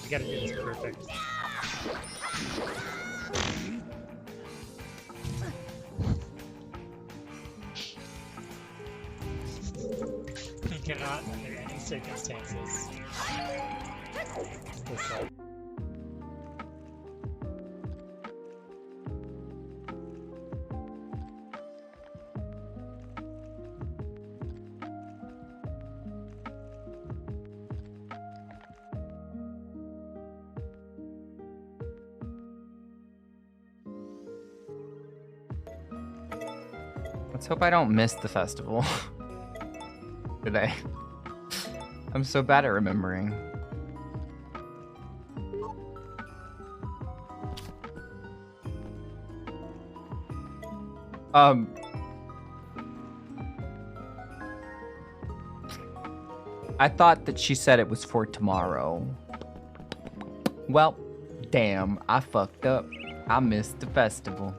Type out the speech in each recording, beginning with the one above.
You gotta do this perfect. You cannot, under any circumstances. Listen. Let's hope I don't miss the festival today. I'm so bad at remembering. I thought that she said it was for tomorrow. Well, damn, I fucked up. I missed the festival.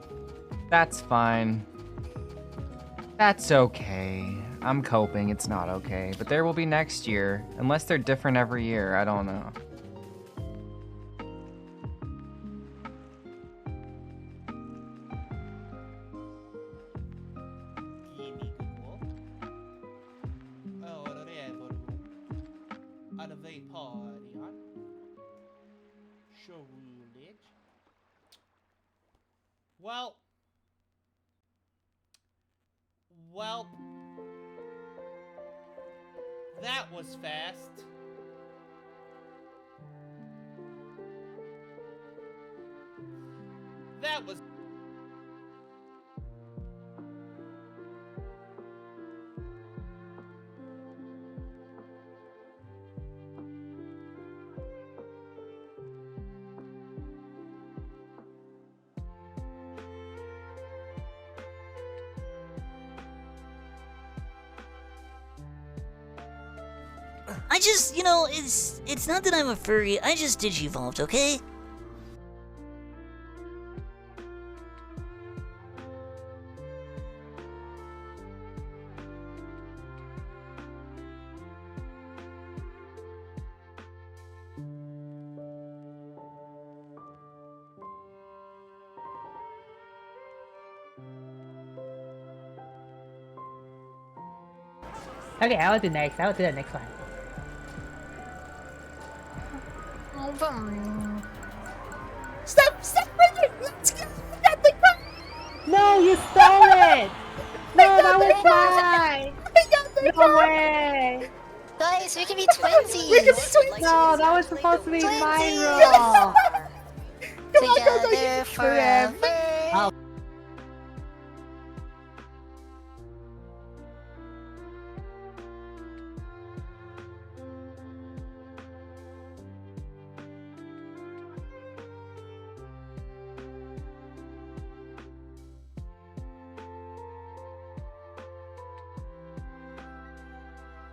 That's fine. That's okay. I'm coping, it's not okay. But there will be next year. Unless they're different every year, I don't know. Well, that was fast. That was... I just, it's not that I'm a furry, I just digivolved, okay? Okay, I'll do next. I'll do the next one. Stop bringing it! Let's go! No, you stole it! No, that was mine! No way! Guys, we can be twinsies! No, that was supposed to be my role! Together forever!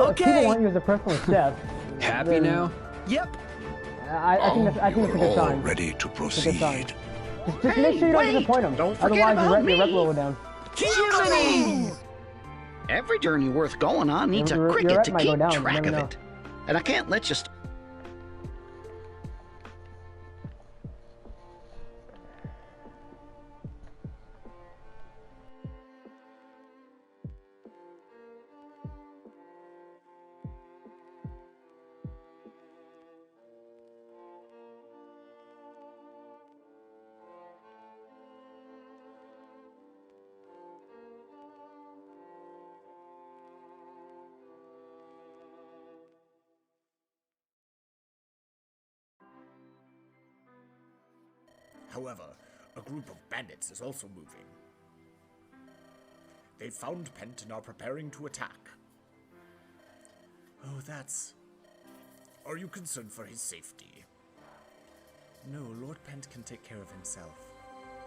Okay. If people want you as a personal chef. Happy now? Yep. I think that's a good sign. Ready to proceed. Just make sure you don't disappoint them. Don't forget Otherwise, about your rep me. will go down. Jiminy! Every journey worth going on needs a cricket to keep track of it. And I can't let you... However, a group of bandits is also moving. They've found Pent and are preparing to attack. Oh, that's... Are you concerned for his safety? No, Lord Pent can take care of himself.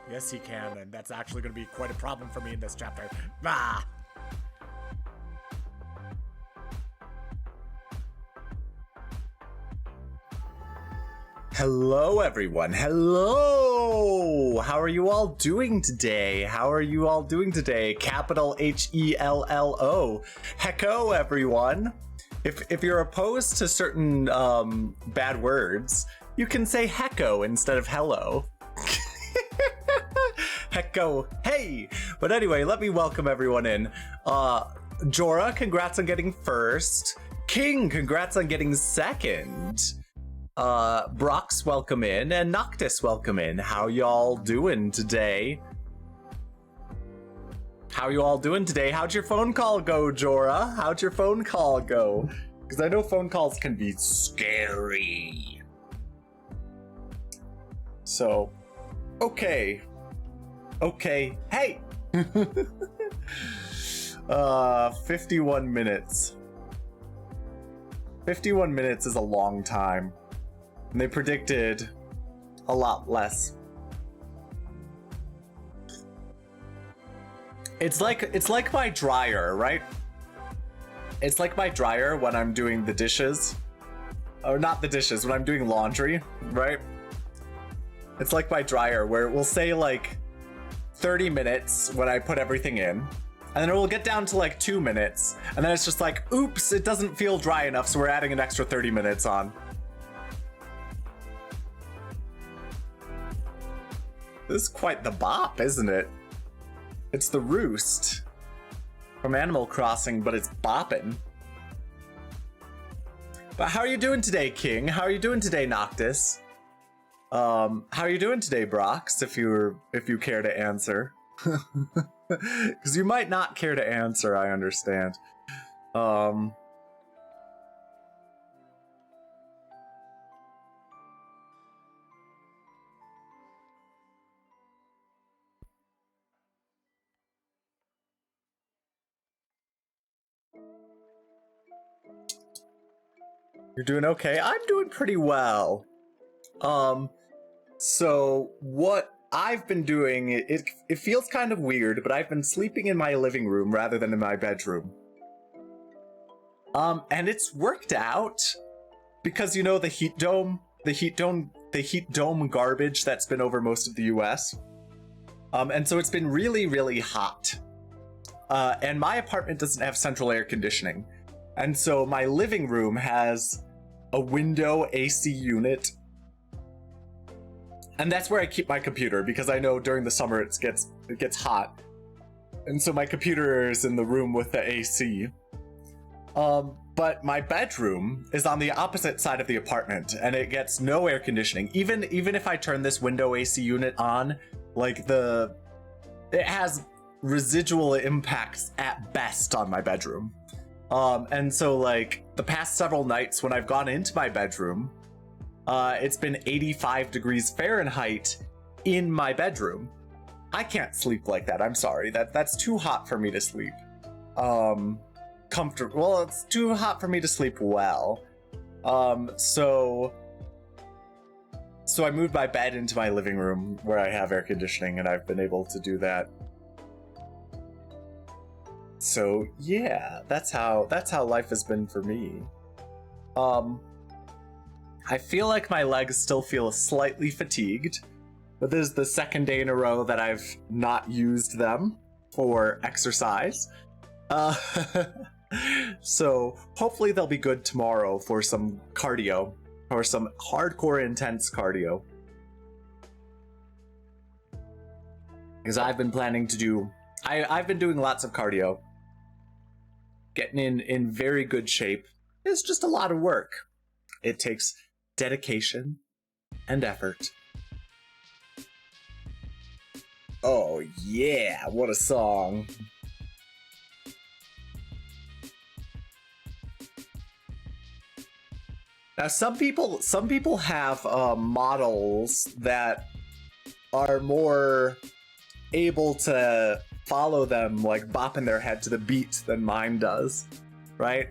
Yes, he can, and that's actually going to be quite a problem for me in this chapter. Ah! Hello, everyone. Hello! How are you all doing today? Capital H-E-L-L-O. Hecko, everyone. if you're opposed to certain bad words, you can say hecko instead of hello. Hecko, hey! But anyway, let me welcome everyone in. Jorah, congrats on getting first. King, congrats on getting second. Brox, welcome in, and Noctis, welcome in. How y'all doing today? How you all doing today? How'd your phone call go, Jorah? How'd your phone call go? Because I know phone calls can be scary. So, okay. Okay, hey! 51 minutes. 51 minutes is a long time. And they predicted a lot less. It's like my dryer, right? It's like my dryer when I'm doing the dishes. Or not the dishes, when I'm doing laundry, right? It's like my dryer where it will say like 30 minutes when I put everything in. And then it will get down to like 2 minutes. And then it's just like, oops, it doesn't feel dry enough, so we're adding an extra 30 minutes on. This is quite the bop, isn't it? It's the roost from Animal Crossing, but it's bopping. But how are you doing today, King? How are you doing today, Noctis? How are you doing today, Brox? If you care to answer, because you might not care to answer. I understand. You're doing okay? I'm doing pretty well. So what I've been doing, it feels kind of weird, but I've been sleeping in my living room rather than in my bedroom. And it's worked out because, you know, the heat dome garbage that's been over most of the US. And so it's been really, really hot. And my apartment doesn't have central air conditioning. And so my living room has a window AC unit. And that's where I keep my computer, because I know during the summer it gets hot. And so my computer is in the room with the AC. But my bedroom is on the opposite side of the apartment, and it gets no air conditioning. Even if I turn this window AC unit on, like it has residual impacts at best on my bedroom. And so like the past several nights when I've gone into my bedroom, it's been 85 degrees Fahrenheit in my bedroom. I can't sleep like that. I'm sorry. That's too hot for me to sleep. Comfortable. Well, it's too hot for me to sleep well. So I moved my bed into my living room where I have air conditioning, and I've been able to do that. So yeah, that's how life has been for me. I feel like my legs still feel slightly fatigued, but this is the second day in a row that I've not used them for exercise. So hopefully they'll be good tomorrow for some cardio, or some hardcore intense cardio. Because I've been planning to do, I've been doing lots of cardio. Getting in very good shape is just a lot of work. It takes dedication and effort. Oh yeah, what a song. Now some people have models that are more able to follow them, like bopping their head to the beat, than mine does, right?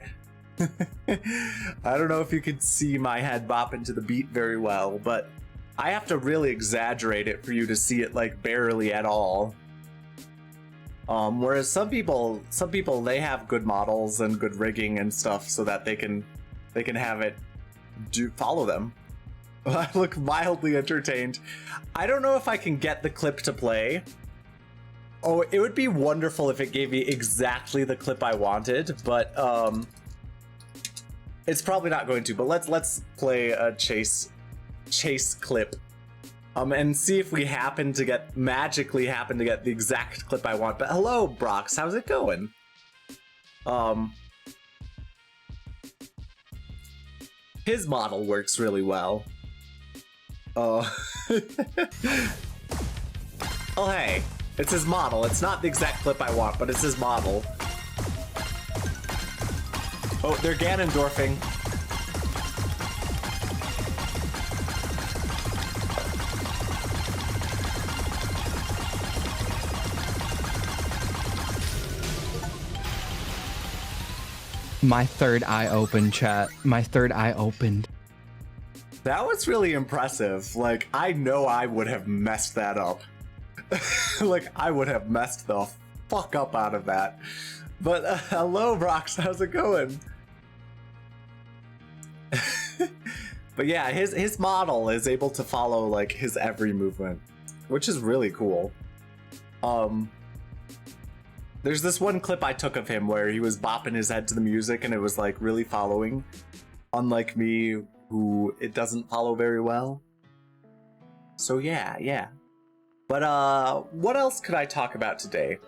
I don't know if you could see my head bopping to the beat very well, but I have to really exaggerate it for you to see it like barely at all. Whereas some people they have good models and good rigging and stuff so that they can have it follow them. I look mildly entertained. I don't know if I can get the clip to play. Oh, it would be wonderful if it gave me exactly the clip I wanted, but It's probably not going to, but let's play a chase clip. And see if we magically happen to get the exact clip I want. But hello, Brox, how's it going? His model works really well. Oh, hey, it's his model. It's not the exact clip I want, but it's his model. Oh, they're Ganondorfing. My third eye opened, chat. My third eye opened. That was really impressive. Like, I know I would have messed that up. Like, I would have messed the fuck up out of that. But hello, Brox, how's it going? But yeah, his model is able to follow like his every movement, which is really cool. There's this one clip I took of him where he was bopping his head to the music and it was like really following, unlike me, who it doesn't follow very well. So yeah. But what else could I talk about today?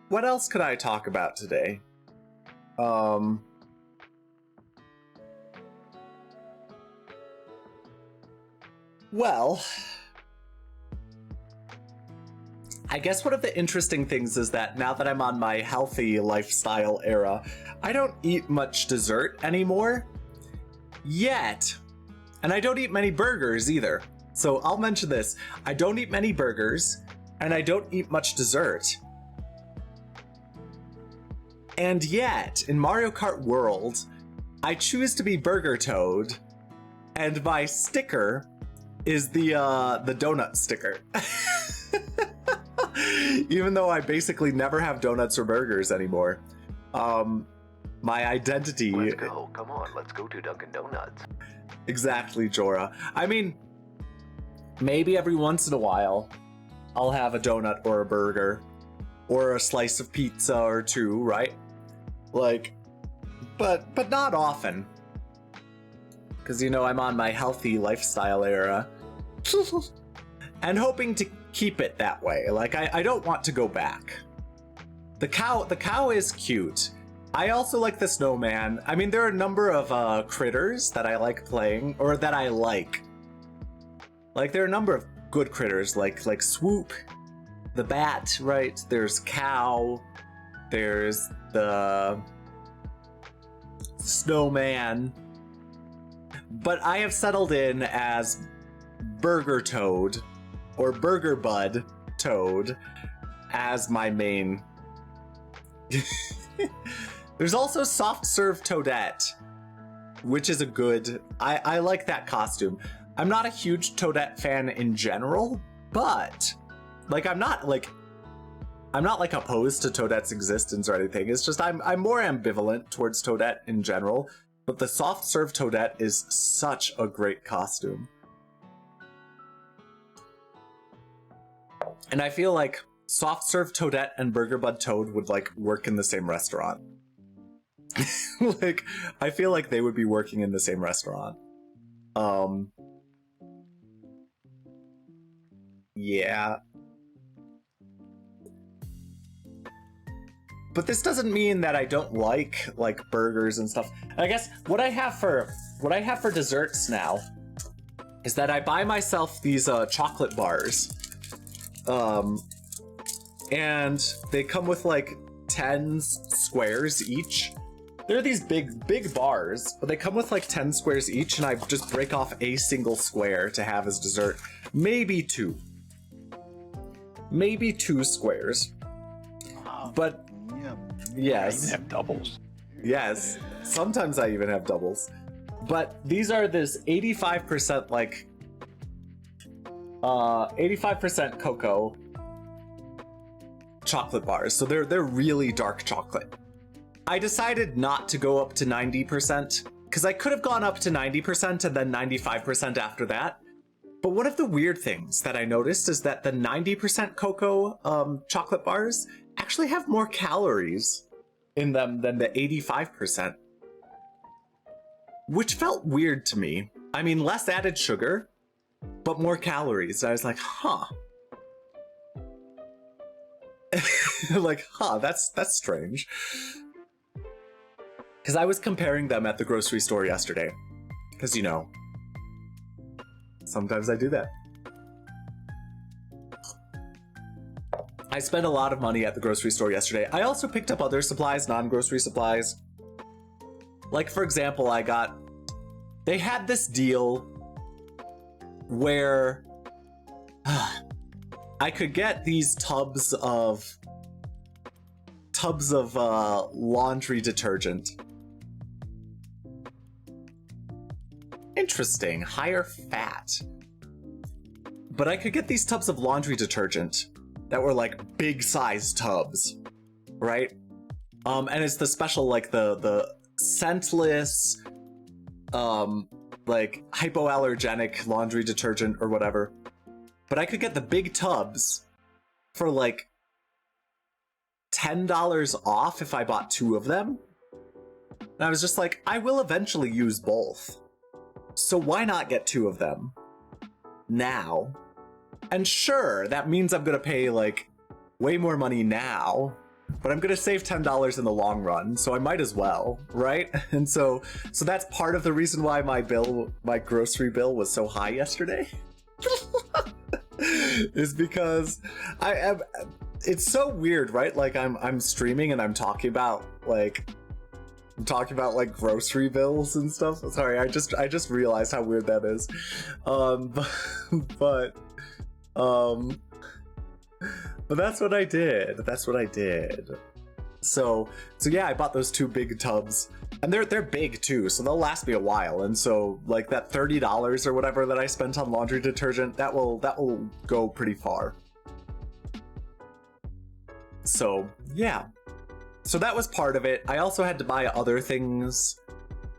What else could I talk about today? Well, I guess one of the interesting things is that now that I'm on my healthy lifestyle era, I don't eat much dessert anymore. Yet. And I don't eat many burgers either. So I'll mention this. I don't eat many burgers, and I don't eat much dessert. And yet, in Mario Kart World, I choose to be Burger Toad, and my sticker is the donut sticker. Even though I basically never have donuts or burgers anymore. My identity... Let's go, come on, let's go to Dunkin' Donuts. Exactly, Jorah. I mean, maybe every once in a while, I'll have a donut or a burger, or a slice of pizza or two, right? Like, but not often. Because, you know, I'm on my healthy lifestyle era. And hoping to keep it that way. Like, I don't want to go back. The cow is cute. I also like the snowman. I mean, there are a number of critters that I like playing, or that I like. Like, there are a number of good critters, like Swoop, the bat, right? There's Cow, there's the snowman. But I have settled in as Burger Toad, or Burger Bud Toad, as my main. There's also Soft Serve Toadette, which is a good... I like that costume. I'm not a huge Toadette fan in general, but like I'm not like opposed to Toadette's existence or anything. It's just I'm more ambivalent towards Toadette in general. But the Soft Serve Toadette is such a great costume. And I feel like Soft Serve Toadette and Burger Bud Toad would like work in the same restaurant. Like, I feel like they would be working in the same restaurant. Yeah. But this doesn't mean that I don't like burgers and stuff. And I guess what I have for desserts now is that I buy myself these chocolate bars. And they come with like 10 squares each. They're these big bars, but they come with like 10 squares each, and I just break off a single square to have as dessert. Maybe two. Maybe 2 squares. But yes. I even have doubles. Yes. Sometimes I even have doubles. But these are this 85% like 85% cocoa chocolate bars. So they're really dark chocolate. I decided not to go up to 90% because I could have gone up to 90% and then 95% after that. But one of the weird things that I noticed is that the 90% cocoa chocolate bars actually have more calories in them than the 85%. Which felt weird to me. I mean, less added sugar, but more calories. I was like, huh. Like, huh, that's strange. Because I was comparing them at the grocery store yesterday. Because, you know, sometimes I do that. I spent a lot of money at the grocery store yesterday. I also picked up other supplies, non-grocery supplies. Like, for example, they had this deal where I could get these tubs of laundry detergent. Interesting, higher fat. But I could get these tubs of laundry detergent that were like big size tubs, right? And it's the special, like the scentless, like hypoallergenic laundry detergent or whatever. But I could get the big tubs for like $10 off if I bought 2 of them. And I was just like, I will eventually use both. So why not get 2 of them now? And sure, that means I'm gonna pay like way more money now, but I'm gonna save $10 in the long run, so I might as well, right? And so that's part of the reason why my grocery bill was so high yesterday. Is because it's so weird, right? Like I'm streaming and I'm talking about like grocery bills and stuff. Sorry, I just realized how weird that is. But that's what I did. So yeah, I bought those 2 big tubs, and they're big too, so they'll last me a while. And so like that $30 or whatever that I spent on laundry detergent, that will go pretty far. So yeah. So that was part of it. I also had to buy other things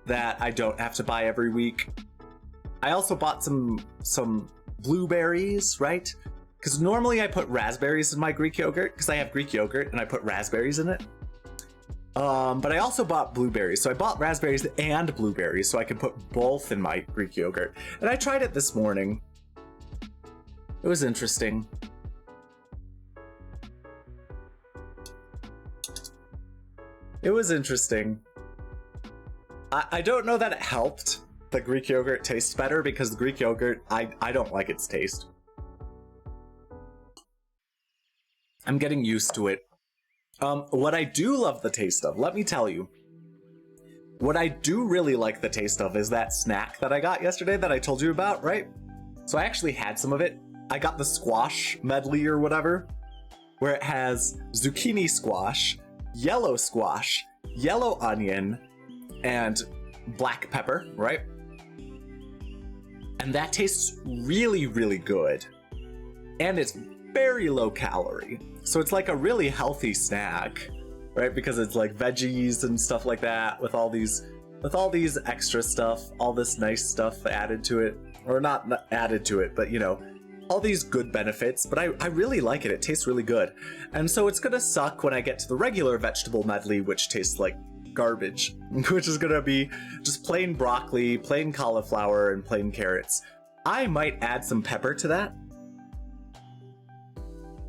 that I don't have to buy every week. I also bought some blueberries, right? Because normally I put raspberries in my Greek yogurt because I have Greek yogurt and I put raspberries in it. But I also bought blueberries. So I bought raspberries and blueberries so I could put both in my Greek yogurt. And I tried it this morning. It was interesting. It was interesting. I don't know that it helped the Greek yogurt taste better because the Greek yogurt, I don't like its taste. I'm getting used to it. What I do love the taste of, let me tell you. What I do really like the taste of is that snack that I got yesterday that I told you about, right? So I actually had some of it. I got the squash medley or whatever, where it has zucchini squash, yellow onion, and black pepper, right? And that tastes really, really good. And it's very low calorie. So it's like a really healthy snack, right? Because it's like veggies and stuff like that with all these extra stuff, all this nice stuff added to it. Or not added to it, but you know, all these good benefits, but I really like it. It tastes really good. And so it's gonna suck when I get to the regular vegetable medley, which tastes like garbage, which is gonna be just plain broccoli, plain cauliflower, and plain carrots. I might add some pepper to that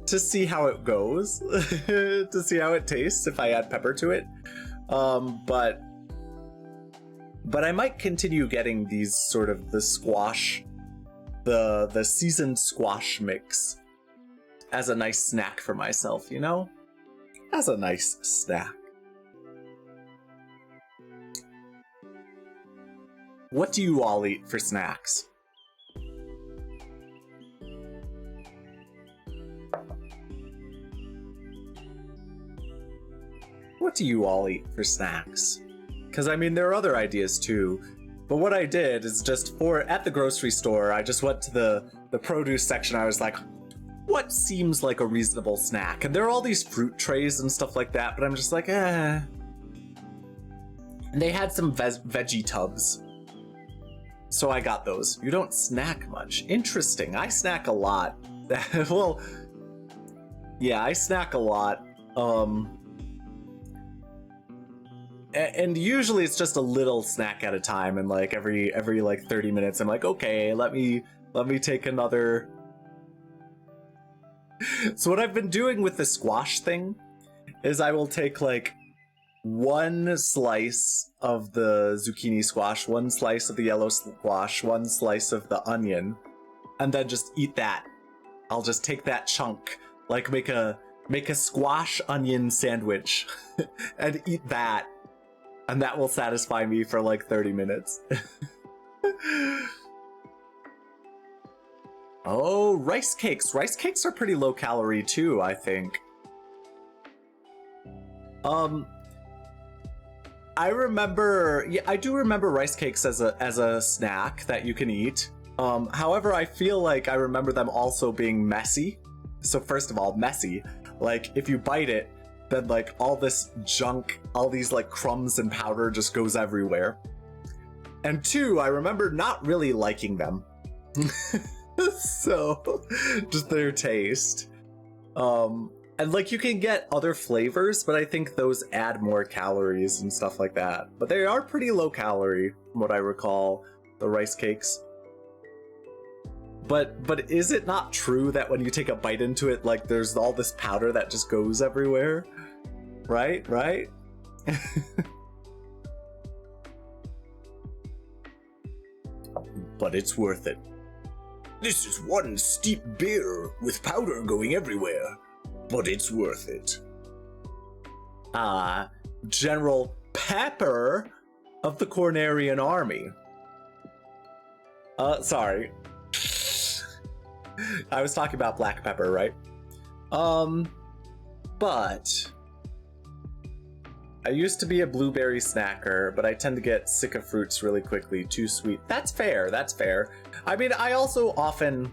to see how it goes, to see how it tastes if I add pepper to it. But I might continue getting these sort of the squash, the seasoned squash mix as a nice snack for myself, you know? As a nice snack. What do you all eat for snacks? What do you all eat for snacks? Because I mean, there are other ideas too. But what I did is just at the grocery store, I just went to the produce section. I was like, what seems like a reasonable snack? And there are all these fruit trays and stuff like that, but I'm just like, eh. And they had some veggie tubs. So I got those. You don't snack much. Interesting. I snack a lot. Well, yeah, I snack a lot. And usually it's just a little snack at a time, and like every like 30 minutes I'm like, okay, let me take another. So what I've been doing with the squash thing is I will take like one slice of the zucchini squash, one slice of the yellow squash, one slice of the onion, and then just eat that. I'll just take that chunk, like make a squash onion sandwich and eat that. And that will satisfy me for like 30 minutes. Oh, rice cakes. Rice cakes are pretty low calorie too, I think. I do remember rice cakes as a snack that you can eat. However, I feel like I remember them also being messy. So first of all, messy. Like if you bite it, then like all this junk, all these like crumbs and powder just goes everywhere. And two, I remember not really liking them. So, just their taste. And like you can get other flavors, but I think those add more calories and stuff like that. But they are pretty low calorie, from what I recall, the rice cakes. But is it not true that when you take a bite into it, like there's all this powder that just goes everywhere? Right? But it's worth it. This is one steep beer with powder going everywhere, but it's worth it. General Pepper of the Cornerian Army. Sorry. I was talking about black pepper, right? But I used to be a blueberry snacker, but I tend to get sick of fruits really quickly. Too sweet. That's fair. That's fair. I mean, I also often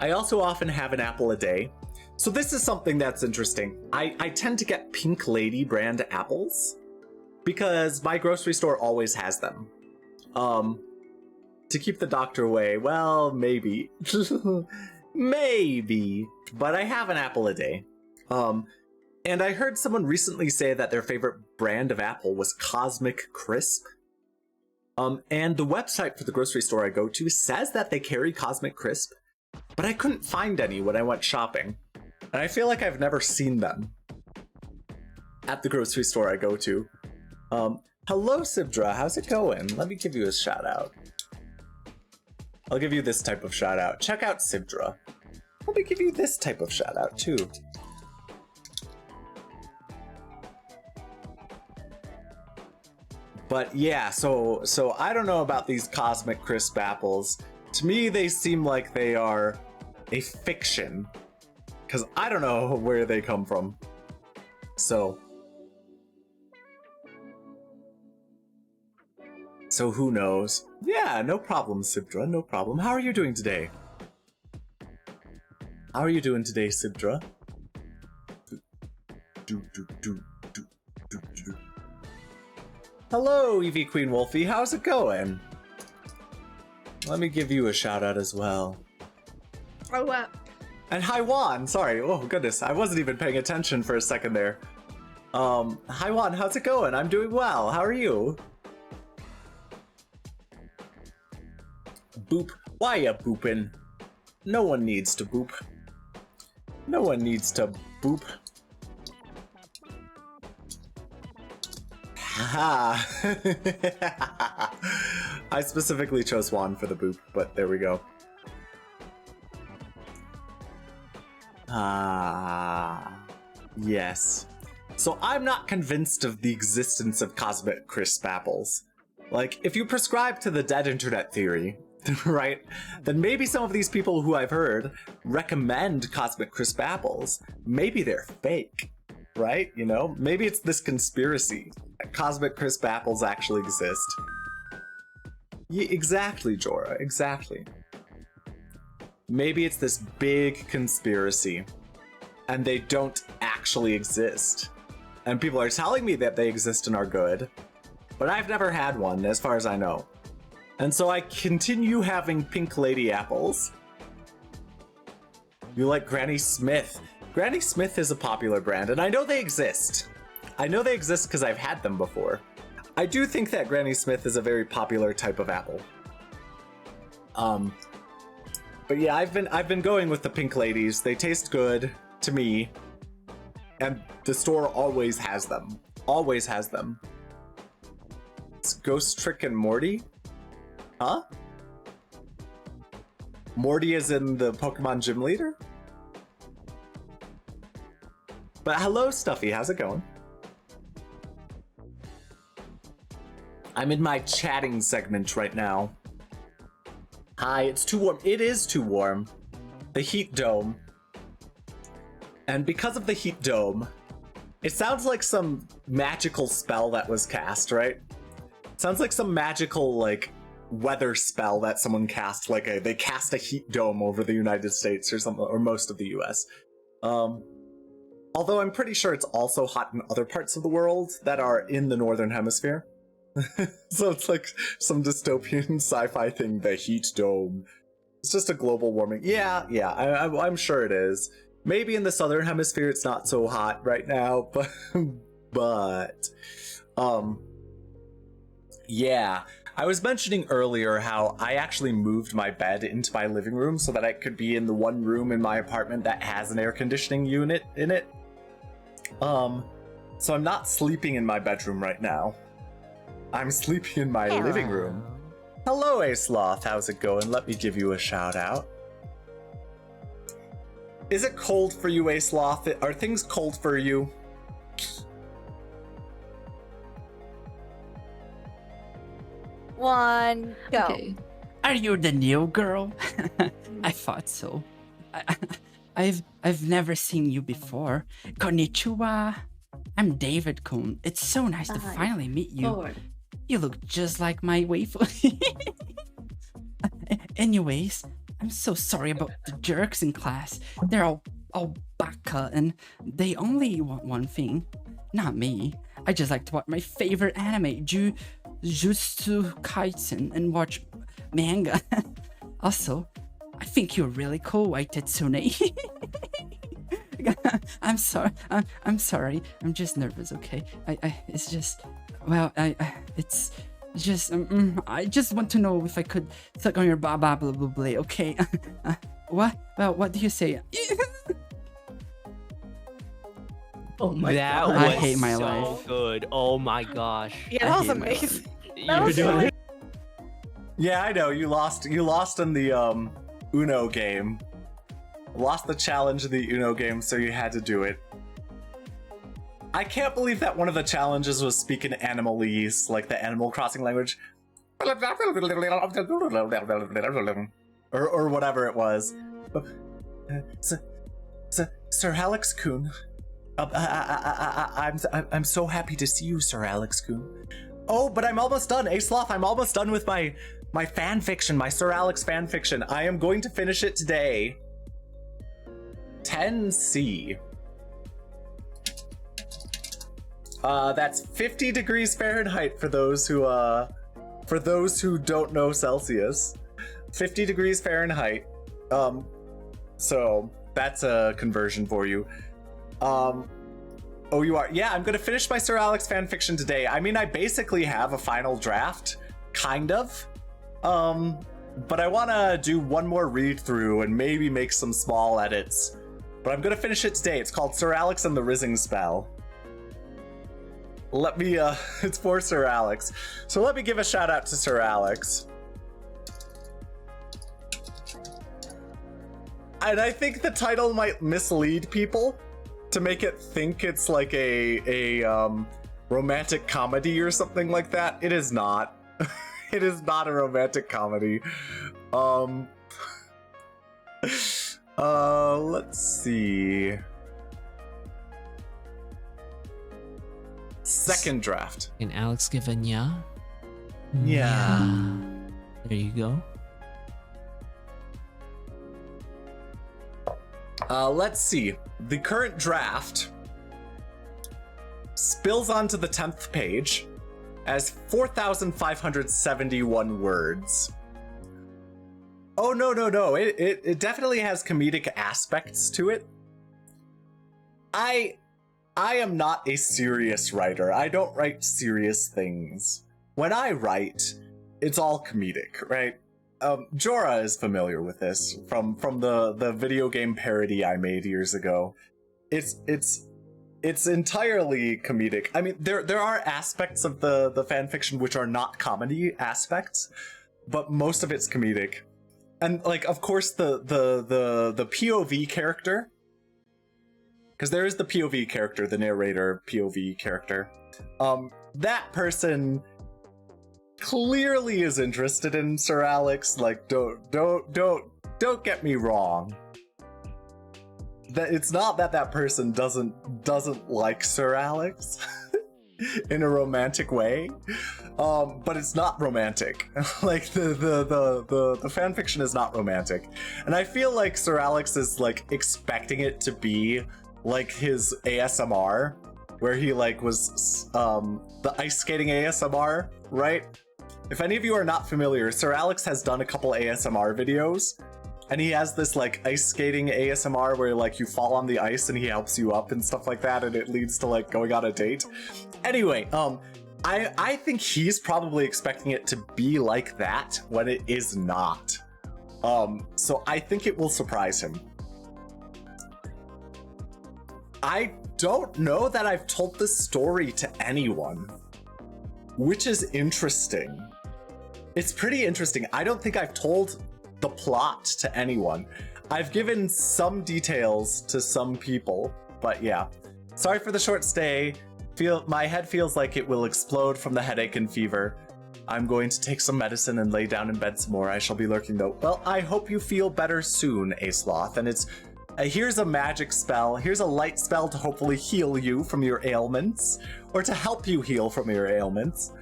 have an apple a day. So this is something that's interesting. I tend to get Pink Lady brand apples because my grocery store always has them. To keep the doctor away, well, maybe. Maybe. But I have an apple a day. And I heard someone recently say that their favorite brand of apple was Cosmic Crisp. And the website for the grocery store I go to says that they carry Cosmic Crisp, but I couldn't find any when I went shopping. And I feel like I've never seen them at the grocery store I go to. Hello, Sibdra. How's it going? Let me give you a shout out. I'll give you this type of shout out. Check out Sibdra. Let me give you this type of shout out too. But yeah, so I don't know about these Cosmic Crisp apples. To me, they seem like they are a fiction, because I don't know where they come from. So who knows? Yeah, no problem, Sibdra, no problem. How are you doing today? How are you doing today, Sibdra? Hello, Eevee Queen Wolfie, how's it going? Let me give you a shout out as well. Oh, wow. And hi Juan, sorry, oh goodness, I wasn't even paying attention for a second there. Hi Juan, how's it going? I'm doing well, how are you? Boop, why ya boopin'? No one needs to boop. No one needs to boop. Haha. I specifically chose Juan for the boop, but there we go. Yes. So I'm not convinced of the existence of Cosmic Crisp apples. Like, if you prescribe to the dead internet theory, right, then maybe some of these people who I've heard recommend Cosmic Crisp apples, maybe they're fake, right? You know, maybe it's this conspiracy. Cosmic Crisp apples actually exist. Yeah, exactly, Jorah, exactly. Maybe it's this big conspiracy, and they don't actually exist. And people are telling me that they exist and are good, but I've never had one, as far as I know. And so I continue having Pink Lady apples. You like Granny Smith. Granny Smith is a popular brand, and I know they exist. I know they exist because I've had them before. I do think that Granny Smith is a very popular type of apple. But yeah, I've been going with the Pink Ladies. They taste good to me, and the store always has them. Always has them. It's Ghost Trick and Morty? Huh? Morty is in the Pokemon Gym Leader? But hello, Stuffy. How's it going? I'm in my chatting segment right now. Hi, it's too warm. It is too warm. The heat dome. And because of the heat dome, it sounds like some magical spell that was cast, right? It sounds like some magical, like, weather spell that someone cast. Like, they cast a heat dome over the United States or something, or most of the US. Although I'm pretty sure it's also hot in other parts of the world that are in the Northern Hemisphere. So it's like some dystopian sci-fi thing, the heat dome. It's just a global warming. Yeah, I'm sure it is. Maybe in the Southern Hemisphere it's not so hot right now, but yeah. I was mentioning earlier how I actually moved my bed into my living room so that I could be in the one room in my apartment that has an air conditioning unit in it. So I'm not sleeping in my bedroom right now. I'm sleeping in my living room. Hello, Aceloth. How's it going? Let me give you a shout out. Is it cold for you, Aceloth? Are things cold for you? One, go. Okay. Are you the new girl? I thought so. I've never seen you before. Konnichiwa. I'm David Kuhn. It's so nice to finally meet you. Forward. You look just like my waifu. Anyways, I'm so sorry about the jerks in class. They're all baka and they only want one thing. Not me. I just like to watch my favorite anime, Jujutsu Kaisen, and watch manga. Also, I think you're really cool, White Tetsune. I'm sorry. I'm sorry. I'm just nervous. Okay. It's just. Well, it's just. I just want to know if I could suck on your blah blah blah blah blah. Okay. What? Well, what do you say? Oh my god. I hate my life. So good. Oh my gosh. Yeah, that was amazing. Yeah, I know. You lost in the Uno game. Lost the challenge of the Uno game, so you had to do it. I can't believe that one of the challenges was speaking Animalese, like the Animal Crossing language. Or whatever it was. Sir Alex Kuhn. I'm so happy to see you, Sir Alex Kuhn. Oh, but I'm almost done. Aceloth, I'm almost done with my fan fiction, my Sir Alex fan fiction. I am going to finish it today. 10C. That's 50 degrees Fahrenheit for those who don't know Celsius. 50 degrees Fahrenheit. So that's a conversion for you. Oh, you are? Yeah, I'm gonna finish my Sir Alex fanfiction today. I mean, I basically have a final draft, kind of. But I wanna do one more read through and maybe make some small edits. But I'm gonna finish it today. It's called Sir Alex and the Rising Spell. Let me, it's for Sir Alex. So let me give a shout out to Sir Alex. And I think the title might mislead people to make it think it's like a romantic comedy or something like that. It is not. It is not a romantic comedy. Let's see. Second draft. And Alex given ya? Yeah. There you go. Let's see. The current draft spills onto the 10th page as 4,571 words. Oh, no. It definitely has comedic aspects to it. I am not a serious writer. I don't write serious things. When I write, it's all comedic, right? Jorah is familiar with this from the video game parody I made years ago. It's entirely comedic. I mean, there are aspects of the fan fiction which are not comedy aspects, but most of it's comedic. And like, of course, the POV character, because there is the POV character, the narrator POV character. That person clearly is interested in Sir Alex. Like, don't get me wrong. That it's not that person doesn't like Sir Alex in a romantic way, but it's not romantic. Like the fanfiction is not romantic, and I feel like Sir Alex is like expecting it to be like his ASMR, where he like was the ice skating ASMR, right? If any of you are not familiar, Sir Alex has done a couple ASMR videos. And he has this like ice skating ASMR where like you fall on the ice and he helps you up and stuff like that, and it leads to like going on a date. Anyway, I think he's probably expecting it to be like that when it is not. So I think it will surprise him. I don't know that I've told this story to anyone, which is interesting. It's pretty interesting. I don't think I've told the plot to anyone. I've given some details to some people, but yeah. Sorry for the short stay. My head feels like it will explode from the headache and fever. I'm going to take some medicine and lay down in bed some more. I shall be lurking though. Well, I hope you feel better soon, Aceloth. And it's here's a magic spell. Here's a light spell to hopefully heal you from your ailments, or to help you heal from your ailments.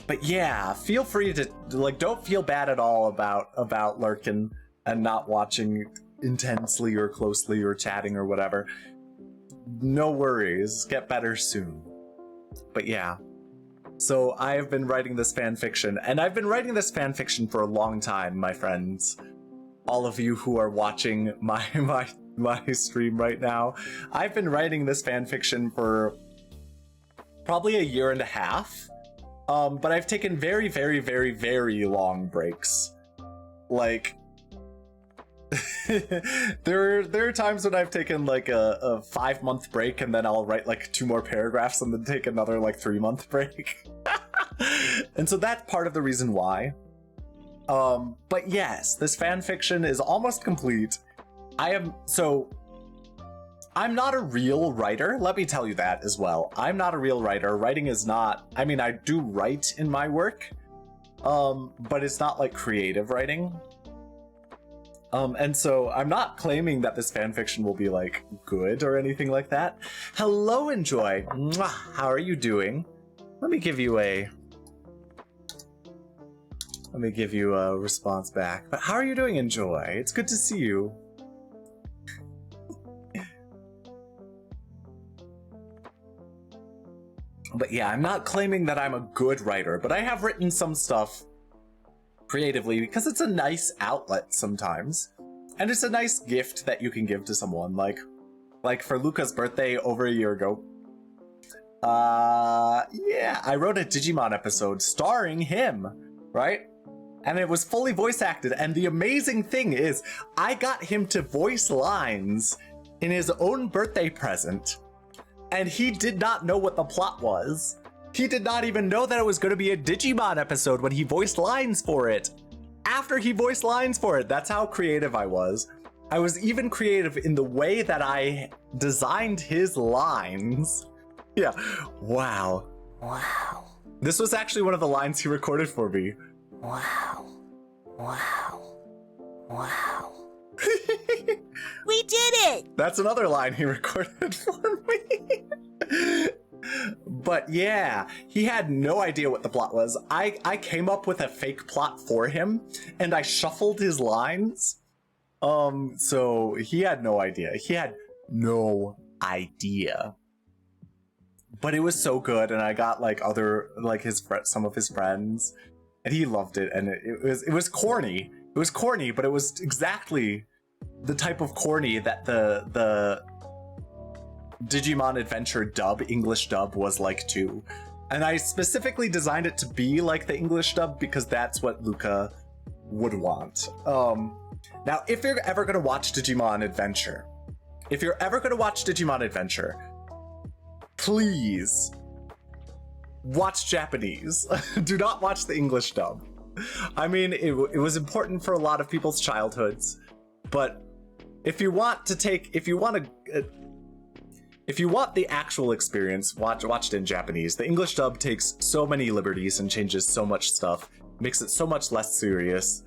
But yeah, feel free to, like, don't feel bad at all about lurking and not watching intensely or closely or chatting or whatever. No worries, get better soon. But yeah, so I've been writing this fan fiction, and I've been writing this fan fiction for a long time, my friends. All of you who are watching my stream right now, I've been writing this fan fiction for probably a year and a half. But I've taken very, very, very, very long breaks. Like, there are times when I've taken like a 5-month break, and then I'll write like 2 more paragraphs and then take another like 3-month break. And so that's part of the reason why. But yes, this fan fiction is almost complete. I'm not a real writer, let me tell you that as well. I'm not a real writer. Writing is not, I mean, I do write in my work, but it's not like creative writing. And so I'm not claiming that this fanfiction will be like good or anything like that. Hello, Enjoy. Mwah. How are you doing? Let me give you a response back. But how are you doing, Enjoy? It's good to see you. But yeah, I'm not claiming that I'm a good writer, but I have written some stuff creatively because it's a nice outlet sometimes. And it's a nice gift that you can give to someone, like for Luca's birthday over a year ago. Yeah, I wrote a Digimon episode starring him, right? And it was fully voice acted, and the amazing thing is, I got him to voice lines in his own birthday present. And he did not know what the plot was. He did not even know that it was going to be a Digimon episode when he voiced lines for it. After he voiced lines for it, that's how creative I was. I was even creative in the way that I designed his lines. Yeah, wow. Wow. This was actually one of the lines he recorded for me. Wow. Wow. Wow. We did it! That's another line he recorded for me. But yeah, he had no idea what the plot was. I came up with a fake plot for him, and I shuffled his lines. So he had no idea. He had no idea. But it was so good, and I got like some of his friends, and he loved it. And it was corny. It was corny, but it was exactly the type of corny that the Digimon Adventure dub, English dub, was like too. And I specifically designed it to be like the English dub because that's what Luca would want. Now, if you're ever going to watch Digimon Adventure, please watch Japanese. Do not watch the English dub. I mean, it was important for a lot of people's childhoods, but if you want the actual experience, watch it in Japanese. The English dub takes so many liberties and changes so much stuff, makes it so much less serious.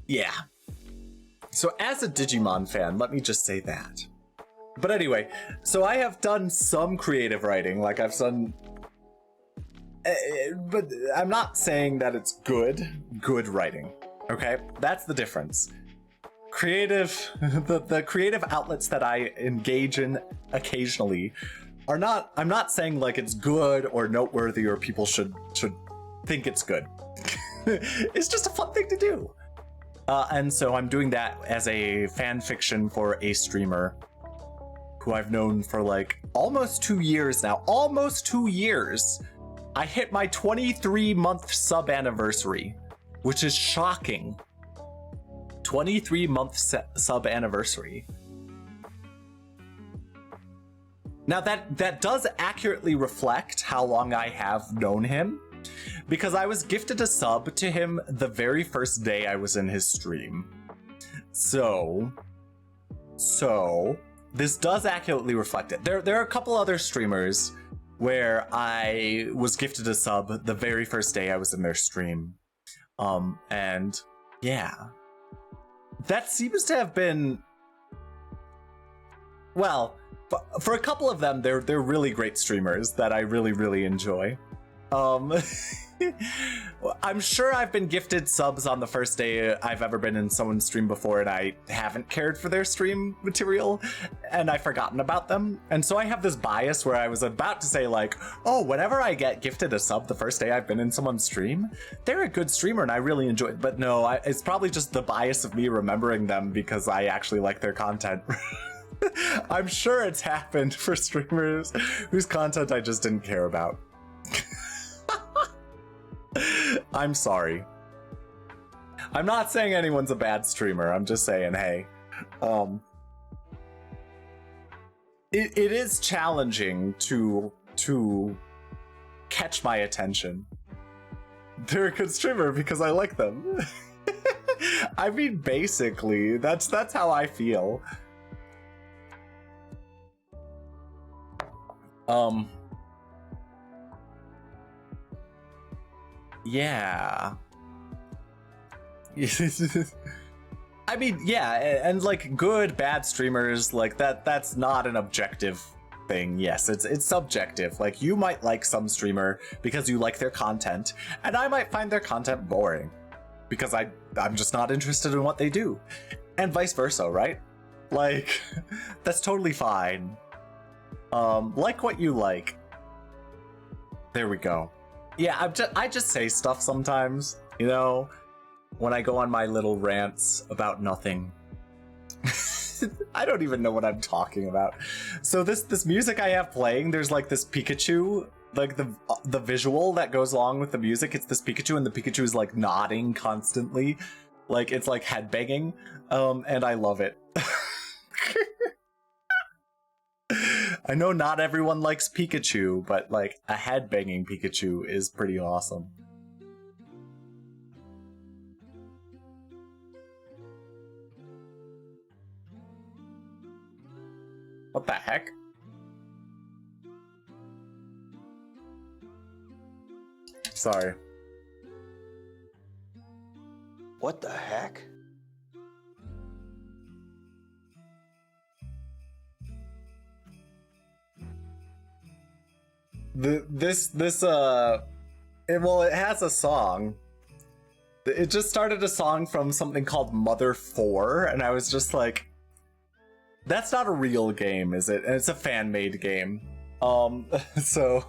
Yeah. So as a Digimon fan, let me just say that. But anyway, so I have done some creative writing, like I've done, but I'm not saying that it's good writing. Okay, that's the difference. The creative outlets that I engage in occasionally are not, I'm not saying like it's good or noteworthy or people should think it's good. It's just a fun thing to do. And so I'm doing that as a fan fiction for a streamer who I've known for like almost 2 years now. Almost 2 years. I hit my 23-month sub anniversary, which is shocking. 23-month sub anniversary. Now that does accurately reflect how long I have known him, because I was gifted a sub to him the very first day I was in his stream. So this does accurately reflect it. There are a couple other streamers where I was gifted a sub the very first day I was in their stream. And yeah. That seems to have been, well, for a couple of them, they're really great streamers that I really enjoy. I'm sure I've been gifted subs on the first day I've ever been in someone's stream before, and I haven't cared for their stream material, and I've forgotten about them. And so I have this bias where I was about to say like, oh, whenever I get gifted a sub the first day I've been in someone's stream, they're a good streamer and I really enjoy it. But no, it's probably just the bias of me remembering them because I actually like their content. I'm sure it's happened for streamers whose content I just didn't care about. I'm sorry. I'm not saying anyone's a bad streamer. I'm just saying, hey, it is challenging to catch my attention. They're a good streamer because I like them. I mean, basically, that's how I feel. Yeah. I mean, yeah, and like good, bad streamers, like that's not an objective thing. Yes, it's subjective. Like you might like some streamer because you like their content, and I might find their content boring because I'm just not interested in what they do. And vice versa, right? Like that's totally fine. Like what you like. There we go. Yeah, I just say stuff sometimes, you know, when I go on my little rants about nothing. I don't even know what I'm talking about. So this music I have playing, there's like this Pikachu, like the visual that goes along with the music. It's this Pikachu, and the Pikachu is like nodding constantly, like it's like headbanging, and I love it. I know not everyone likes Pikachu, but like a headbanging Pikachu is pretty awesome. What the heck? Sorry. What the heck? Well, it has a song. It just started a song from something called Mother 4, and I was just like, that's not a real game, is it? And it's a fan-made game. So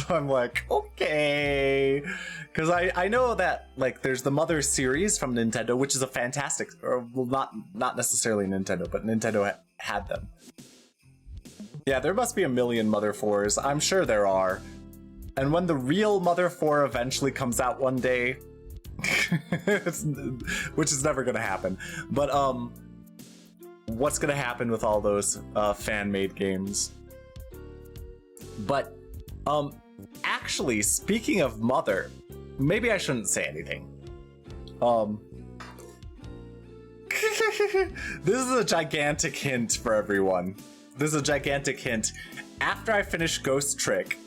I'm like, okay, because I know that like there's the Mother series from Nintendo, which is a fantastic, or well, not necessarily Nintendo, but Nintendo had them. Yeah, there must be a million Mother 4s. I'm sure there are. And when the real Mother 4 eventually comes out one day, which is never gonna happen, but what's gonna happen with all those fan-made games? But actually, speaking of Mother, maybe I shouldn't say anything. This is a gigantic hint for everyone. This is a gigantic hint. After I finish Ghost Trick,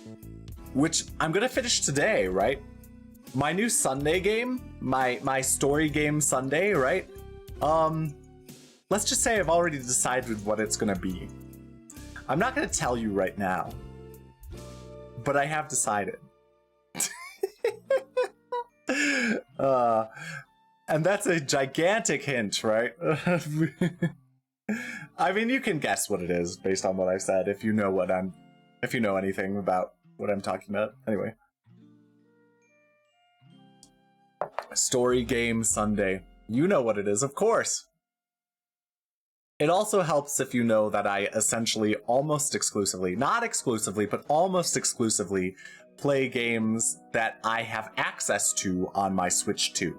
which I'm gonna finish today, right? My new Sunday game, my story game Sunday, right? Let's just say I've already decided what it's gonna be. I'm not gonna tell you right now, but I have decided. And that's a gigantic hint, right? I mean, you can guess what it is based on what I said if you know if you know anything about what I'm talking about. Anyway. Story game Sunday. You know what it is, of course. It also helps if you know that I essentially almost exclusively, not exclusively, but almost exclusively play games that I have access to on my Switch 2.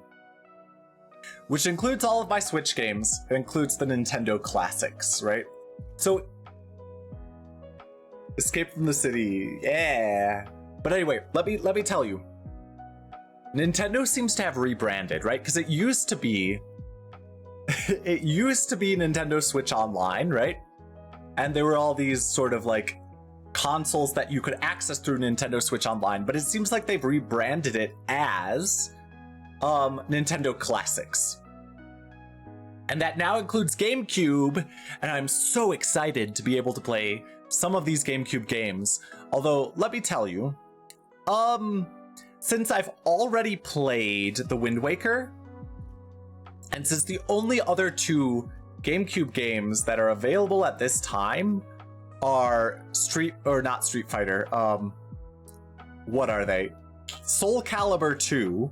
Which includes all of my Switch games. It includes the Nintendo classics, right? So, Escape from the City, yeah. But anyway, let me tell you. Nintendo seems to have rebranded, right? Because it used to be Nintendo Switch Online, right? And there were all these sort of like consoles that you could access through Nintendo Switch Online, but it seems like they've rebranded it as Nintendo Classics. And that now includes GameCube, and I'm so excited to be able to play some of these GameCube games. Although, let me tell you, since I've already played The Wind Waker, and since the only other two GameCube games that are available at this time are not Street Fighter, what are they? Soul Calibur 2,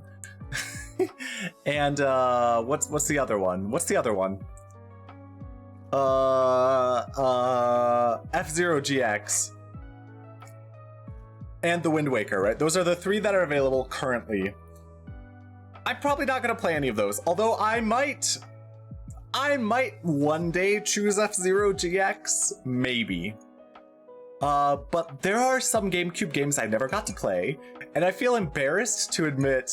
and what's the other one? What's the other one? F-Zero GX and The Wind Waker, right? Those are the three that are available currently. I'm probably not gonna play any of those, although I might one day choose F-Zero GX, maybe. But there are some GameCube games I never got to play, and I feel embarrassed to admit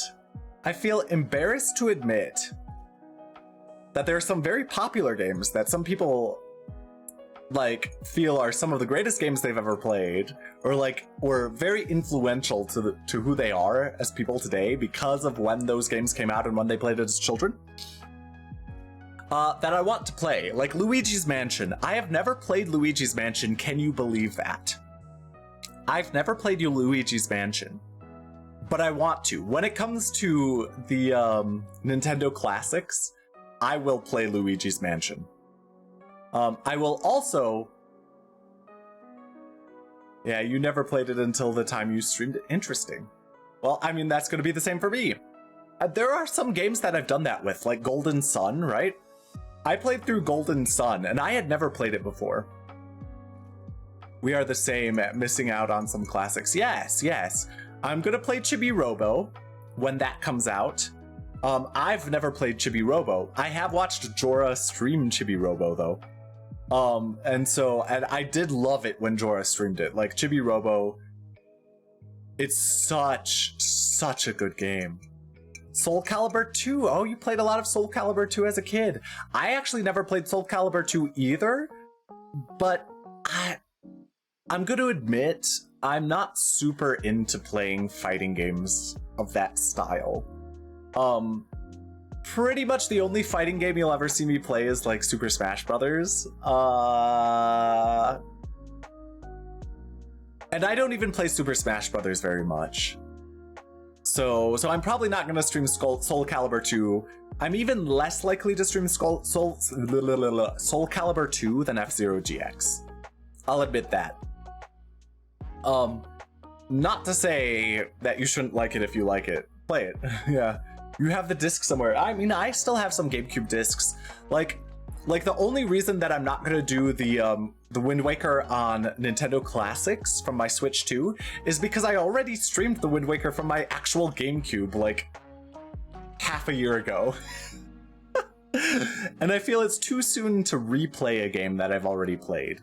that there are some very popular games that some people like feel are some of the greatest games they've ever played, or like were very influential to who they are as people today because of when those games came out and when they played it as children. That I want to play, like Luigi's Mansion. I have never played Luigi's Mansion. Can you believe that? I've never played Luigi's Mansion, but I want to. When it comes to the Nintendo Classics, I will play Luigi's Mansion. I will also... Yeah, you never played it until the time you streamed it. Interesting. Well, I mean, that's going to be the same for me. There are some games that I've done that with, like Golden Sun, right? I played through Golden Sun, and I had never played it before. We are the same at missing out on some classics. Yes, yes. I'm going to play Chibi Robo when that comes out. I've never played Chibi Robo. I have watched Jorah stream Chibi Robo, though. And I did love it when Jorah streamed it. Like, Chibi Robo, it's such a good game. Soul Calibur 2. Oh, you played a lot of Soul Calibur 2 as a kid. I actually never played Soul Calibur 2 either, but I'm going to admit I'm not super into playing fighting games of that style. Pretty much the only fighting game you'll ever see me play is like Super Smash Brothers. And I don't even play Super Smash Brothers very much. So I'm probably not going to stream Soul Calibur 2. I'm even less likely to stream Soul Calibur 2 than F-Zero GX. I'll admit that. Not to say that you shouldn't like it if you like it. Play it. Yeah. You have the disc somewhere. I mean, I still have some GameCube discs. Like the only reason that I'm not gonna do the Wind Waker on Nintendo Classics from my Switch 2 is because I already streamed the Wind Waker from my actual GameCube like half a year ago. And I feel it's too soon to replay a game that I've already played.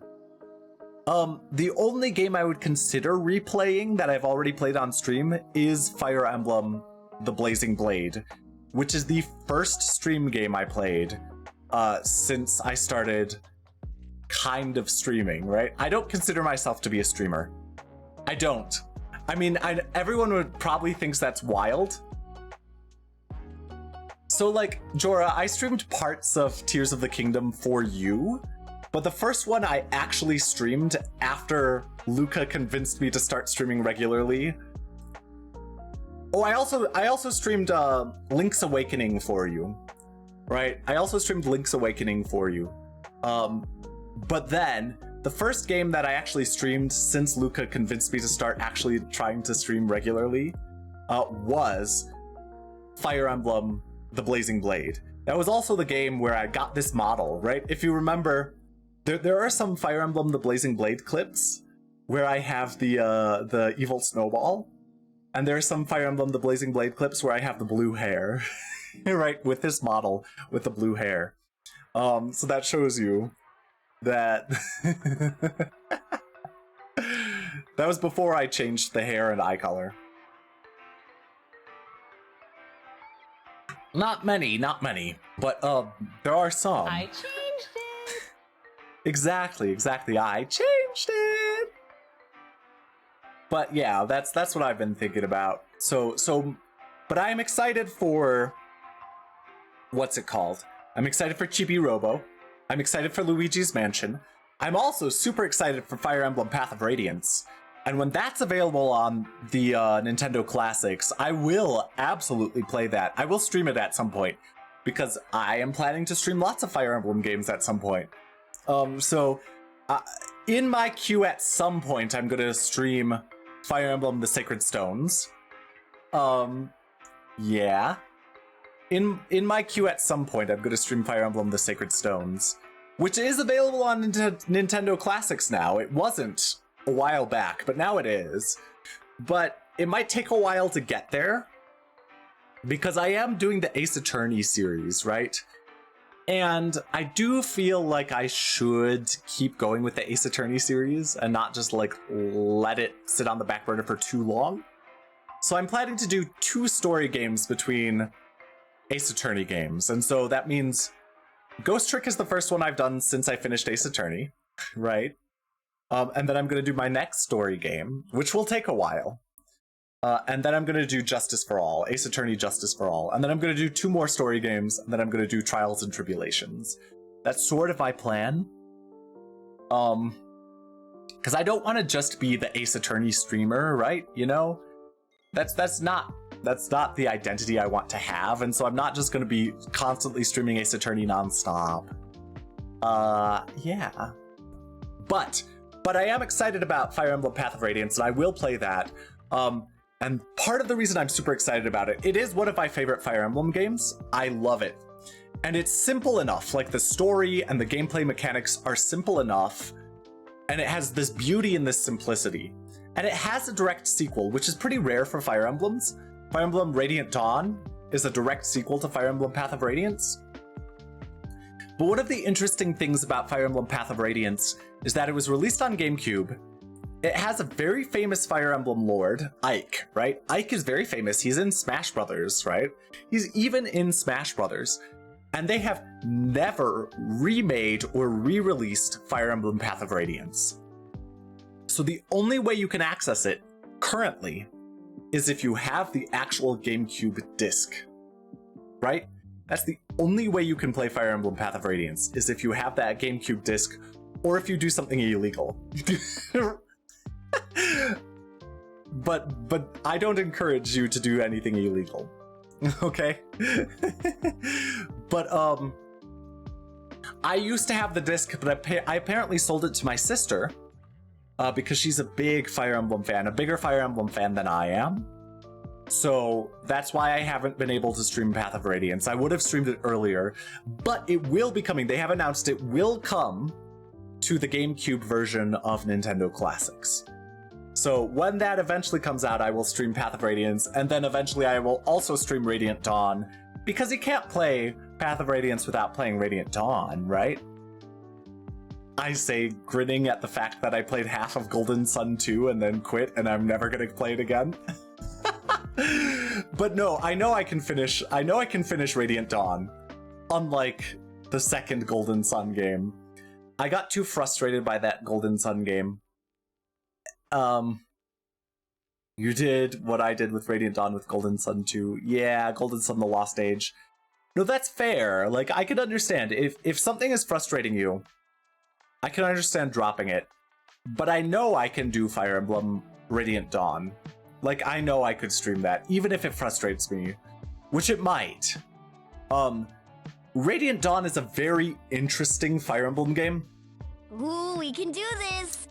The only game I would consider replaying that I've already played on stream is Fire Emblem The Blazing Blade, which is the first stream game I played since I started kind of streaming, right? I don't consider myself to be a streamer. I don't. I mean, everyone would probably thinks that's wild. So like, Jorah, I streamed parts of Tears of the Kingdom for you, but the first one I actually streamed after Luca convinced me to start streaming regularly. Oh, I also streamed Link's Awakening for you, right? I also streamed Link's Awakening for you. But then the first game that I actually streamed since Luca convinced me to start actually trying to stream regularly was Fire Emblem The Blazing Blade. That was also the game where I got this model, right? If you remember, there are some Fire Emblem The Blazing Blade clips where I have the evil snowball, and there are some Fire Emblem The Blazing Blade clips where I have the blue hair, right? With this model with the blue hair. So that shows you that that was before I changed the hair and eye color. Not many, but there are some. I changed it. Exactly. I changed it. But yeah, that's what I've been thinking about. But I'm excited for what's it called? I'm excited for Chibi Robo. I'm excited for Luigi's Mansion. I'm also super excited for Fire Emblem Path of Radiance. And when that's available on the Nintendo Classics, I will absolutely play that. I will stream it at some point, because I am planning to stream lots of Fire Emblem games at some point. In my queue at some point, I'm going to stream Fire Emblem The Sacred Stones. Yeah. In my queue at some point, I'm going to stream Fire Emblem The Sacred Stones, which is available on Nintendo Classics now. It wasn't a while back, but now it is. But it might take a while to get there, because I am doing the Ace Attorney series, right? And I do feel like I should keep going with the Ace Attorney series and not just like let it sit on the back burner for too long. So I'm planning to do 2 story games between Ace Attorney games. And so that means Ghost Trick is the first one I've done since I finished Ace Attorney, right? And then I'm going to do my next story game, which will take a while. And then I'm going to do Justice for All, Ace Attorney Justice for All. And then I'm going to do 2 more story games, and then I'm going to do Trials and Tribulations. That's sort of my plan. Because I don't want to just be the Ace Attorney streamer, right? You know? That's not the identity I want to have, and so I'm not just going to be constantly streaming Ace Attorney nonstop. Yeah. But I am excited about Fire Emblem Path of Radiance, and I will play that. And part of the reason I'm super excited about it, it is one of my favorite Fire Emblem games. I love it. And it's simple enough, like the story and the gameplay mechanics are simple enough, and it has this beauty in this simplicity. And it has a direct sequel, which is pretty rare for Fire Emblems. Fire Emblem Radiant Dawn is a direct sequel to Fire Emblem Path of Radiance. But one of the interesting things about Fire Emblem Path of Radiance is that it was released on GameCube. It has a very famous Fire Emblem lord, Ike, right? Ike is very famous. He's in Smash Brothers, right? He's even in Smash Brothers. And they have never remade or re-released Fire Emblem Path of Radiance. So the only way you can access it currently is if you have the actual GameCube disc, right? That's the only way you can play Fire Emblem Path of Radiance, is if you have that GameCube disc, or if you do something illegal. But I don't encourage you to do anything illegal. Okay? But I used to have the disc, but I apparently sold it to my sister. because she's a big Fire Emblem fan, a bigger Fire Emblem fan than I am. So that's why I haven't been able to stream Path of Radiance. I would have streamed it earlier, but it will be coming. They have announced it will come to the GameCube version of Nintendo Classics. So when that eventually comes out, I will stream Path of Radiance, and then eventually I will also stream Radiant Dawn, because you can't play Path of Radiance without playing Radiant Dawn, right? I say, grinning at the fact that I played half of Golden Sun 2 and then quit, and I'm never gonna play it again. But no, I know I can finish Radiant Dawn, unlike the second Golden Sun game. I got too frustrated by that Golden Sun game. You did what I did with Radiant Dawn with Golden Sun 2. Yeah, Golden Sun The Lost Age. No, that's fair. Like, I can understand. If something is frustrating you, I can understand dropping it. But I know I can do Fire Emblem Radiant Dawn. Like, I know I could stream that, even if it frustrates me. Which it might. Radiant Dawn is a very interesting Fire Emblem game. Ooh, we can do this!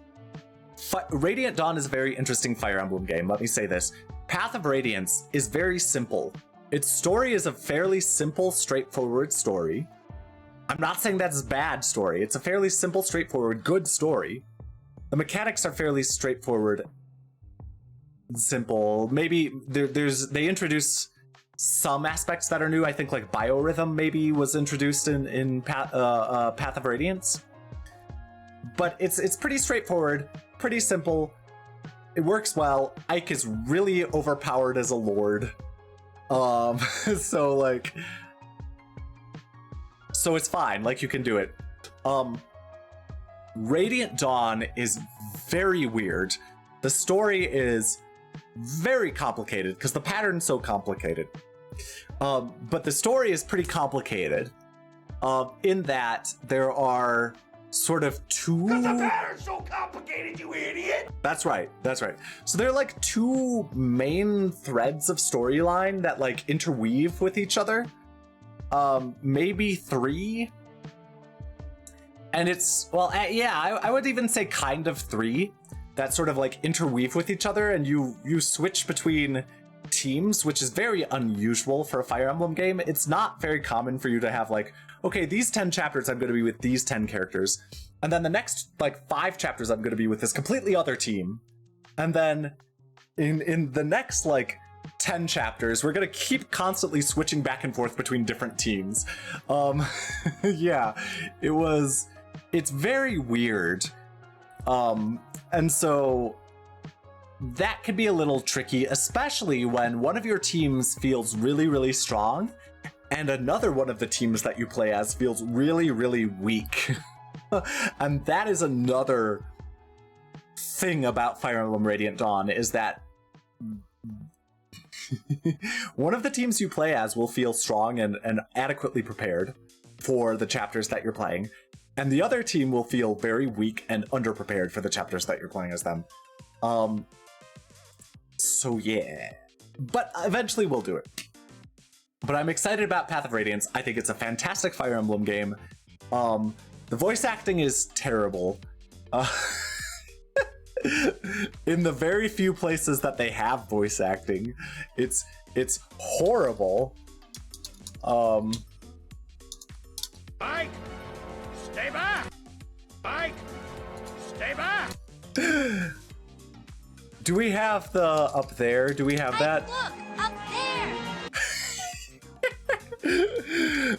Radiant Dawn is a very interesting Fire Emblem game, let me say this. Path of Radiance is very simple. Its story is a fairly simple, straightforward story. I'm not saying that's a bad story. It's a fairly simple, straightforward, good story. The mechanics are fairly straightforward, simple. Maybe they introduce some aspects that are new. I think like biorhythm maybe was introduced in Path of Radiance. But it's pretty straightforward, pretty simple. It works well. Ike is really overpowered as a lord. So it's fine, like you can do it. Radiant Dawn is very weird. The story is very complicated because the pattern's so complicated. But the story is pretty complicated in that there are sort of two... Because the pattern's so complicated, you idiot! That's right. So there are like two main threads of storyline that like interweave with each other. Maybe three. And it's, well, yeah, I would even say kind of three that sort of like interweave with each other, and you switch between teams, which is very unusual for a Fire Emblem game. It's not very common for you to have like, okay, these 10 chapters I'm going to be with these 10 characters, and then the next like 5 chapters I'm going to be with this completely other team, and then in the next like 10 chapters we're going to keep constantly switching back and forth between different teams. Yeah, it's very weird. And so that could be a little tricky, especially when one of your teams feels really, really strong and another one of the teams that you play as feels really, really weak. And that is another thing about Fire Emblem Radiant Dawn, is that one of the teams you play as will feel strong and adequately prepared for the chapters that you're playing, and the other team will feel very weak and underprepared for the chapters that you're playing as them. So yeah. But eventually we'll do it. But I'm excited about Path of Radiance. I think it's a fantastic Fire Emblem game. The voice acting is terrible. In the very few places that they have voice acting, it's horrible. Mike! Stay back! Mike! Stay back! Do we have the up there? Do we have that? Look! Up there!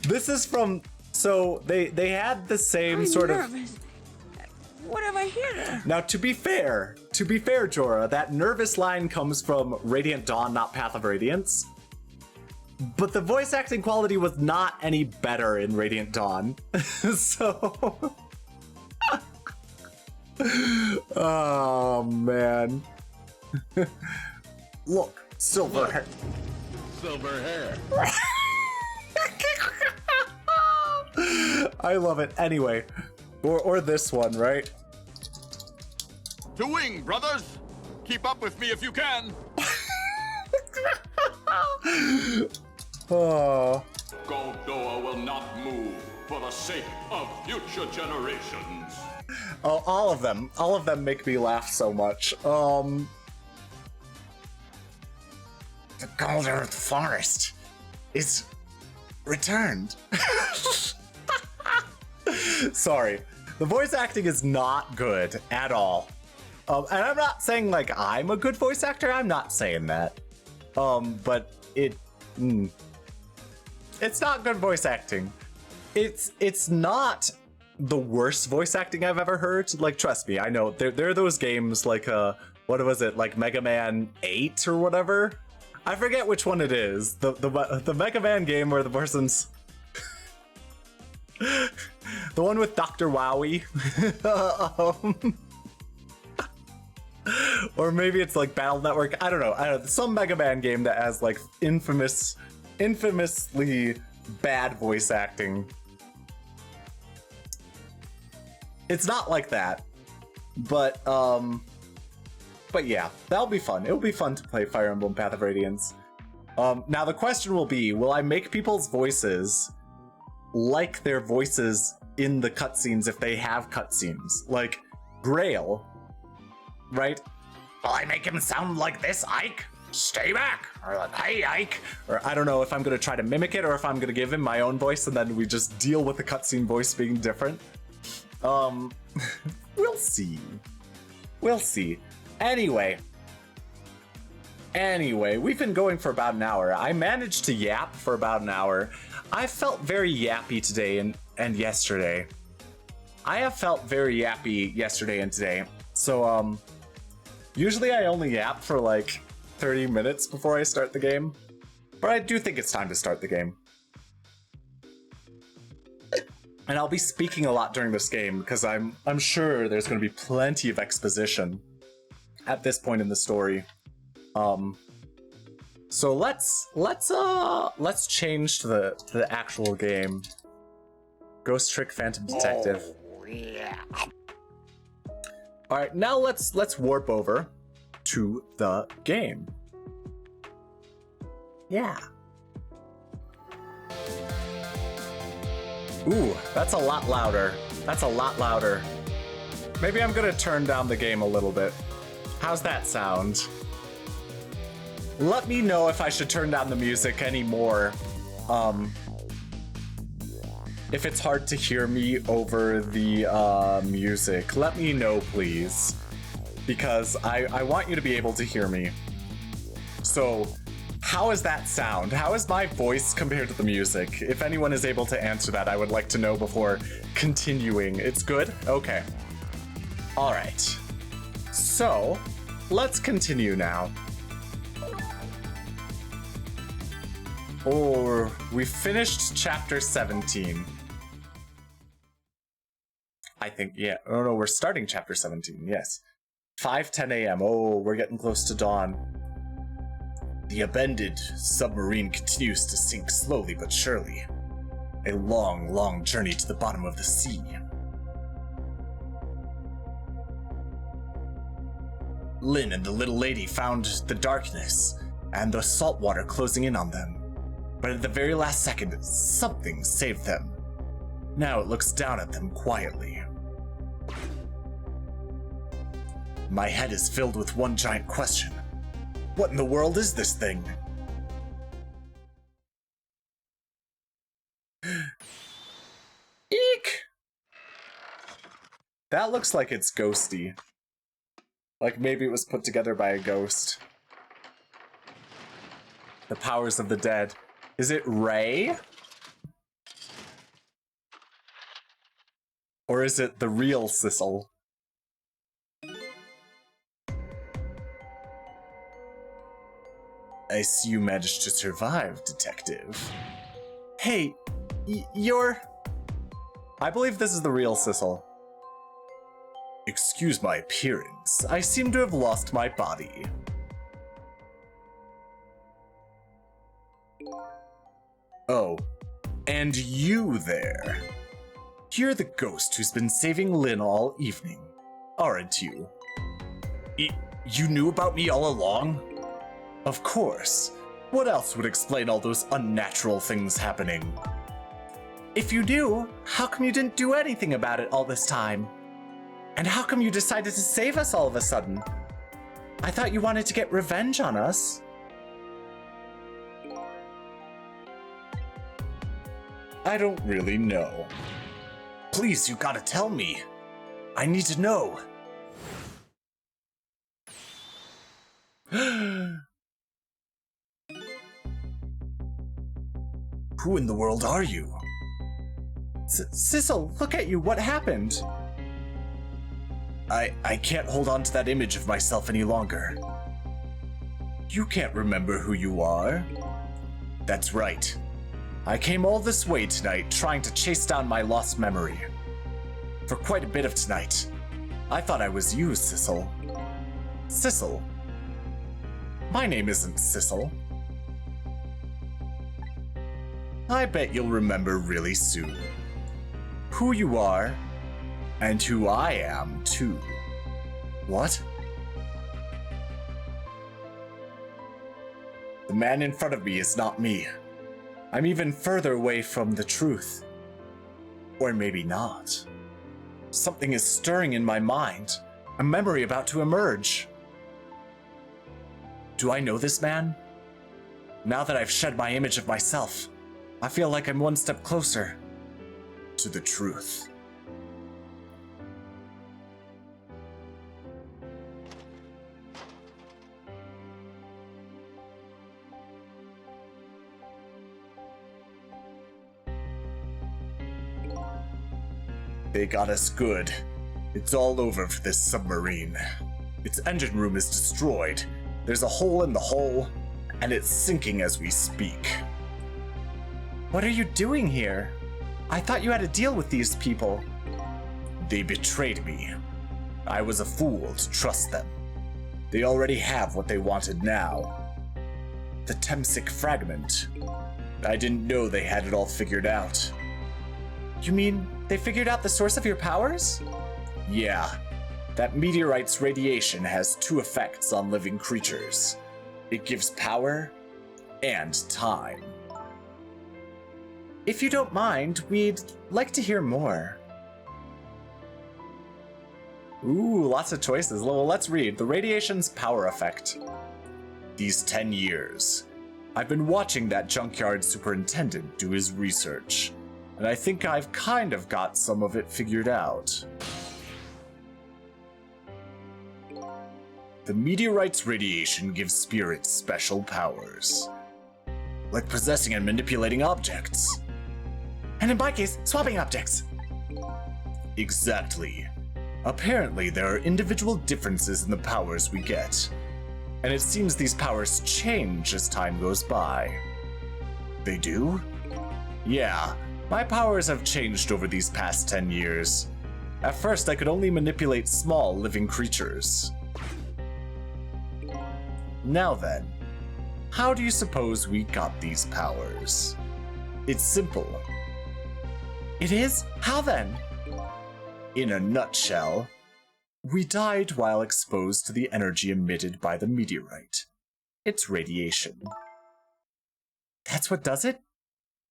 This is from... So they had the same sort of... What have I heard? Now, to be fair, Jorah, that nervous line comes from Radiant Dawn, not Path of Radiance. But the voice acting quality was not any better in Radiant Dawn. So... Oh, man. Look, silver hair. Silver hair. I love it. Anyway, or this one, right? To wing, brothers! Keep up with me if you can! Oh. Goldoa will not move for the sake of future generations. Oh, all of them make me laugh so much. The Gold Earth Forest is returned. Sorry, the voice acting is not good at all. And I'm not saying like I'm a good voice actor. I'm not saying that. But it's not good voice acting. It's not the worst voice acting I've ever heard. Like, trust me, I know there are those games like what was it, like Mega Man 8 or whatever. I forget which one it is. The Mega Man game where the person's the one with Dr. Wowie. Or maybe it's like Battle Network. I don't know. Some Mega Man game that has like infamously bad voice acting. It's not like that, but yeah, that'll be fun. It'll be fun to play Fire Emblem Path of Radiance. Now the question will be, will I make people's voices like their voices in the cutscenes if they have cutscenes? Like Grail, right? Will I make him sound like this, Ike? Stay back! Or like, hey, Ike! Or I don't know if I'm gonna try to mimic it or if I'm gonna give him my own voice and then we just deal with the cutscene voice being different. We'll see. We'll see. Anyway, we've been going for about an hour. I managed to yap for about an hour. I felt very yappy today and yesterday. I have felt very yappy yesterday and today. So, usually I only yap for like 30 minutes before I start the game. But I do think it's time to start the game. And I'll be speaking a lot during this game because I'm sure there's going to be plenty of exposition at this point in the story. So let's change to the actual game. Ghost Trick Phantom Detective. Oh, yeah. All right, now let's warp over to the game. Yeah. Ooh, that's a lot louder. That's a lot louder. Maybe I'm gonna turn down the game a little bit. How's that sound? Let me know if I should turn down the music anymore. If it's hard to hear me over the music, let me know, please. Because I want you to be able to hear me. So, how is that sound? How is my voice compared to the music? If anyone is able to answer that, I would like to know before continuing. It's good? Okay. All right. So, let's continue now. Or we finished chapter 17. I think, yeah. Oh no, we're starting chapter 17, yes. 5:10 a.m. Oh, we're getting close to dawn. The abandoned submarine continues to sink slowly but surely. A long, long journey to the bottom of the sea. Lynn and the little lady found the darkness and the salt water closing in on them. But at the very last second, something saved them. Now it looks down at them quietly. My head is filled with one giant question. What in the world is this thing? Eek! That looks like it's ghosty. Like maybe it was put together by a ghost. The powers of the dead. Is it Ray? Or is it the real Sissel? I see you managed to survive, Detective. Hey, you're... I believe this is the real Sissel. Excuse my appearance. I seem to have lost my body. Oh, and you there. You're the ghost who's been saving Lynn all evening, aren't you? You knew about me all along? Of course. What else would explain all those unnatural things happening? If you knew, how come you didn't do anything about it all this time? And how come you decided to save us all of a sudden? I thought you wanted to get revenge on us. I don't really know. Please, you gotta tell me. I need to know. Who in the world are you? Sissel, look at you. What happened? I can't hold on to that image of myself any longer. You can't remember who you are? That's right. I came all this way tonight trying to chase down my lost memory. For quite a bit of tonight. I thought I was you, Sissel. Sissel? My name isn't Sissel. I bet you'll remember really soon. Who you are, and who I am, too. What? The man in front of me is not me. I'm even further away from the truth. Or maybe not. Something is stirring in my mind, a memory about to emerge. Do I know this man? Now that I've shed my image of myself, I feel like I'm one step closer to the truth. They got us good. It's all over for this submarine. Its engine room is destroyed. There's a hole in the hull, and it's sinking as we speak. What are you doing here? I thought you had a deal with these people. They betrayed me. I was a fool to trust them. They already have what they wanted now. The Temsic fragment. I didn't know they had it all figured out. You mean they figured out the source of your powers? Yeah. That meteorite's radiation has two effects on living creatures. It gives power and time. If you don't mind, we'd like to hear more. Ooh, lots of choices. Well, let's read. The radiation's power effect. These 10 years, I've been watching that junkyard superintendent do his research, and I think I've kind of got some of it figured out. The meteorite's radiation gives spirits special powers, like possessing and manipulating objects. And in my case, swapping objects. Exactly. Apparently, there are individual differences in the powers we get, and it seems these powers change as time goes by. They do? Yeah, my powers have changed over these past 10 years. At first, I could only manipulate small living creatures. Now then, how do you suppose we got these powers? It's simple. It is? How then? In a nutshell, we died while exposed to the energy emitted by the meteorite. It's radiation. That's what does it?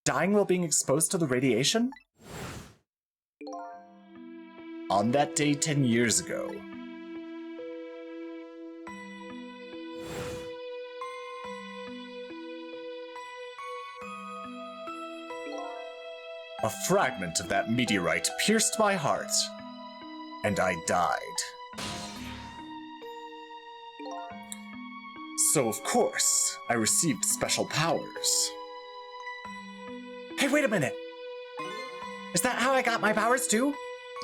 Dying while being exposed to the radiation? On that day 10 years ago, a fragment of that meteorite pierced my heart, and I died. So of course, I received special powers. Hey, wait a minute! Is that how I got my powers too?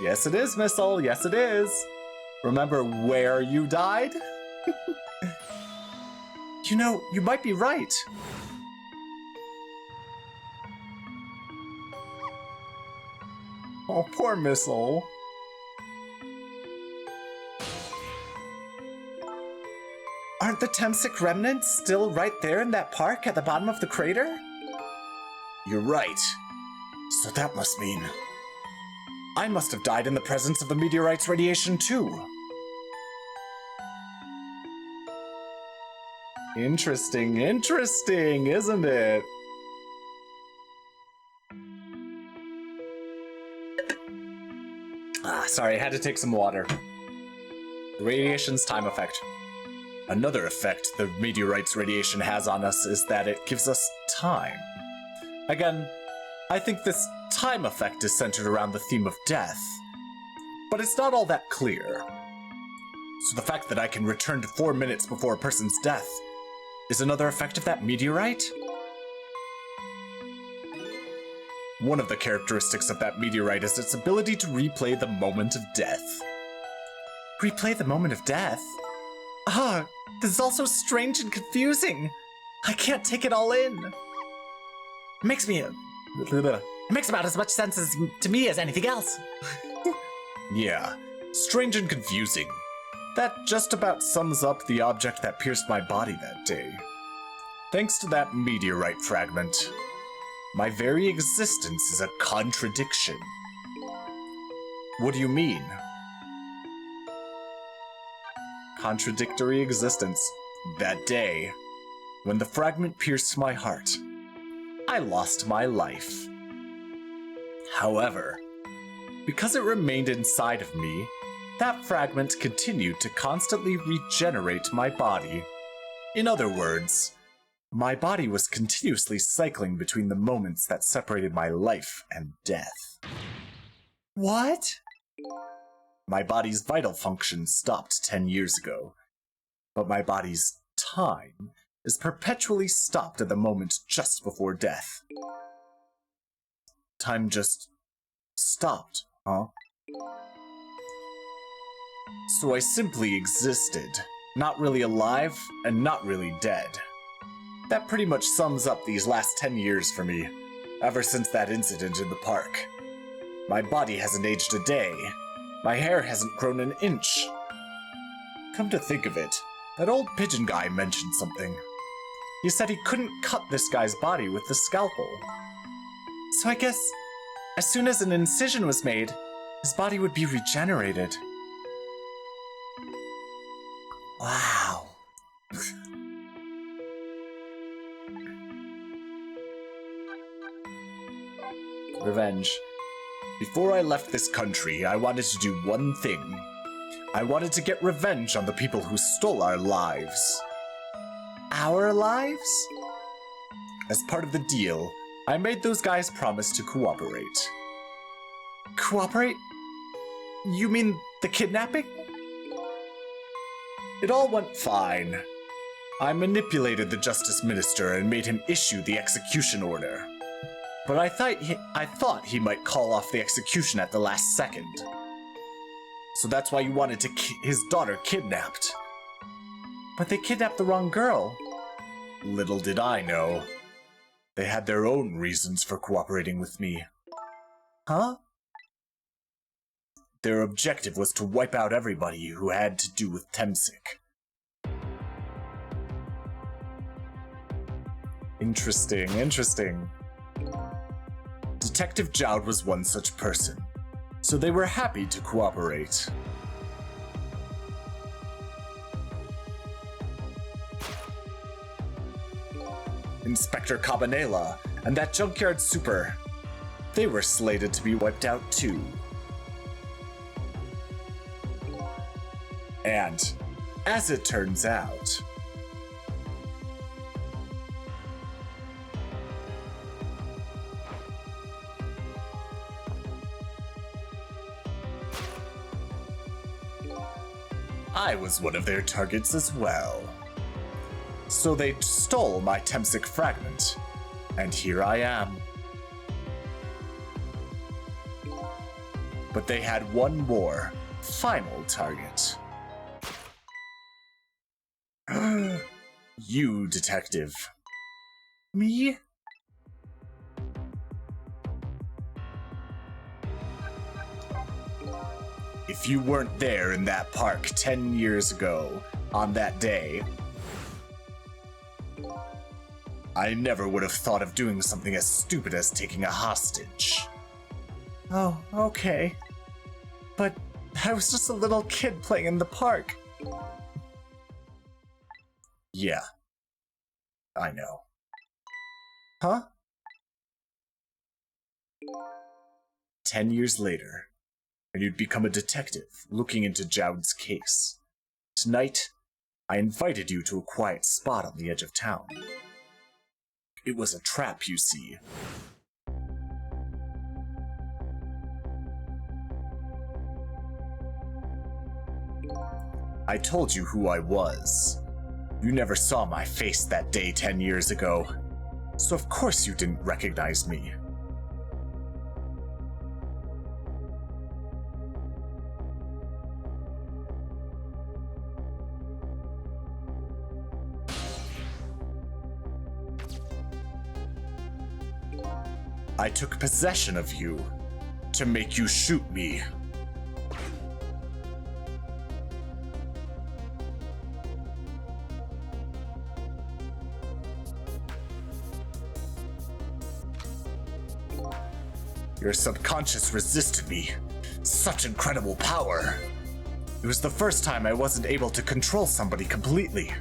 Yes it is, Missile, yes it is. Remember where you died? You know, you might be right. Oh, poor Missile. Aren't the Temsic remnants still right there in that park at the bottom of the crater? You're right. So that must mean I must have died in the presence of the meteorite's radiation too. Interesting, isn't it? Ah, Sorry, I had to take some water. The radiation's time effect. Another effect the meteorite's radiation has on us is that it gives us time. Again, I think this time effect is centered around the theme of death, but it's not all that clear. So the fact that I can return to 4 minutes before a person's death is another effect of that meteorite? One of the characteristics of that meteorite is its ability to replay the moment of death. Replay the moment of death? Ah, this is all so strange and confusing. I can't take it all in. It makes about as much sense to me as anything else. Yeah, strange and confusing. That just about sums up the object that pierced my body that day. Thanks to that meteorite fragment, my very existence is a contradiction. What do you mean? Contradictory existence. That day, when the fragment pierced my heart, I lost my life. However, because it remained inside of me, that fragment continued to constantly regenerate my body. In other words, my body was continuously cycling between the moments that separated my life and death. What? My body's vital function stopped 10 years ago, but my body's time is perpetually stopped at the moment just before death. Time just stopped, huh? So I simply existed, not really alive and not really dead. That pretty much sums up these last 10 years for me, ever since that incident in the park. My body hasn't aged a day. My hair hasn't grown an inch. Come to think of it, that old pigeon guy mentioned something. He said he couldn't cut this guy's body with the scalpel. So I guess, as soon as an incision was made, his body would be regenerated. Wow. Revenge. Before I left this country, I wanted to do one thing. I wanted to get revenge on the people who stole our lives. Our lives? As part of the deal, I made those guys promise to cooperate. Cooperate? You mean the kidnapping? It all went fine. I manipulated the Justice Minister and made him issue the execution order. But I thought he might call off the execution at the last second. So that's why you wanted to his daughter kidnapped. But they kidnapped the wrong girl. Little did I know. They had their own reasons for cooperating with me. Huh? Their objective was to wipe out everybody who had to do with Temsik. Interesting. Detective Jowd was one such person, so they were happy to cooperate. Inspector Cabanela and that junkyard super, they were slated to be wiped out too. And, as it turns out, I was one of their targets as well. So they stole my Temsik fragment, and here I am. But they had one more, final target. You, detective. Me? If you weren't there in that park 10 years ago, on that day, I never would have thought of doing something as stupid as taking a hostage. Oh, okay. But I was just a little kid playing in the park. Yeah. I know. Huh? 10 years later, and you'd become a detective looking into Jowd's case. Tonight, I invited you to a quiet spot on the edge of town. It was a trap, you see. I told you who I was. You never saw my face that day 10 years ago, so of course you didn't recognize me. I took possession of you to make you shoot me. Your subconscious resisted me. Such incredible power. It was the first time I wasn't able to control somebody completely.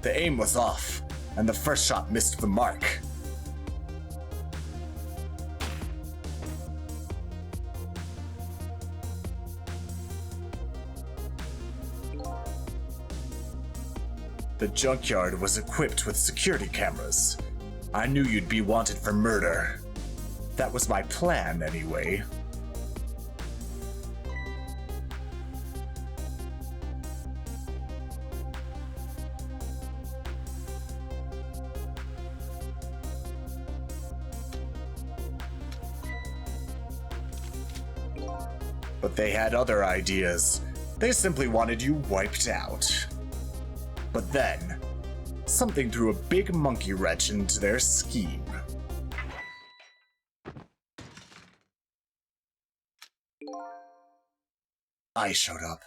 The aim was off, and the first shot missed the mark. The junkyard was equipped with security cameras. I knew you'd be wanted for murder. That was my plan, anyway. But they had other ideas. They simply wanted you wiped out. But then, something threw a big monkey wrench into their scheme. I showed up.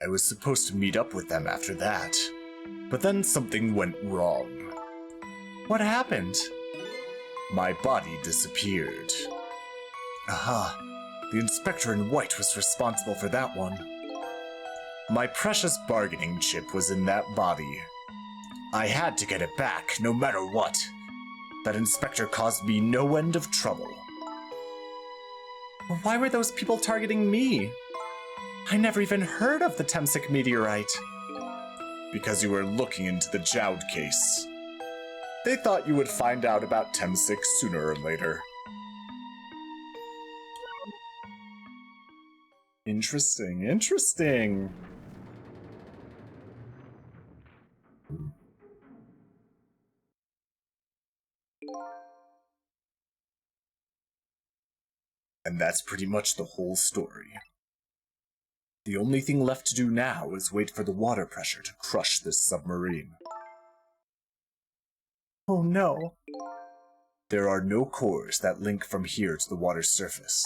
I was supposed to meet up with them after that, but then something went wrong. What happened? My body disappeared. Aha. The inspector in white was responsible for that one. My precious bargaining chip was in that body. I had to get it back, no matter what. That inspector caused me no end of trouble. Why were those people targeting me? I never even heard of the Temsic meteorite. Because you were looking into the Jowd case. They thought you would find out about Temsic sooner or later. Interesting, interesting. And that's pretty much the whole story. The only thing left to do now is wait for the water pressure to crush this submarine. Oh no. There are no cores that link from here to the water's surface.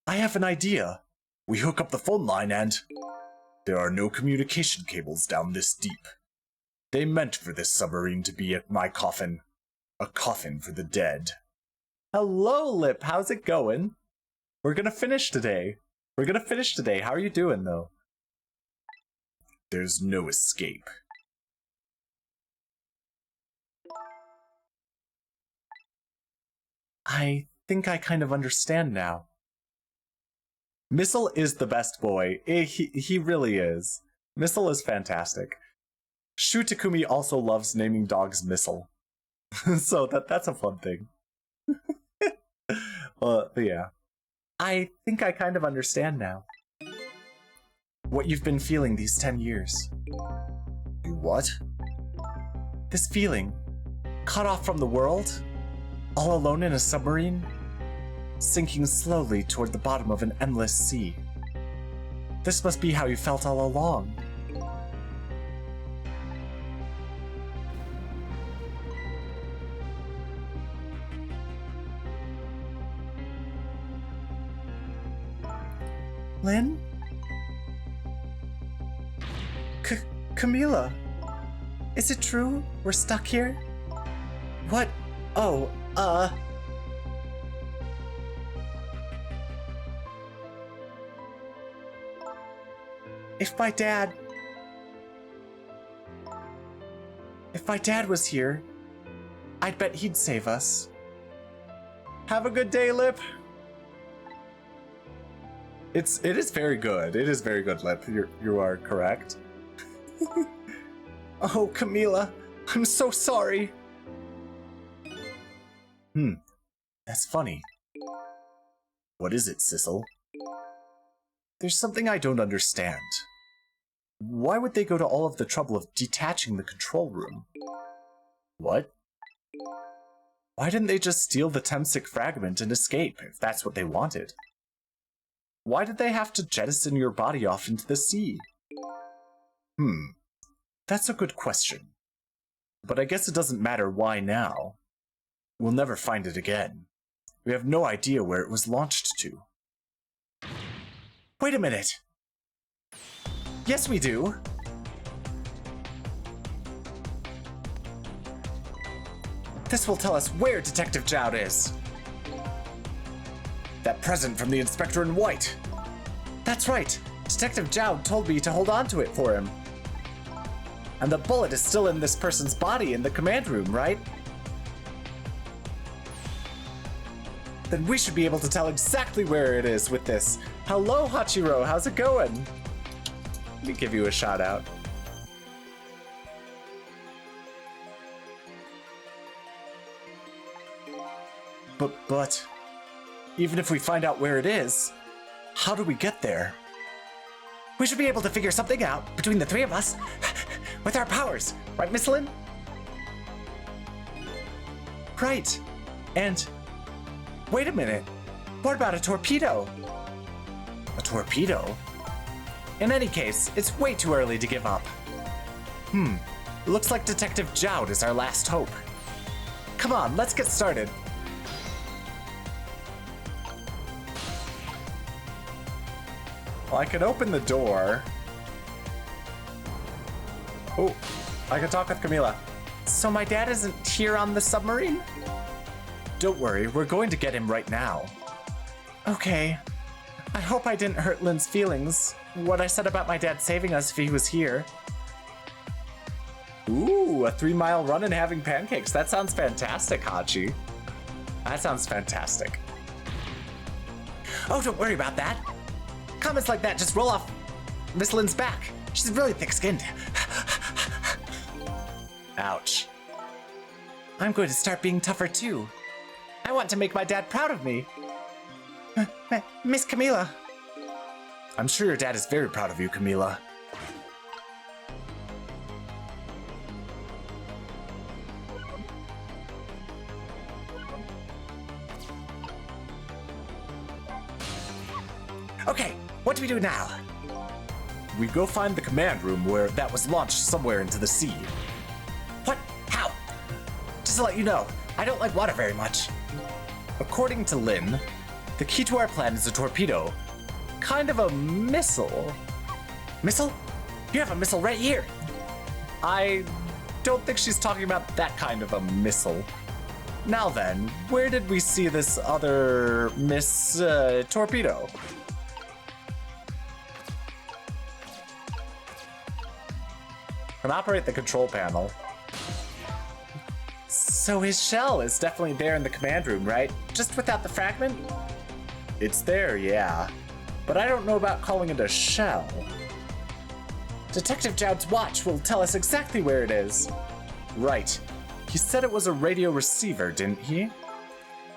I have an idea. We hook up the phone line and... There are no communication cables down this deep. They meant for this submarine to be my coffin. A coffin for the dead. Hello, Lip. How's it going? We're gonna finish today. How are you doing, though? There's no escape. I think I kind of understand now. Missile is the best boy. He really is. Missile is fantastic. Shu Takumi also loves naming dogs Missile. So that's a fun thing. But yeah. I think I kind of understand now. What you've been feeling these 10 years. You what? This feeling. Cut off from the world? All alone in a submarine? Sinking slowly toward the bottom of an endless sea. This must be how you felt all along. Lynn? Camila? Is it true we're stuck here? What? Oh, If my dad... If my dad was here, I'd bet he'd save us. Have a good day, Lip. It is very good. It is very good, Lip. You are correct. Oh, Camila, I'm so sorry. That's funny. What is it, Sissel? There's something I don't understand. Why would they go to all of the trouble of detaching the control room? What? Why didn't they just steal the Temsic fragment and escape, if that's what they wanted? Why did they have to jettison your body off into the sea? That's a good question. But I guess it doesn't matter why now. We'll never find it again. We have no idea where it was launched to. Wait a minute! Yes, we do! This will tell us where Detective Jowd is! That present from the Inspector in White! That's right! Detective Jowd told me to hold on to it for him. And the bullet is still in this person's body in the command room, right? Then we should be able to tell exactly where it is with this. Hello, Hachiro, how's it going? Let me give you a shout out. But, even if we find out where it is, how do we get there? We should be able to figure something out between the three of us with our powers, right, Miss Lynn? Right. And wait a minute. What about a torpedo? A torpedo? In any case, it's way too early to give up. Looks like Detective Jowd is our last hope. Come on, let's get started. Well, I could open the door. Oh, I can talk with Camila. So my dad isn't here on the submarine? Don't worry, we're going to get him right now. Okay. I hope I didn't hurt Lynn's feelings. What I said about my dad saving us if he was here. Ooh, a 3-mile run and having pancakes. That sounds fantastic, Hachi. That sounds fantastic. Oh, don't worry about that. Comments like that just roll off Miss Lynn's back. She's really thick-skinned. Ouch. I'm going to start being tougher too. I want to make my dad proud of me. Miss Camila. I'm sure your dad is very proud of you, Camila. Okay, what do we do now? We go find the command room where that was launched somewhere into the sea. What? How? Just to let you know, I don't like water very much. According to Lynn, the key to our plan is a torpedo. Kind of a missile. Missile? You have a missile right here. I don't think she's talking about that kind of a missile. Now then, where did we see this other torpedo? Can operate the control panel. So his shell is definitely there in the command room, right? Just without the fragment? It's there, yeah. But I don't know about calling it a shell. Detective Jowd's watch will tell us exactly where it is. Right. He said it was a radio receiver, didn't he?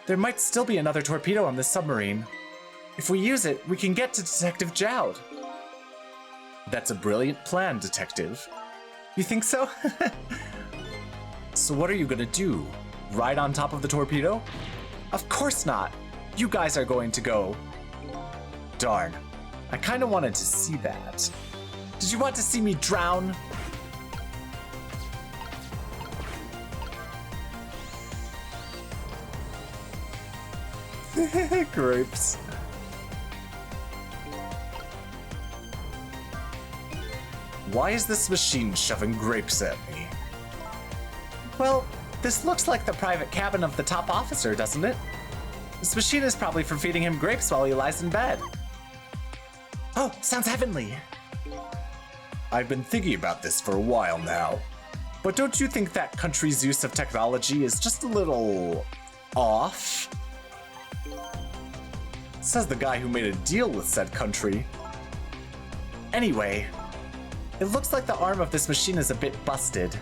There might still be another torpedo on this submarine. If we use it, we can get to Detective Jowd. That's a brilliant plan, Detective. You think so? So what are you gonna do? Ride on top of the torpedo? Of course not! You guys are going to go. Darn. I kinda wanted to see that. Did you want to see me drown? Grapes. Why is this machine shoving grapes at me? Well, this looks like the private cabin of the top officer, doesn't it? This machine is probably for feeding him grapes while he lies in bed. Oh, sounds heavenly. I've been thinking about this for a while now. But don't you think that country's use of technology is just a little off? Says the guy who made a deal with said country. Anyway, it looks like the arm of this machine is a bit busted.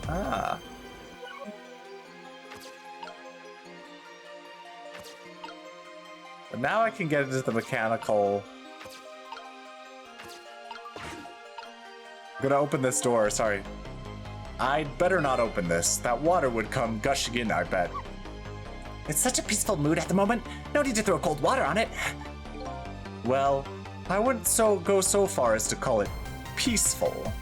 Ah. But now I can get into the mechanical. I'm gonna open this door, sorry. I'd better not open this. That water would come gushing in, I bet. It's such a peaceful mood at the moment. No need to throw cold water on it. Well, I wouldn't go so far as to call it peaceful.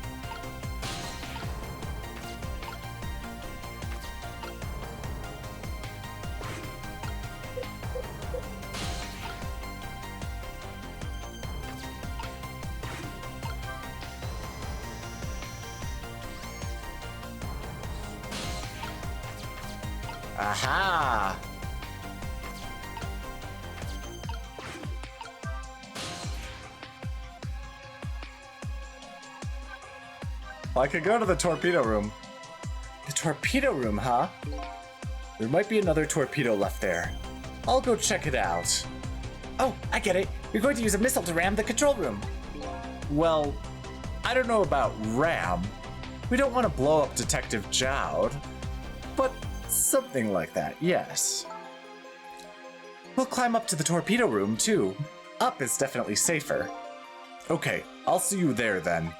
Aha! Well, I could go to the torpedo room. The torpedo room, huh? There might be another torpedo left there. I'll go check it out. Oh, I get it. You're going to use a missile to ram the control room. Well, I don't know about ram. We don't want to blow up Detective Jowd. But something like that, yes. We'll climb up to the torpedo room, too. Up is definitely safer. Okay, I'll see you there then.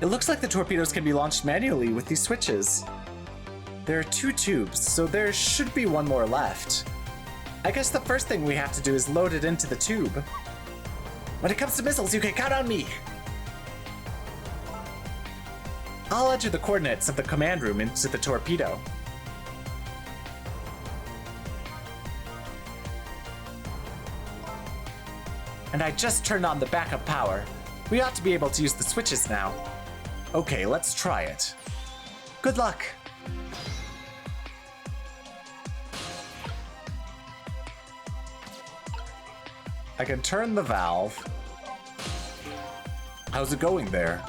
It looks like the torpedoes can be launched manually with these switches. There are 2 tubes, so there should be one more left. I guess the first thing we have to do is load it into the tube. When it comes to missiles, you can count on me! I'll enter the coordinates of the command room into the torpedo. And I just turned on the backup power. We ought to be able to use the switches now. Okay, let's try it. Good luck! I can turn the valve. How's it going there?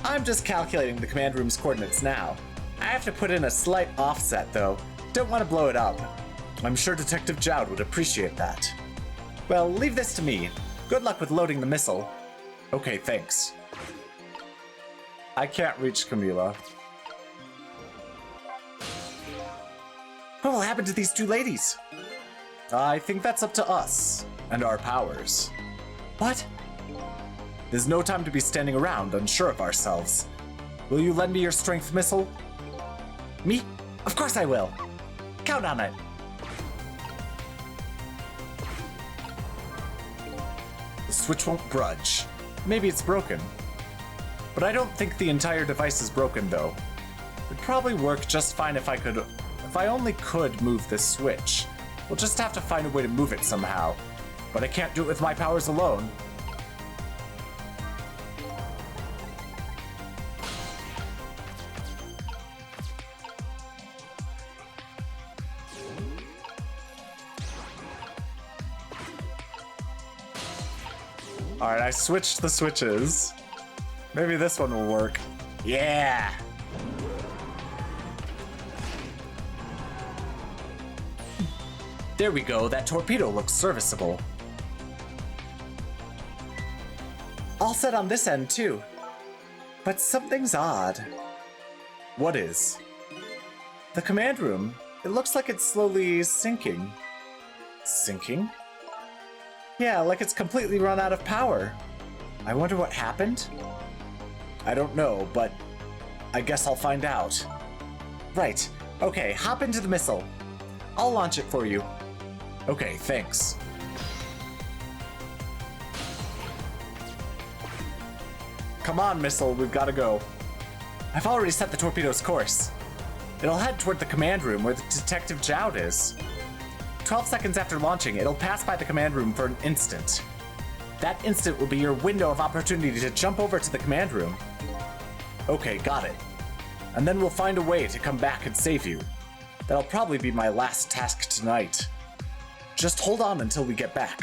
I'm just calculating the command room's coordinates now. I have to put in a slight offset though. Don't want to blow it up. I'm sure Detective Jowd would appreciate that. Well, leave this to me. Good luck with loading the missile. Okay, thanks. I can't reach Camila. What will happen to these 2 ladies? I think that's up to us and our powers. What? There's no time to be standing around unsure of ourselves. Will you lend me your strength missile? Me? Of course I will. Count on it. The switch won't budge. Maybe it's broken. But I don't think the entire device is broken though. It'd probably work just fine if I only could move this switch. We'll just have to find a way to move it somehow. But I can't do it with my powers alone. Alright, I switched the switches. Maybe this one will work. Yeah! There we go, that torpedo looks serviceable. All set on this end too. But something's odd. What is? The command room. It looks like it's slowly sinking. Sinking? Yeah, like it's completely run out of power. I wonder what happened? I don't know, but I guess I'll find out. Right. Okay, hop into the missile. I'll launch it for you. Okay, thanks. Come on, missile, we've got to go. I've already set the torpedo's course. It'll head toward the command room where the Detective Jowd is. 12 seconds after launching, it'll pass by the command room for an instant. That instant will be your window of opportunity to jump over to the command room. Okay, got it. and then we'll find a way to come back and save you. That'll probably be my last task tonight. Just hold on until we get back.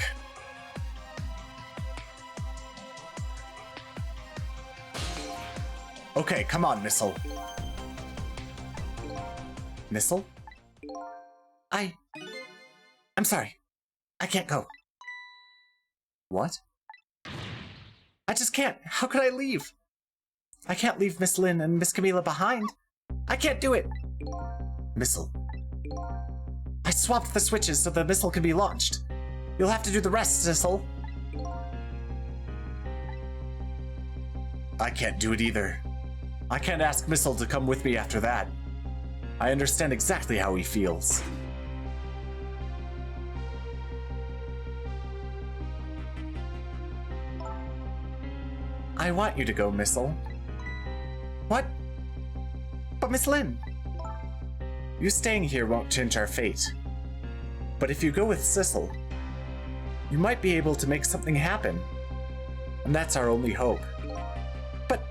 Okay, come on, Missile. Missile? I'm sorry. I can't go. What? I just can't. How could I leave? I can't leave Miss Lynn and Miss Camila behind. I can't do it. Missile. I swapped the switches so the missile can be launched. You'll have to do the rest, Sissel. I can't do it either. I can't ask Missile to come with me after that. I understand exactly how he feels. I want you to go, Missile. What? But Miss Lynn! You staying here won't change our fate. But if you go with Sissel, you might be able to make something happen. And that's our only hope. But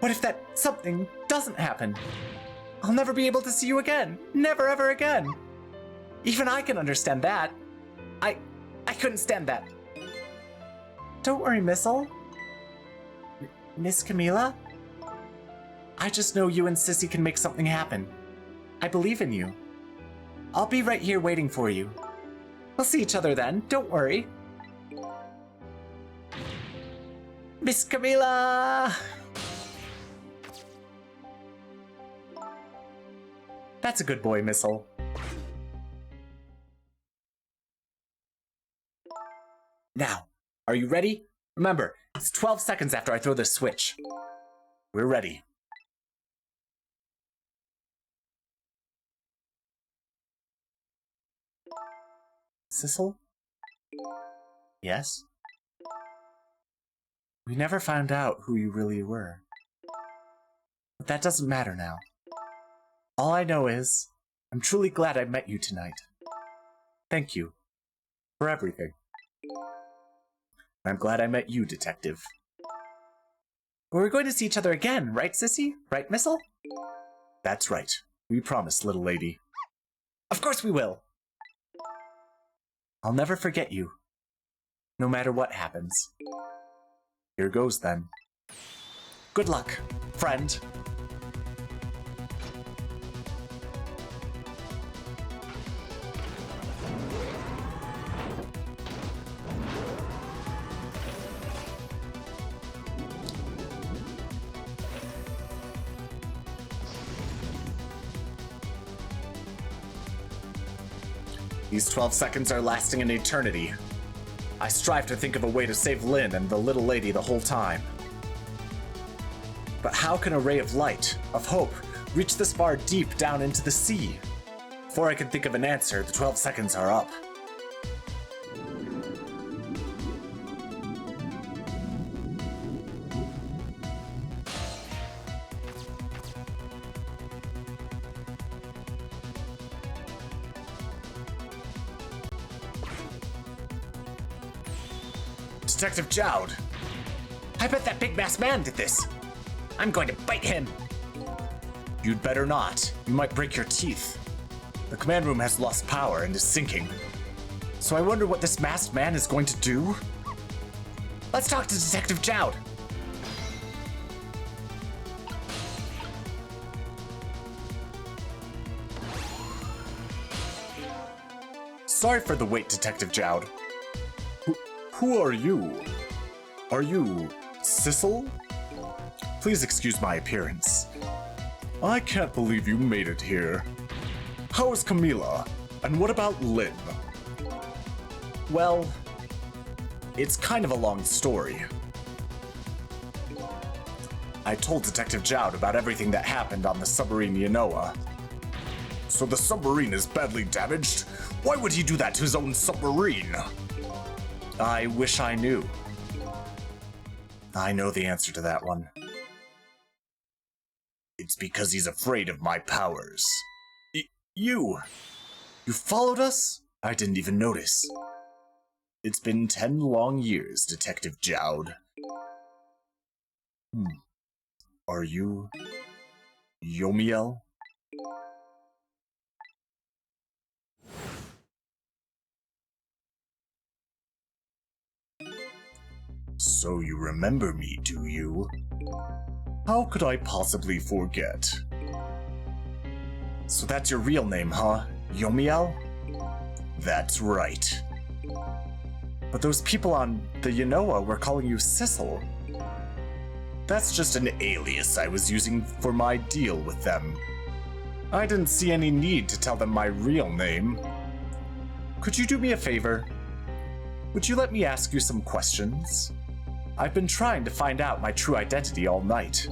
what if that something doesn't happen? I'll never be able to see you again. Never ever again. Even I can understand that. I couldn't stand that. Don't worry, Missile. Miss Camila? I just know you and Sissy can make something happen. I believe in you. I'll be right here waiting for you. We'll see each other then, don't worry. Miss Camila! That's a good boy, Missile. Now, are you ready? Remember, it's 12 seconds after I throw this switch. We're ready. Sissel? Yes? We never found out who you really were. But that doesn't matter now. All I know is, I'm truly glad I met you tonight. Thank you. For everything. I'm glad I met you, Detective. We're going to see each other again, right, Sissy? Right, Missile? That's right. We promise, little lady. Of course we will! I'll never forget you. No matter what happens. Here goes, then. Good luck, friend. These 12 seconds are lasting an eternity. I strive to think of a way to save Lynn and the little lady the whole time. But how can a ray of light, of hope, reach this far deep down into the sea? Before I can think of an answer, the 12 seconds are up. Detective Jowd! I bet that big masked man did this! I'm going to bite him! You'd better not. You might break your teeth. The command room has lost power and is sinking. So I wonder what this masked man is going to do? Let's talk to Detective Jowd! Sorry for the wait, Detective Jowd. Who are you? Are you Sissel? Please excuse my appearance. I can't believe you made it here. How is Camila? And what about Lynn? Well, it's kind of a long story. I told Detective Jowd about everything that happened on the submarine Yanoa. So the submarine is badly damaged? Why would he do that to his own submarine? I wish I knew. I know the answer to that one. It's because he's afraid of my powers. You followed us? I didn't even notice. It's been 10 long years, Detective Jowd. Are you Yomiel? So you remember me, do you? How could I possibly forget? So that's your real name, huh? Yomiel? That's right. But those people on the Yanoa were calling you Sissel. That's just an alias I was using for my deal with them. I didn't see any need to tell them my real name. Could you do me a favor? Would you let me ask you some questions? I've been trying to find out my true identity all night.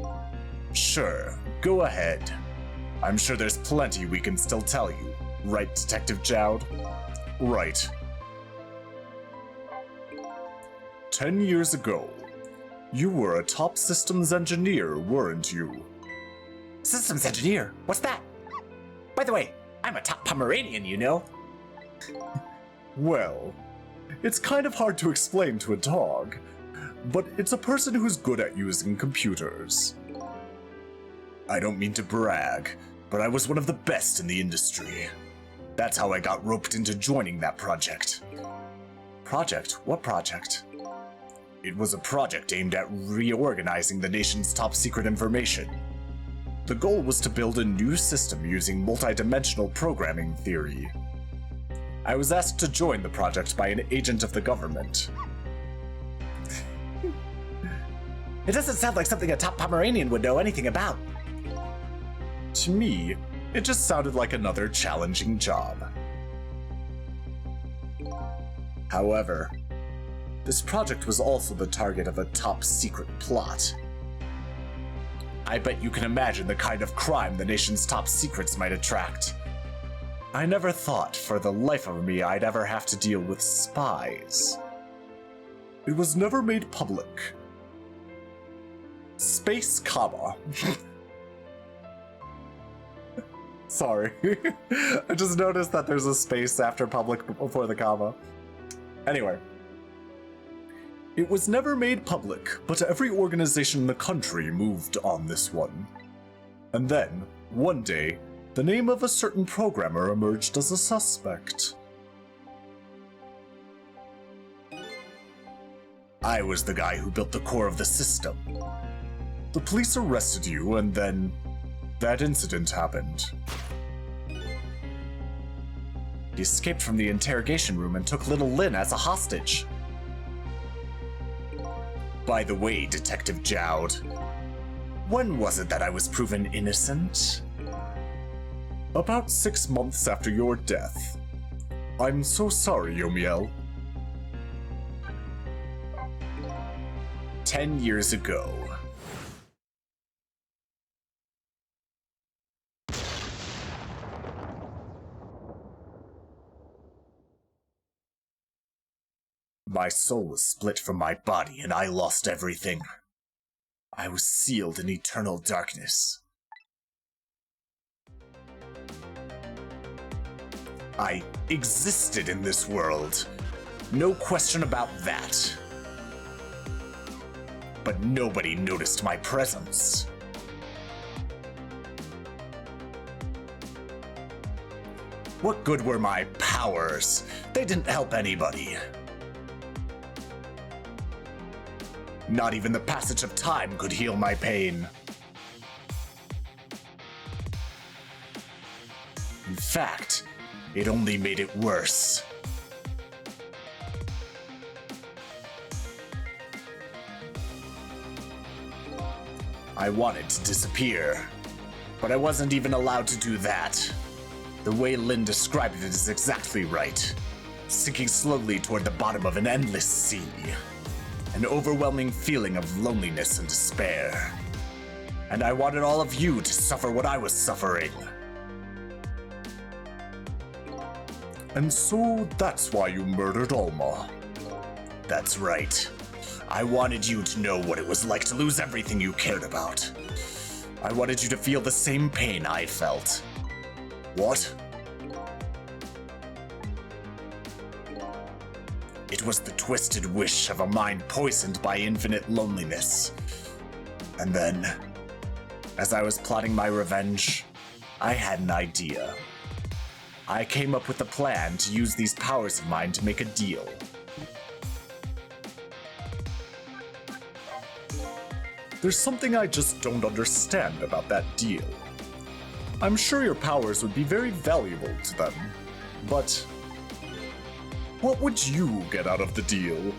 Sure, go ahead. I'm sure there's plenty we can still tell you. Right, Detective Jowd? Right. 10 years ago, you were a top systems engineer, weren't you? Systems engineer? What's that? By the way, I'm a top Pomeranian, you know. Well, it's kind of hard to explain to a dog, but it's a person who's good at using computers. I don't mean to brag, but I was one of the best in the industry. That's how I got roped into joining that project. Project? What project? It was a project aimed at reorganizing the nation's top secret information. The goal was to build a new system using multidimensional programming theory. I was asked to join the project by an agent of the government. It doesn't sound like something a top Pomeranian would know anything about. To me, it just sounded like another challenging job. However, this project was also the target of a top secret plot. I bet you can imagine the kind of crime the nation's top secrets might attract. I never thought, for the life of me, I'd ever have to deal with spies. It was never made public. Space comma. Sorry. I just noticed that there's a space after public before the comma. Anyway. It was never made public, but every organization in the country moved on this one. And then, one day, the name of a certain programmer emerged as a suspect. I was the guy who built the core of the system. The police arrested you, and then that incident happened. He escaped from the interrogation room and took little Lynn as a hostage. By the way, Detective Jowd, when was it that I was proven innocent? About 6 months after your death. I'm so sorry, Yomiel. 10 years ago. My soul was split from my body and I lost everything. I was sealed in eternal darkness. I existed in this world. No question about that. But nobody noticed my presence. What good were my powers? They didn't help anybody. Not even the passage of time could heal my pain. In fact, it only made it worse. I wanted to disappear, but I wasn't even allowed to do that. The way Lynn described it is exactly right. Sinking slowly toward the bottom of an endless sea. An overwhelming feeling of loneliness and despair. And I wanted all of you to suffer what I was suffering. And so that's why you murdered Alma. That's right. I wanted you to know what it was like to lose everything you cared about. I wanted you to feel the same pain I felt. What? It was the twisted wish of a mind poisoned by infinite loneliness. And then, As I was plotting my revenge, I had an idea. I came up with a plan to use these powers of mine to make a deal. There's something I just don't understand about that deal. I'm sure your powers would be very valuable to them, but what would you get out of the deal?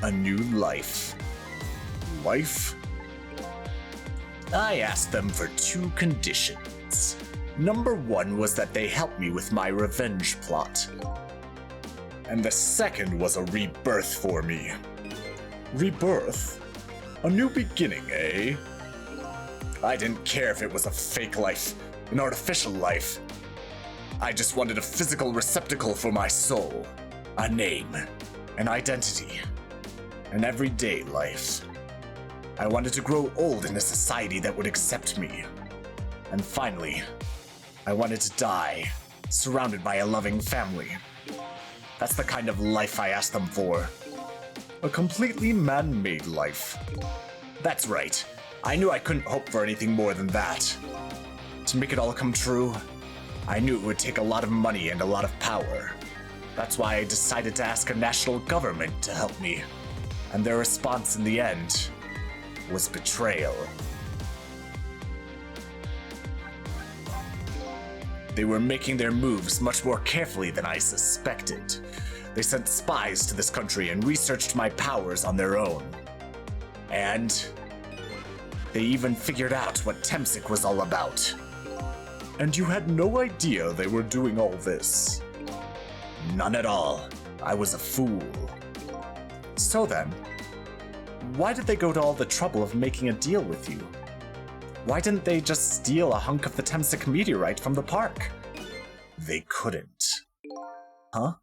A new life. Life? I asked them for 2 conditions. Number 1 was that they help me with my revenge plot. And the second was a rebirth for me. Rebirth? A new beginning, eh? I didn't care if it was a fake life, an artificial life. I just wanted a physical receptacle for my soul. A name, an identity, an everyday life. I wanted to grow old in a society that would accept me. And finally, I wanted to die, surrounded by a loving family. That's the kind of life I asked them for. A completely man-made life. That's right. I knew I couldn't hope for anything more than that. To make it all come true, I knew it would take a lot of money and a lot of power. That's why I decided to ask a national government to help me. And their response in the end was betrayal. They were making their moves much more carefully than I suspected. They sent spies to this country and researched my powers on their own. And they even figured out what Temsik was all about. And you had no idea they were doing all this? None at all. I was a fool. So then, why did they go to all the trouble of making a deal with you? Why didn't they just steal a hunk of the Temsik meteorite from the park? They couldn't. Huh?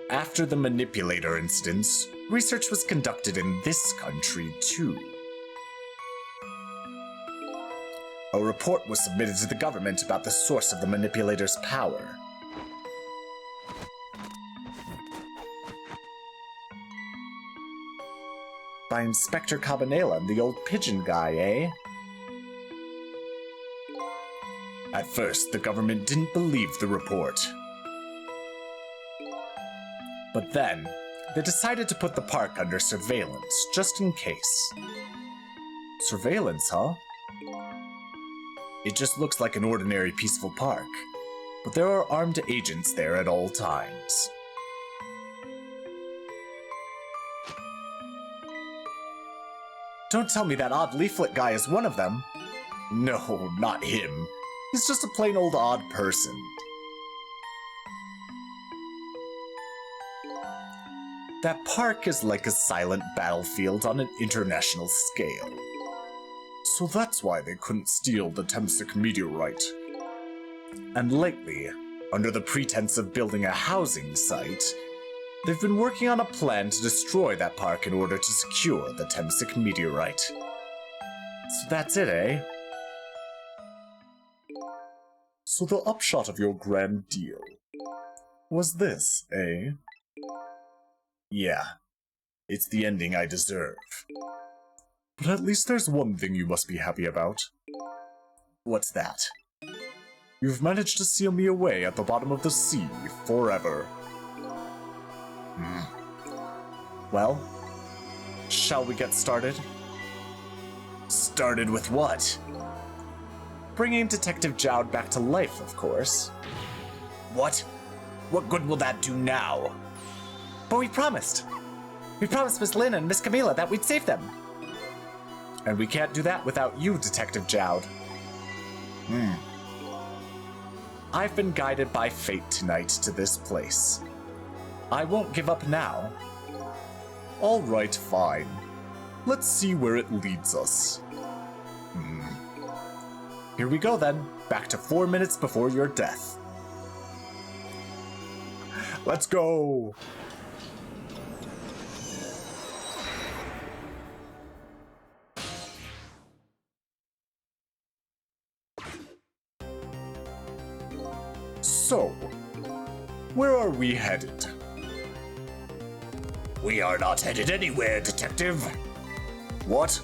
After the manipulator incidents, research was conducted in this country too. A report was submitted to the government about the source of the manipulator's power. By Inspector Cabanela, the old pigeon guy, eh? At first, the government didn't believe the report. But then, they decided to put the park under surveillance, just in case. Surveillance, huh? It just looks like an ordinary peaceful park, but there are armed agents there at all times. Don't tell me that odd leaflet guy is one of them. No, not him. He's just a plain old odd person. That park is like a silent battlefield on an international scale. So that's why they couldn't steal the Temsik meteorite. And lately, under the pretense of building a housing site, they've been working on a plan to destroy that park in order to secure the Temsik meteorite. So that's it, eh? So the upshot of your grand deal was this, eh? Yeah, it's the ending I deserve. But at least there's one thing you must be happy about. What's that? You've managed to seal me away at the bottom of the sea forever. Well, shall we get started? Started with what? Bringing Detective Jowd back to life, of course. What? What good will that do now? But we promised. We promised Miss Lynn and Miss Camila that we'd save them. And we can't do that without you, Detective Jowd. I've been guided by fate tonight to this place. I won't give up now. All right, fine. Let's see where it leads us. Here we go then, back to 4 minutes before your death. Let's go! So, where are we headed? We are not headed anywhere, Detective. What?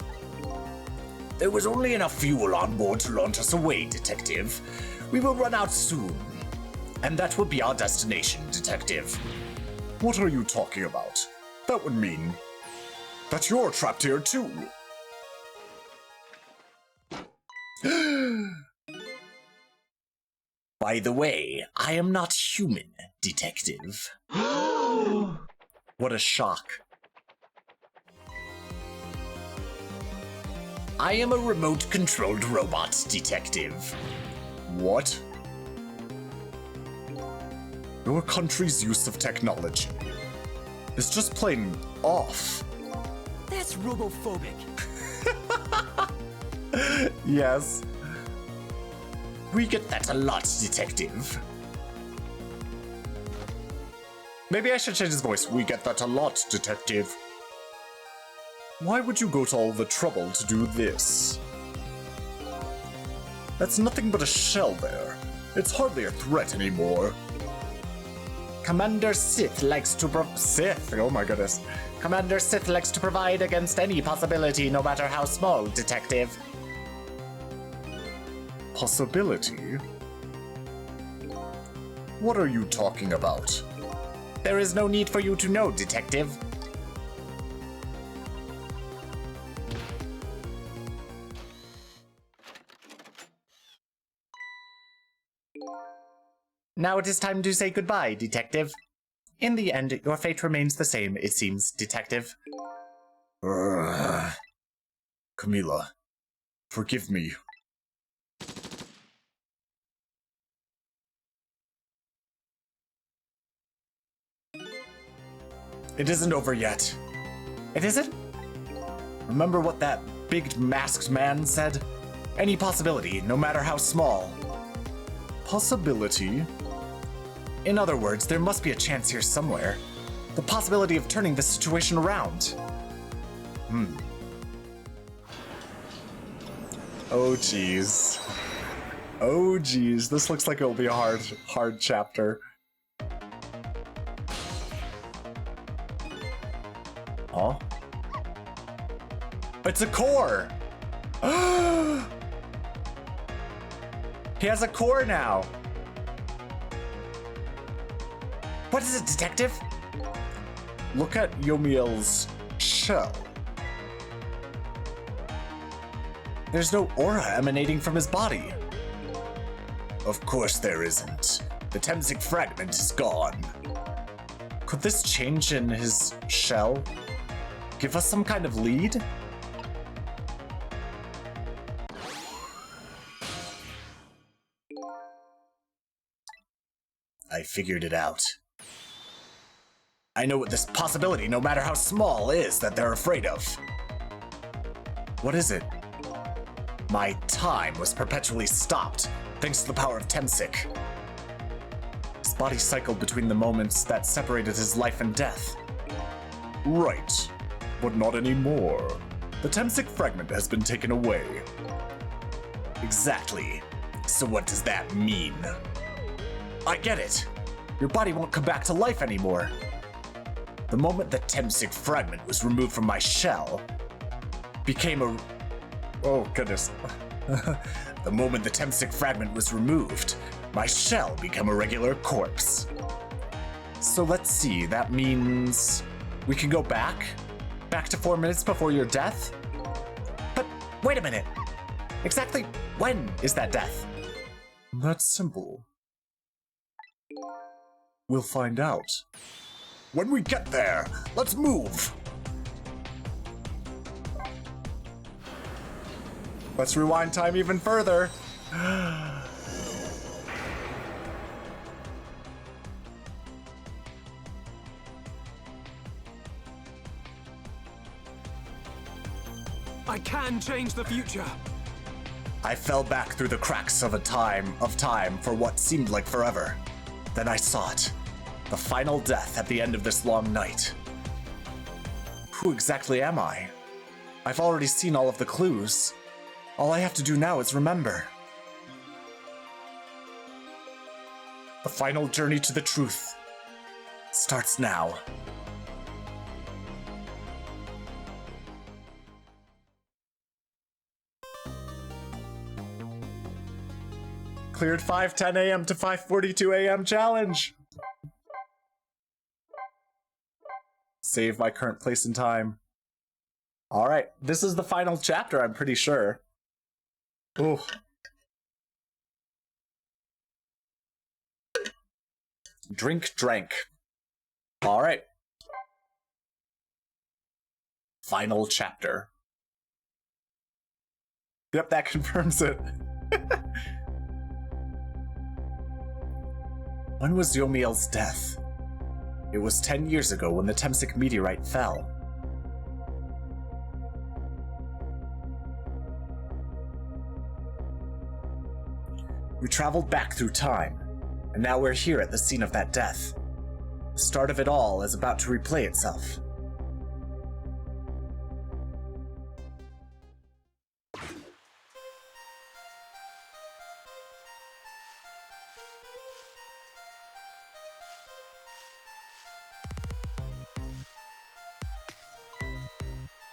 There was only enough fuel on board to launch us away, Detective. We will run out soon. And that will be our destination, Detective. What are you talking about? That would mean that you're trapped here too. By the way, I am not human, Detective. What a shock. I am a remote-controlled robot, Detective. What? Your country's use of technology is just plain off. That's robophobic. Yes. We get that a lot, Detective. Maybe I should change his voice. We get that a lot, Detective. Why would you go to all the trouble to do this? That's nothing but a shell there. It's hardly a threat anymore. Commander Sith likes to Sith? Oh my goodness. Commander Sith likes to provide against any possibility, no matter how small, Detective. Possibility? What are you talking about? There is no need for you to know, Detective. Now it is time to say goodbye, Detective. In the end, your fate remains the same, it seems, Detective. Camila, forgive me. It isn't over yet. It isn't? Remember what that big masked man said? Any possibility, no matter how small. Possibility? In other words, there must be a chance here somewhere. The possibility of turning the situation around. Oh jeez. Oh jeez, this looks like it'll be a hard chapter. Huh? It's a core! He has a core now! What is it, Detective? Look at Yomiel's shell. There's no aura emanating from his body. Of course there isn't. The Temsic fragment is gone. Could this change in his shell give us some kind of lead? I figured it out. I know what this possibility, no matter how small, is that they're afraid of. What is it? My time was perpetually stopped, thanks to the power of Temsic. His body cycled between the moments that separated his life and death. Right, but not anymore. The Temsic fragment has been taken away. Exactly. So what does that mean? I get it. Your body won't come back to life anymore. The moment the Temsic fragment was removed from my shell, became a... Oh, goodness. The moment the Temsic fragment was removed, my shell became a regular corpse. So let's see, that means we can go back? Back to 4 minutes before your death? But wait a minute. Exactly when is that death? That's simple. We'll find out. When we get there, let's move! Let's rewind time even further. I can change the future. I fell back through the cracks of time for what seemed like forever. Then I saw it. The final death at the end of this long night. Who exactly am I? I've already seen all of the clues. All I have to do now is remember. The final journey to the truth starts now. Cleared 5:10 a.m. to 5:42 a.m. challenge. Save my current place and time. All right, this is the final chapter, I'm pretty sure. Ooh. Drink, drank. All right. Final chapter. Yep, that confirms it. When was Yomiel's death? It was 10 years ago when the Temsic meteorite fell. We traveled back through time, and now we're here at the scene of that death. The start of it all is about to replay itself.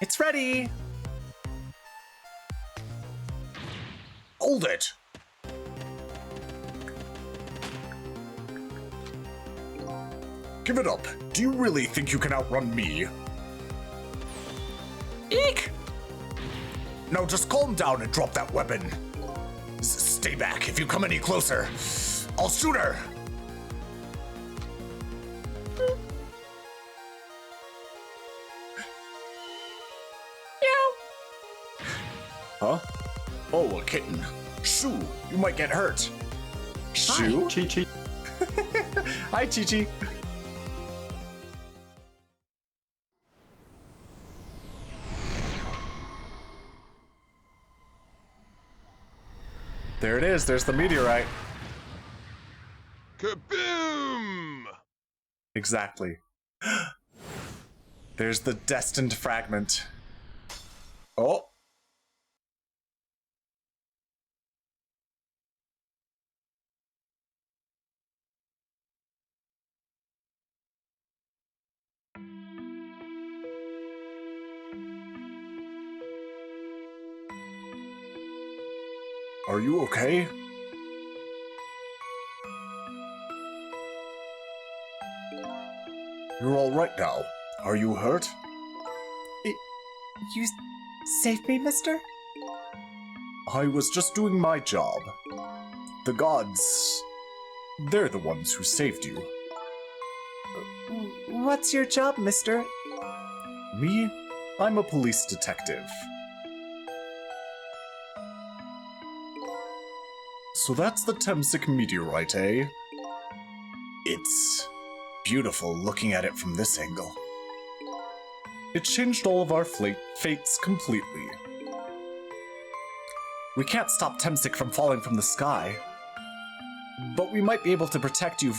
It's ready! Hold it! Give it up. Do you really think you can outrun me? Eek! No, just calm down and drop that weapon. Stay back. If you come any closer, I'll shoot her! Huh? Oh, a kitten. Shoo, you might get hurt. Shoo? Hi, Chi-Chi. Hi, Chi-Chi. There it is. There's the meteorite. Kaboom! Exactly. There's the destined fragment. Oh. Are you okay? You're all right now. Are you hurt? You saved me, mister? I was just doing my job. The gods, they're the ones who saved you. What's your job, mister? Me? I'm a police detective. So that's the Temsic meteorite, eh? It's beautiful looking at it from this angle. It changed all of our fates completely. We can't stop Temsic from falling from the sky, but we might be able to protect you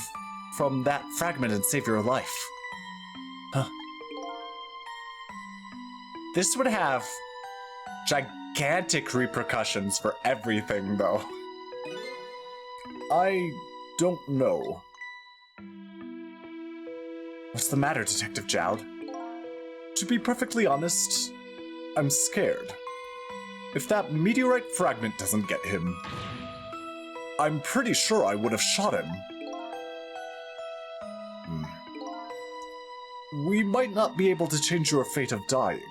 from that fragment and save your life. Huh. This would have gigantic repercussions for everything, though. I don't know. What's the matter, Detective Jowd? To be perfectly honest, I'm scared. If that meteorite fragment doesn't get him, I'm pretty sure I would have shot him. We might not be able to change your fate of dying.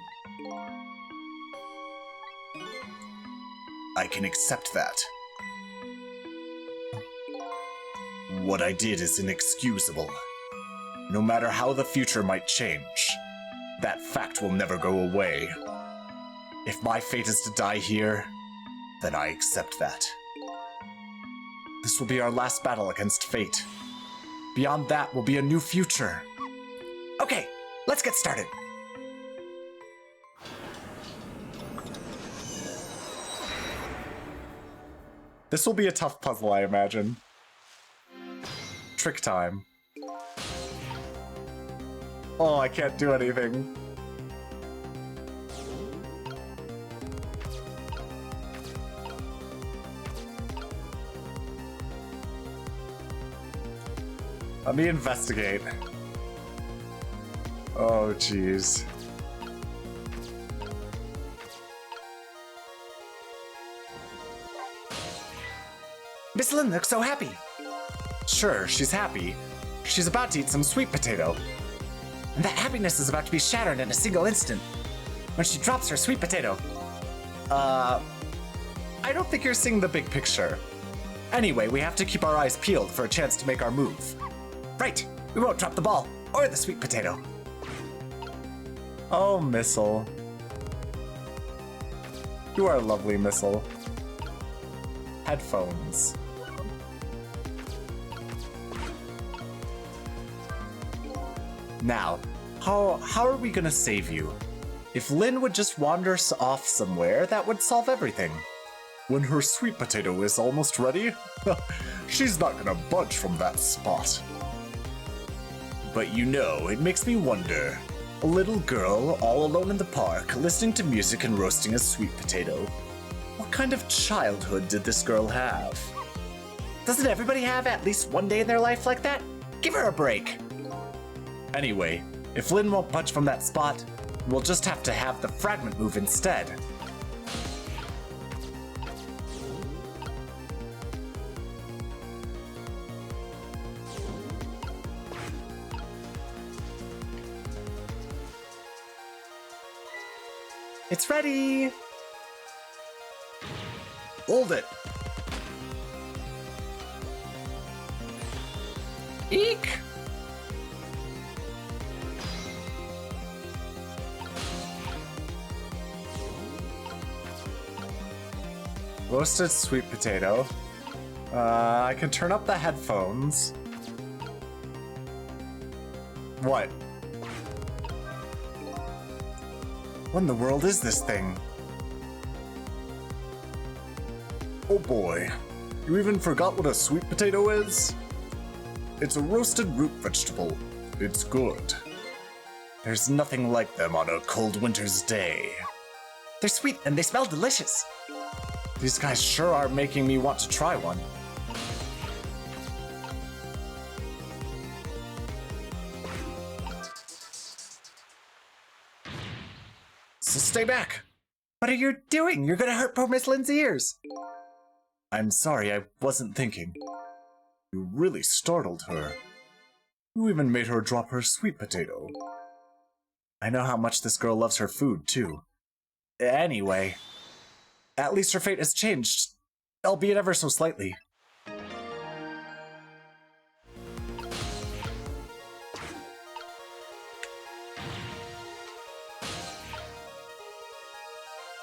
I can accept that. What I did is inexcusable. No matter how the future might change, that fact will never go away. If my fate is to die here, then I accept that. This will be our last battle against fate. Beyond that will be a new future. Okay, let's get started. This will be a tough puzzle, I imagine. Trick time. Oh, I can't do anything. Let me investigate. Oh, jeez. Miss Lynn looks so happy. Sure, she's happy. She's about to eat some sweet potato. And that happiness is about to be shattered in a single instant when she drops her sweet potato. I don't think you're seeing the big picture. Anyway, we have to keep our eyes peeled for a chance to make our move. Right, we won't drop the ball or the sweet potato. Oh, Missile. You are a lovely Missile. Headphones. Now, how are we gonna save you? If Lynn would just wander off somewhere, that would solve everything. When her sweet potato is almost ready, she's not gonna budge from that spot. But you know, it makes me wonder. A little girl all alone in the park, listening to music and roasting a sweet potato. What kind of childhood did this girl have? Doesn't everybody have at least one day in their life like that? Give her a break. Anyway, if Lynn won't budge from that spot, we'll just have to have the fragment move instead. It's ready! Hold it! Eek! Roasted sweet potato. I can turn up the headphones. What? What in the world is this thing? Oh boy, you even forgot what a sweet potato is? It's a roasted root vegetable. It's good. There's nothing like them on a cold winter's day. They're sweet and they smell delicious. These guys sure are making me want to try one. So stay back. What are you doing? You're gonna hurt poor Miss Lynn's ears. I'm sorry, I wasn't thinking. You really startled her. You even made her drop her sweet potato. I know how much this girl loves her food, too. Anyway, at least her fate has changed, albeit ever so slightly.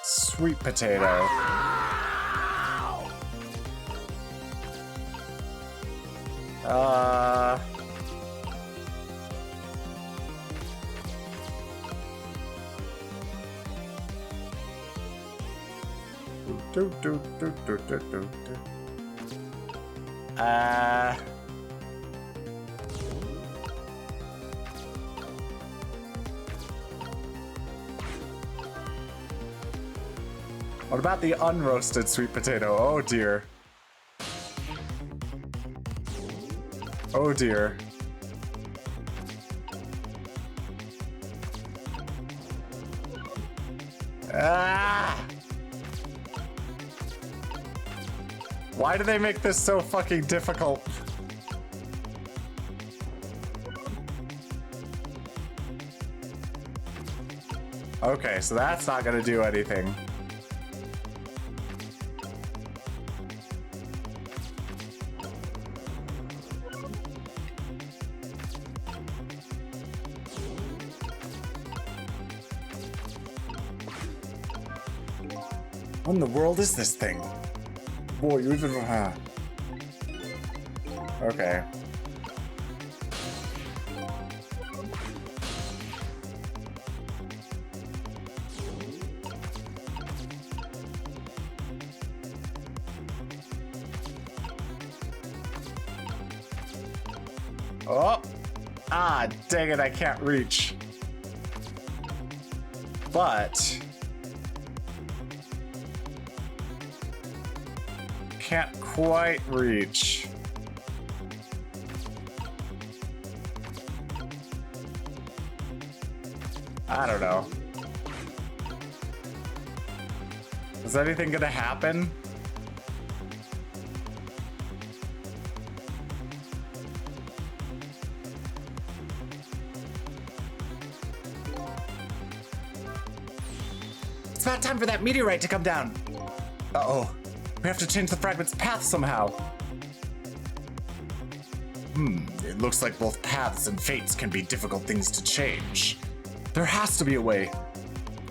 Sweet potato. What about the unroasted sweet potato? Oh dear. Oh dear. Ah! Why do they make this so fucking difficult? Okay, so that's not gonna do anything. What in the world is this thing? Boy, you even... Okay. Oh! Ah, dang it, I can't reach. But... can't quite reach. I don't know. Is anything gonna happen? It's about time for that meteorite to come down. Uh-oh. We have to change the fragment's path somehow. It looks like both paths and fates can be difficult things to change. There has to be a way.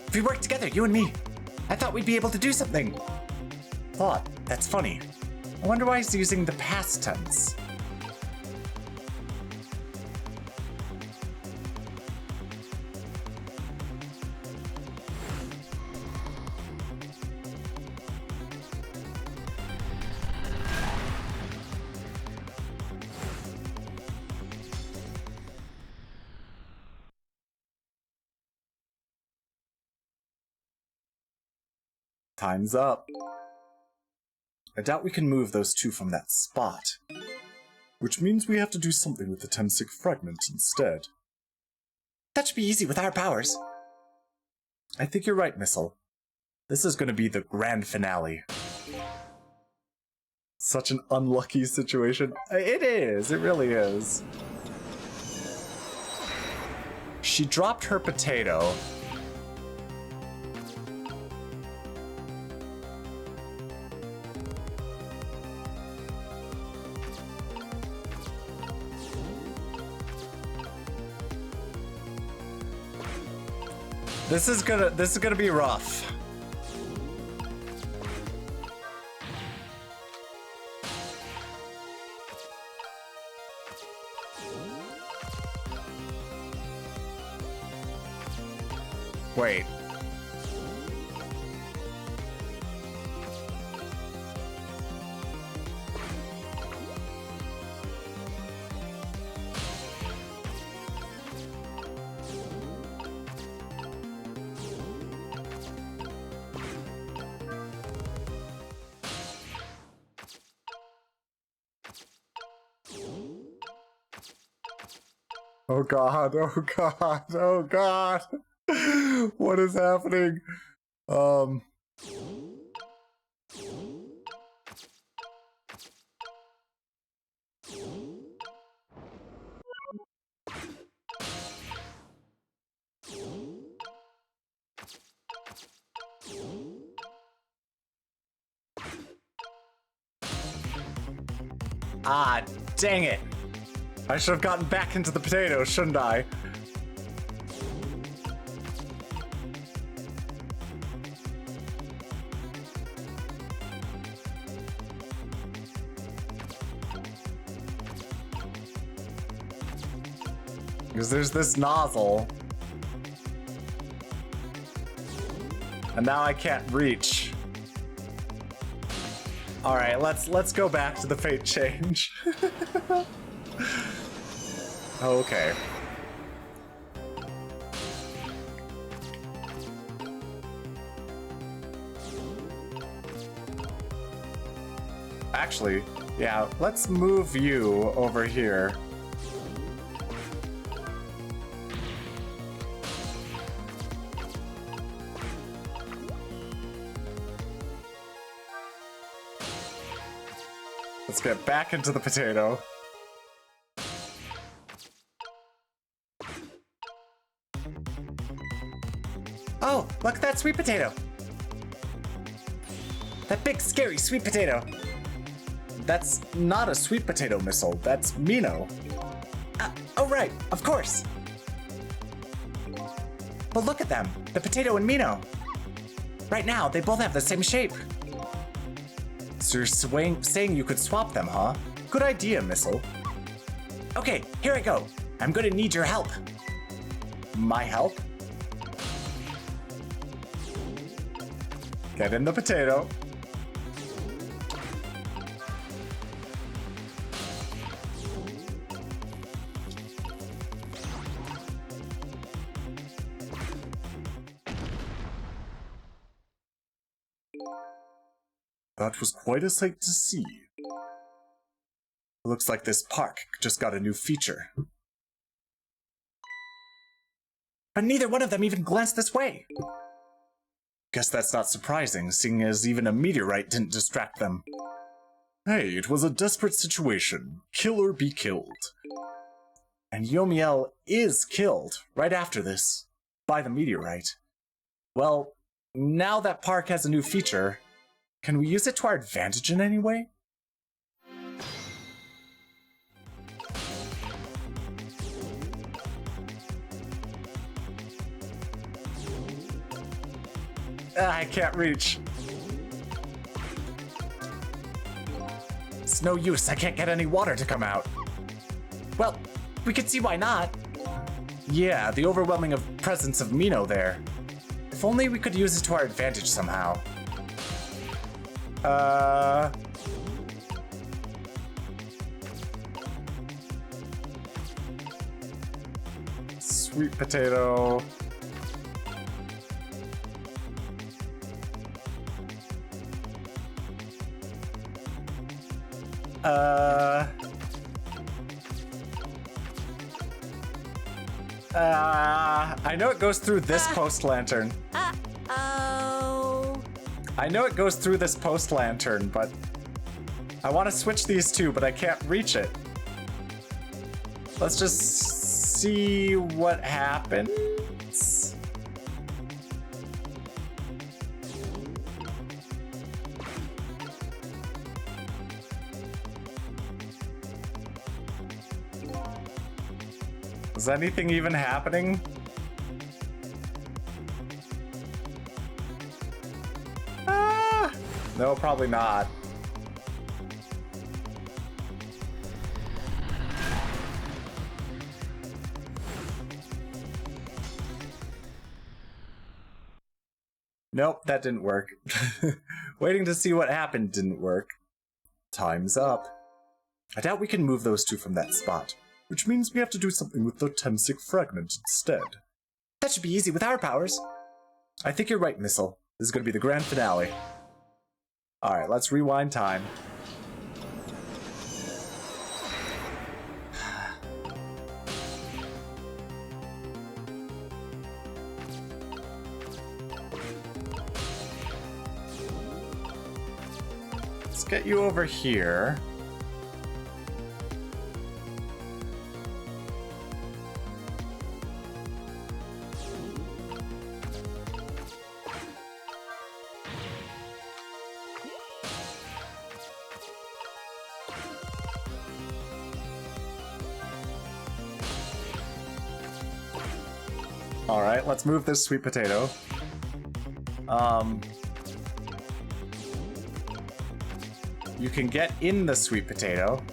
If we work together, you and me, I thought we'd be able to do something. Thought? That's funny. I wonder why he's using the past tense. Time's up. I doubt we can move those two from that spot. Which means we have to do something with the Tensig fragment instead. That should be easy with our powers. I think you're right, Missile. This is going to be the grand finale. Such an unlucky situation. It is. It really is. She dropped her potato. This is gonna be rough. Wait. Oh god, oh god, oh god. What is happening? Ah, dang it. I should have gotten back into the potato, shouldn't I? Because there's this nozzle. And now I can't reach. Alright, let's go back to the fate change. Okay. Actually, yeah, let's move you over here. Let's get back into the potato. Oh, look at that sweet potato. That big, scary sweet potato. That's not a sweet potato missile, that's Mino. Oh right, of course. But look at them, the potato and Mino. Right now, they both have the same shape. So you're saying you could swap them, huh? Good idea, Missile. Okay, here I go. I'm gonna need your help. My help? Get in the potato. That was quite a sight to see. Looks like this park just got a new feature. But neither one of them even glanced this way. Guess that's not surprising, seeing as even a meteorite didn't distract them. Hey, it was a desperate situation. Kill or be killed. And Yomiel is killed right after this by the meteorite. Well, now that Park has a new feature, can we use it to our advantage in any way? I can't reach. It's no use, I can't get any water to come out. Well, we could see why not. Yeah, the overwhelming presence of Mino there. If only we could use it to our advantage somehow. Sweet potato. I know it goes through this post lantern. Uh-oh. I know it goes through this post lantern, but I want to switch these two, but I can't reach it. Let's just see what happens. Is anything even happening? No, probably not. Nope, that didn't work. Waiting to see what happened didn't work. Time's up. I doubt we can move those two from that spot, which means we have to do something with the Temsic fragment instead. That should be easy with our powers. I think you're right, Missile. This is going to be the grand finale. Alright, let's rewind time. Let's get you over here. Alright, let's move this sweet potato. You can get in the sweet potato.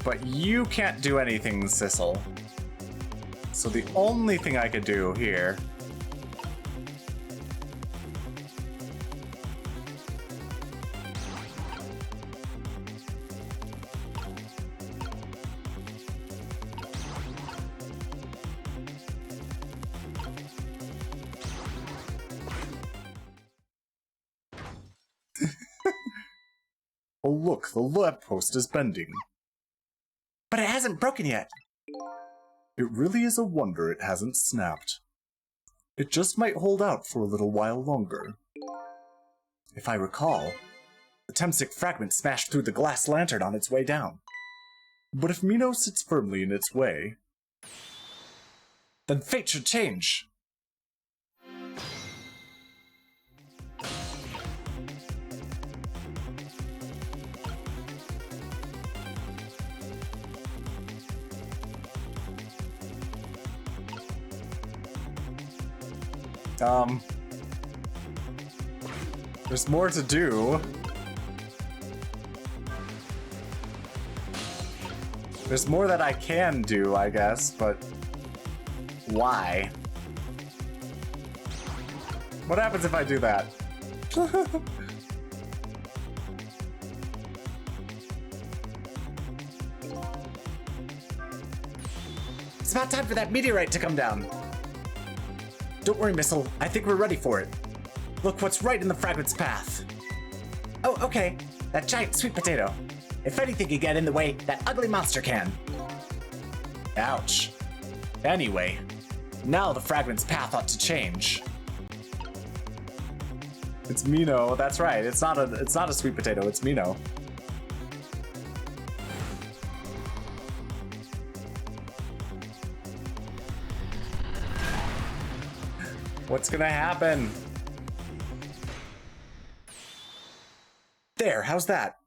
But you can't do anything, Sissel. So the only thing I could do here... Oh look, the lamppost is bending. But it hasn't broken yet! It really is a wonder it hasn't snapped. It just might hold out for a little while longer. If I recall, the Temsic fragment smashed through the glass lantern on its way down. But if Mino sits firmly in its way, then fate should change. There's more to do. There's more that I can do, I guess, but why? What happens if I do that? It's about time for that meteorite to come down. Don't worry, Missile. I think we're ready for it. Look what's right in the fragment's path. Oh, okay. That giant sweet potato. If anything can get in the way, that ugly monster can. Ouch. Anyway, now the fragment's path ought to change. It's Mino. That's right. It's not a sweet potato. It's Mino. What's gonna happen? There, how's that?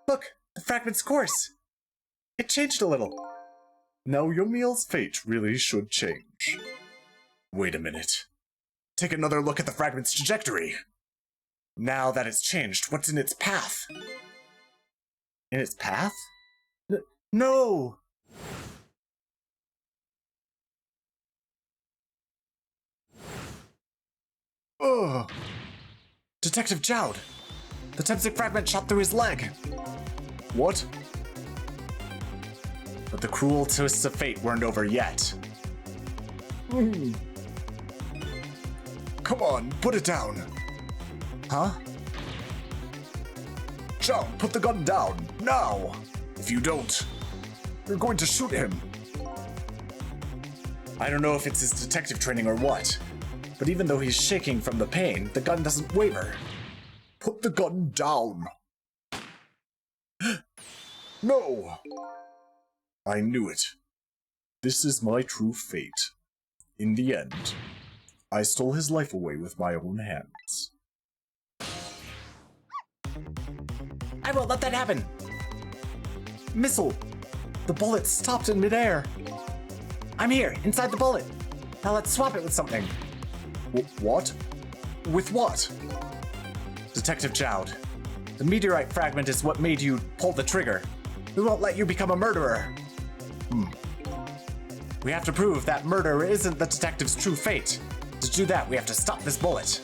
Look, the fragment's course. It changed a little. Now Yomiel's fate really should change. Wait a minute. Take another look at the fragment's trajectory. Now that it's changed, what's in its path? In its path? No! Ugh. Detective Jowd! The Tempsic fragment shot through his leg! What? But the cruel twists of fate weren't over yet. Come on, put it down! Huh? Jowd, put the gun down, now! If you don't, you're going to shoot him! I don't know if it's his detective training or what, but even though he's shaking from the pain, the gun doesn't waver. Put the gun down! No! I knew it. This is my true fate. In the end, I stole his life away with my own hands. I won't let that happen! Missile! The bullet stopped in midair! I'm here, inside the bullet! Now let's swap it with something. What? With what? Detective Jowd, the meteorite fragment is what made you pull the trigger. We won't let you become a murderer. We have to prove that murder isn't the detective's true fate. To do that, we have to stop this bullet.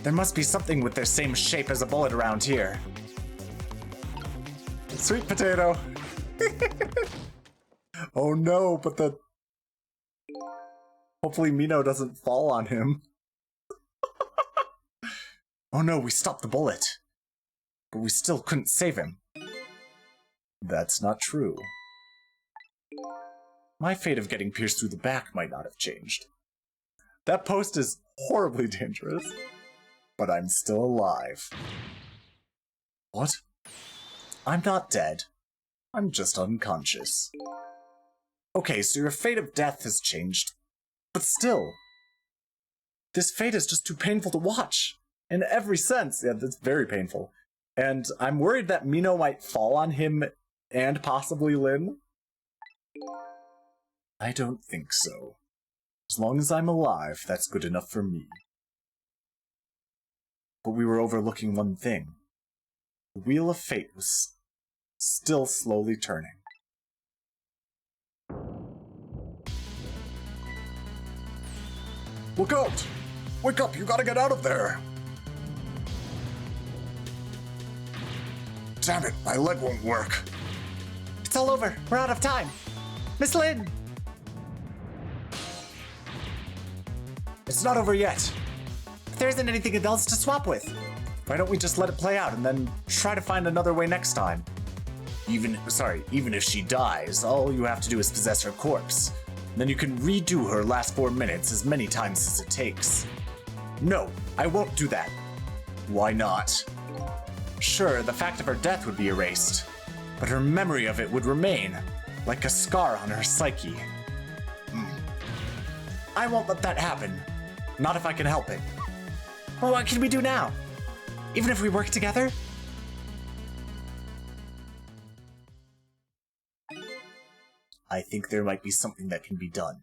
There must be something with their same shape as a bullet around here. Sweet potato. Oh no, but the... Hopefully Mino doesn't fall on him. Oh no, we stopped the bullet. But we still couldn't save him. That's not true. My fate of getting pierced through the back might not have changed. That post is horribly dangerous. But I'm still alive. What? I'm not dead. I'm just unconscious. Okay, so your fate of death has changed. But still. This fate is just too painful to watch. In every sense. Yeah, that's very painful. And I'm worried that Mino might fall on him and possibly Lyn. I don't think so. As long as I'm alive, that's good enough for me. But we were overlooking one thing. The Wheel of Fate was still slowly turning. Look out! Wake up, you gotta get out of there! Damn it, my leg won't work. It's all over, we're out of time. Miss Lyn! It's not over yet. If there isn't anything else to swap with, why don't we just let it play out and then try to find another way next time? Even if she dies, all you have to do is possess her corpse. Then you can redo her last 4 minutes as many times as it takes. No, I won't do that. Why not? Sure, the fact of her death would be erased, but her memory of it would remain, like a scar on her psyche. I won't let that happen. Not if I can help it. Well, what can we do now? Even if we work together? I think there might be something that can be done.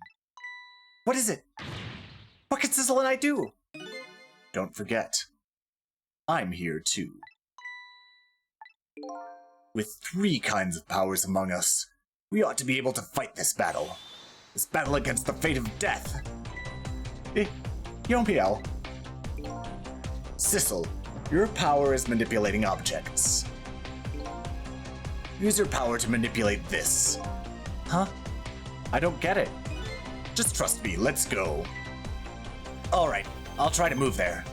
What is it? What can Sizzle and I do? Don't forget, I'm here too. With 3 kinds of powers among us, we ought to be able to fight this battle. This battle against the fate of death. Yomiel. Sissel, your power is manipulating objects. Use your power to manipulate this. Huh? I don't get it. Just trust me, let's go. Alright, I'll try to move there.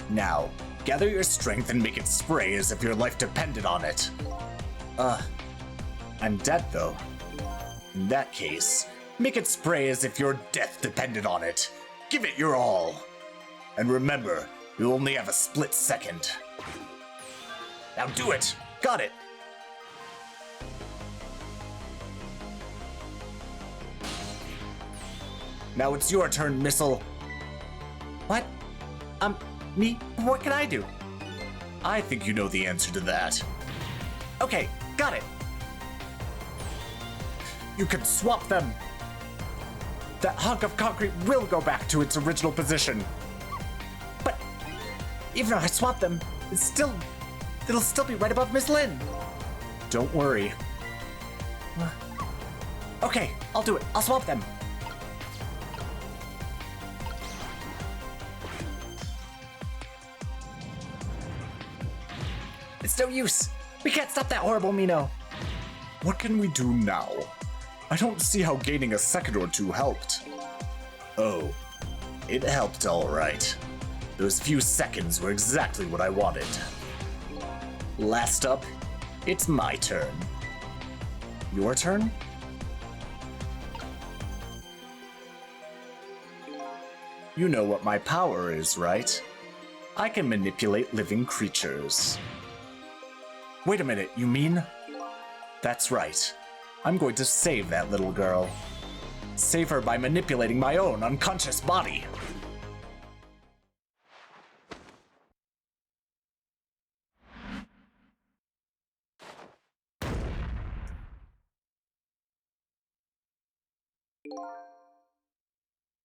Now, gather your strength and make it spray as if your life depended on it. I'm dead though. In that case, make it spray as if your death depended on it. Give it your all. And remember, you only have a split second. Now do it! Got it! Now it's your turn, Missile. What? Me? What can I do? I think you know the answer to that. Okay, got it. You can swap them. That hunk of concrete will go back to its original position. But even if I swap them, it'll still be right above Miss Lynn. Don't worry. Okay, I'll do it. I'll swap them. It's no use. We can't stop that horrible Mino. What can we do now? I don't see how gaining a second or two helped. Oh, it helped all right. Those few seconds were exactly what I wanted. Last up, it's my turn. Your turn? You know what my power is, right? I can manipulate living creatures. Wait a minute, you mean? That's right. I'm going to save that little girl. Save her by manipulating my own unconscious body.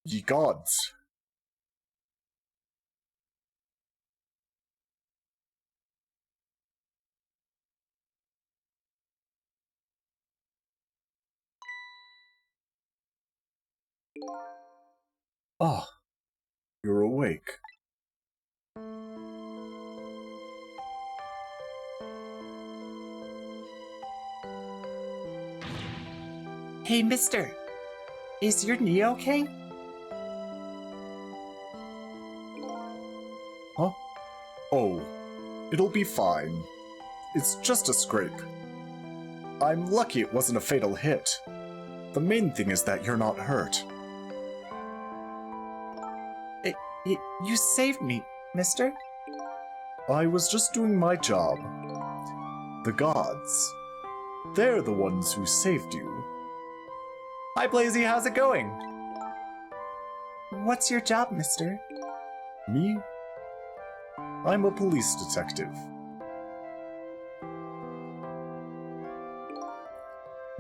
Ye gods. Ah, you're awake. Hey, mister. Is your knee okay? Huh? Oh, it'll be fine. It's just a scrape. I'm lucky it wasn't a fatal hit. The main thing is that you're not hurt. You saved me, mister. I was just doing my job. The gods. They're the ones who saved you. Hi, Blazy, how's it going? What's your job, mister? Me? I'm a police detective.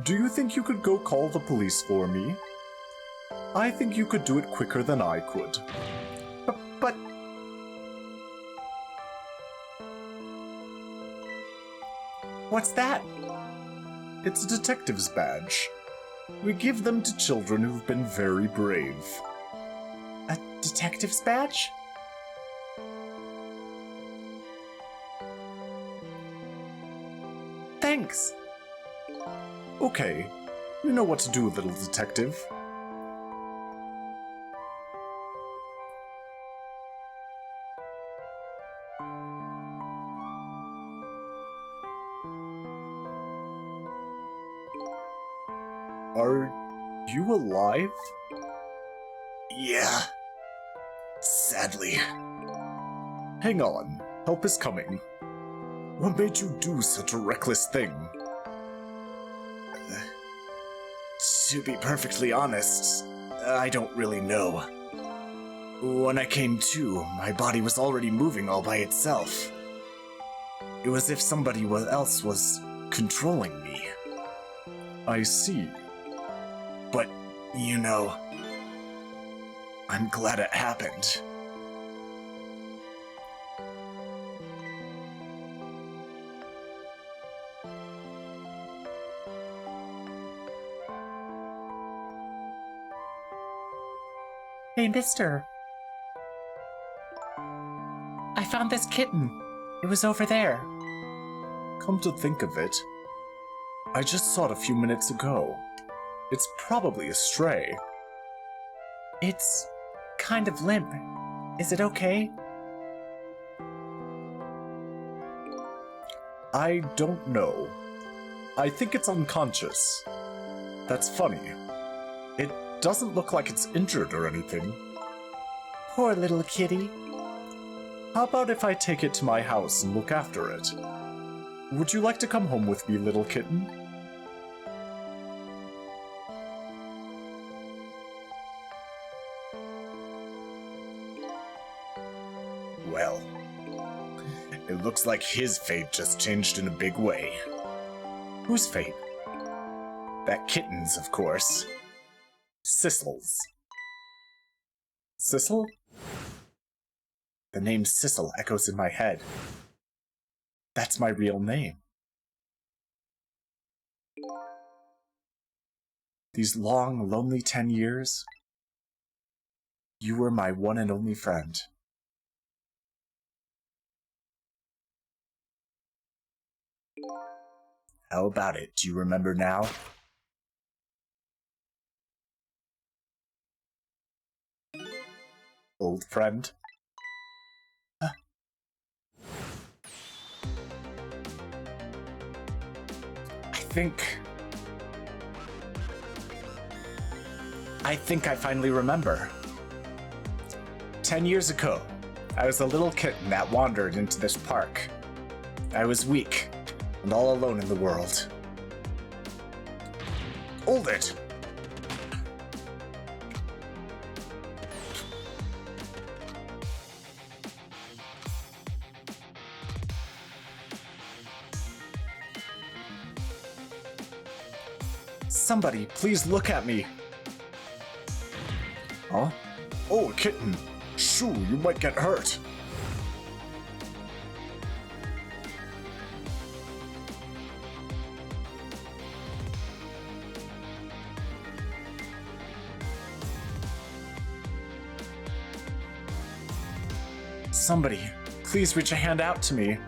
Do you think you could go call the police for me? I think you could do it quicker than I could. But... What's that? It's a detective's badge. We give them to children who've been very brave. A detective's badge? Thanks. Okay, you know what to do, little detective. Are you alive? Yeah. Sadly. Hang on, help is coming. What made you do such a reckless thing? To be perfectly honest, I don't really know. When I came to, my body was already moving all by itself. It was as if somebody else was controlling me. I see. But, you know, I'm glad it happened. Hey, mister. I found this kitten. It was over there. Come to think of it, I just saw it a few minutes ago. It's probably a stray. It's kind of limp. Is it okay? I don't know. I think it's unconscious. That's funny. It doesn't look like it's injured or anything. Poor little kitty. How about if I take it to my house and look after it? Would you like to come home with me, little kitten? Well, it looks like his fate just changed in a big way. Whose fate? That kitten's, of course. Sissel's. Sissel? The name Sissel echoes in my head. That's my real name. These long, lonely 10 years, you were my one and only friend. How about it? Do you remember now? Old friend? Huh. I think I finally remember. 10 years ago, I was a little kitten that wandered into this park. I was weak and all alone in the world. Hold it! Somebody, please look at me. Huh? Oh, kitten. Shoo, you might get hurt. Somebody, please reach a hand out to me.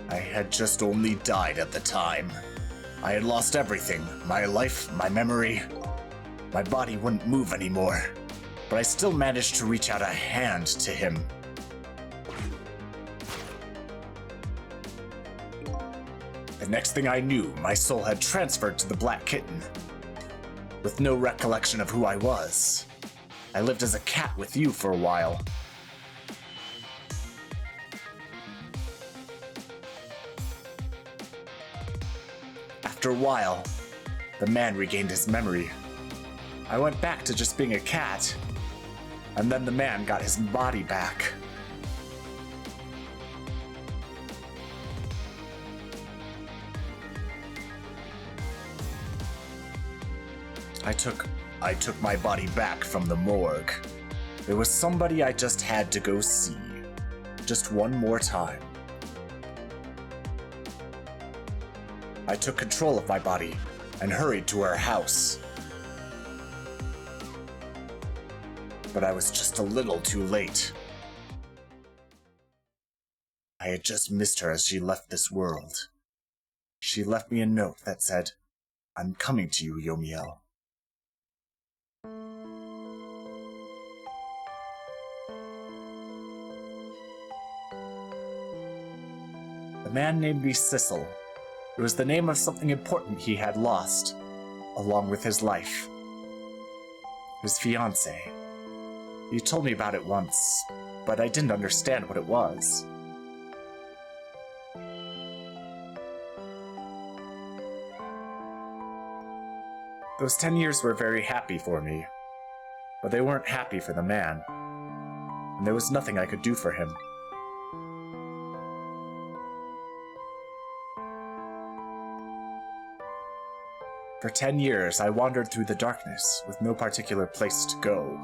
I had just only died at the time. I had lost everything, my life, my memory. My body wouldn't move anymore, but I still managed to reach out a hand to him. The next thing I knew, my soul had transferred to the black kitten. With no recollection of who I was, I lived as a cat with you for a while. After a while, the man regained his memory. I went back to just being a cat, and then the man got his body back. I took my body back from the morgue. There was somebody I just had to go see. Just one more time. I took control of my body and hurried to her house. But I was just a little too late. I had just missed her as she left this world. She left me a note that said, "I'm coming to you, Yomiel." The man named me Sissel. It was the name of something important he had lost, along with his life. His fiancée. He told me about it once, but I didn't understand what it was. Those 10 years were very happy for me, but they weren't happy for the man, and there was nothing I could do for him. For 10 years, I wandered through the darkness with no particular place to go.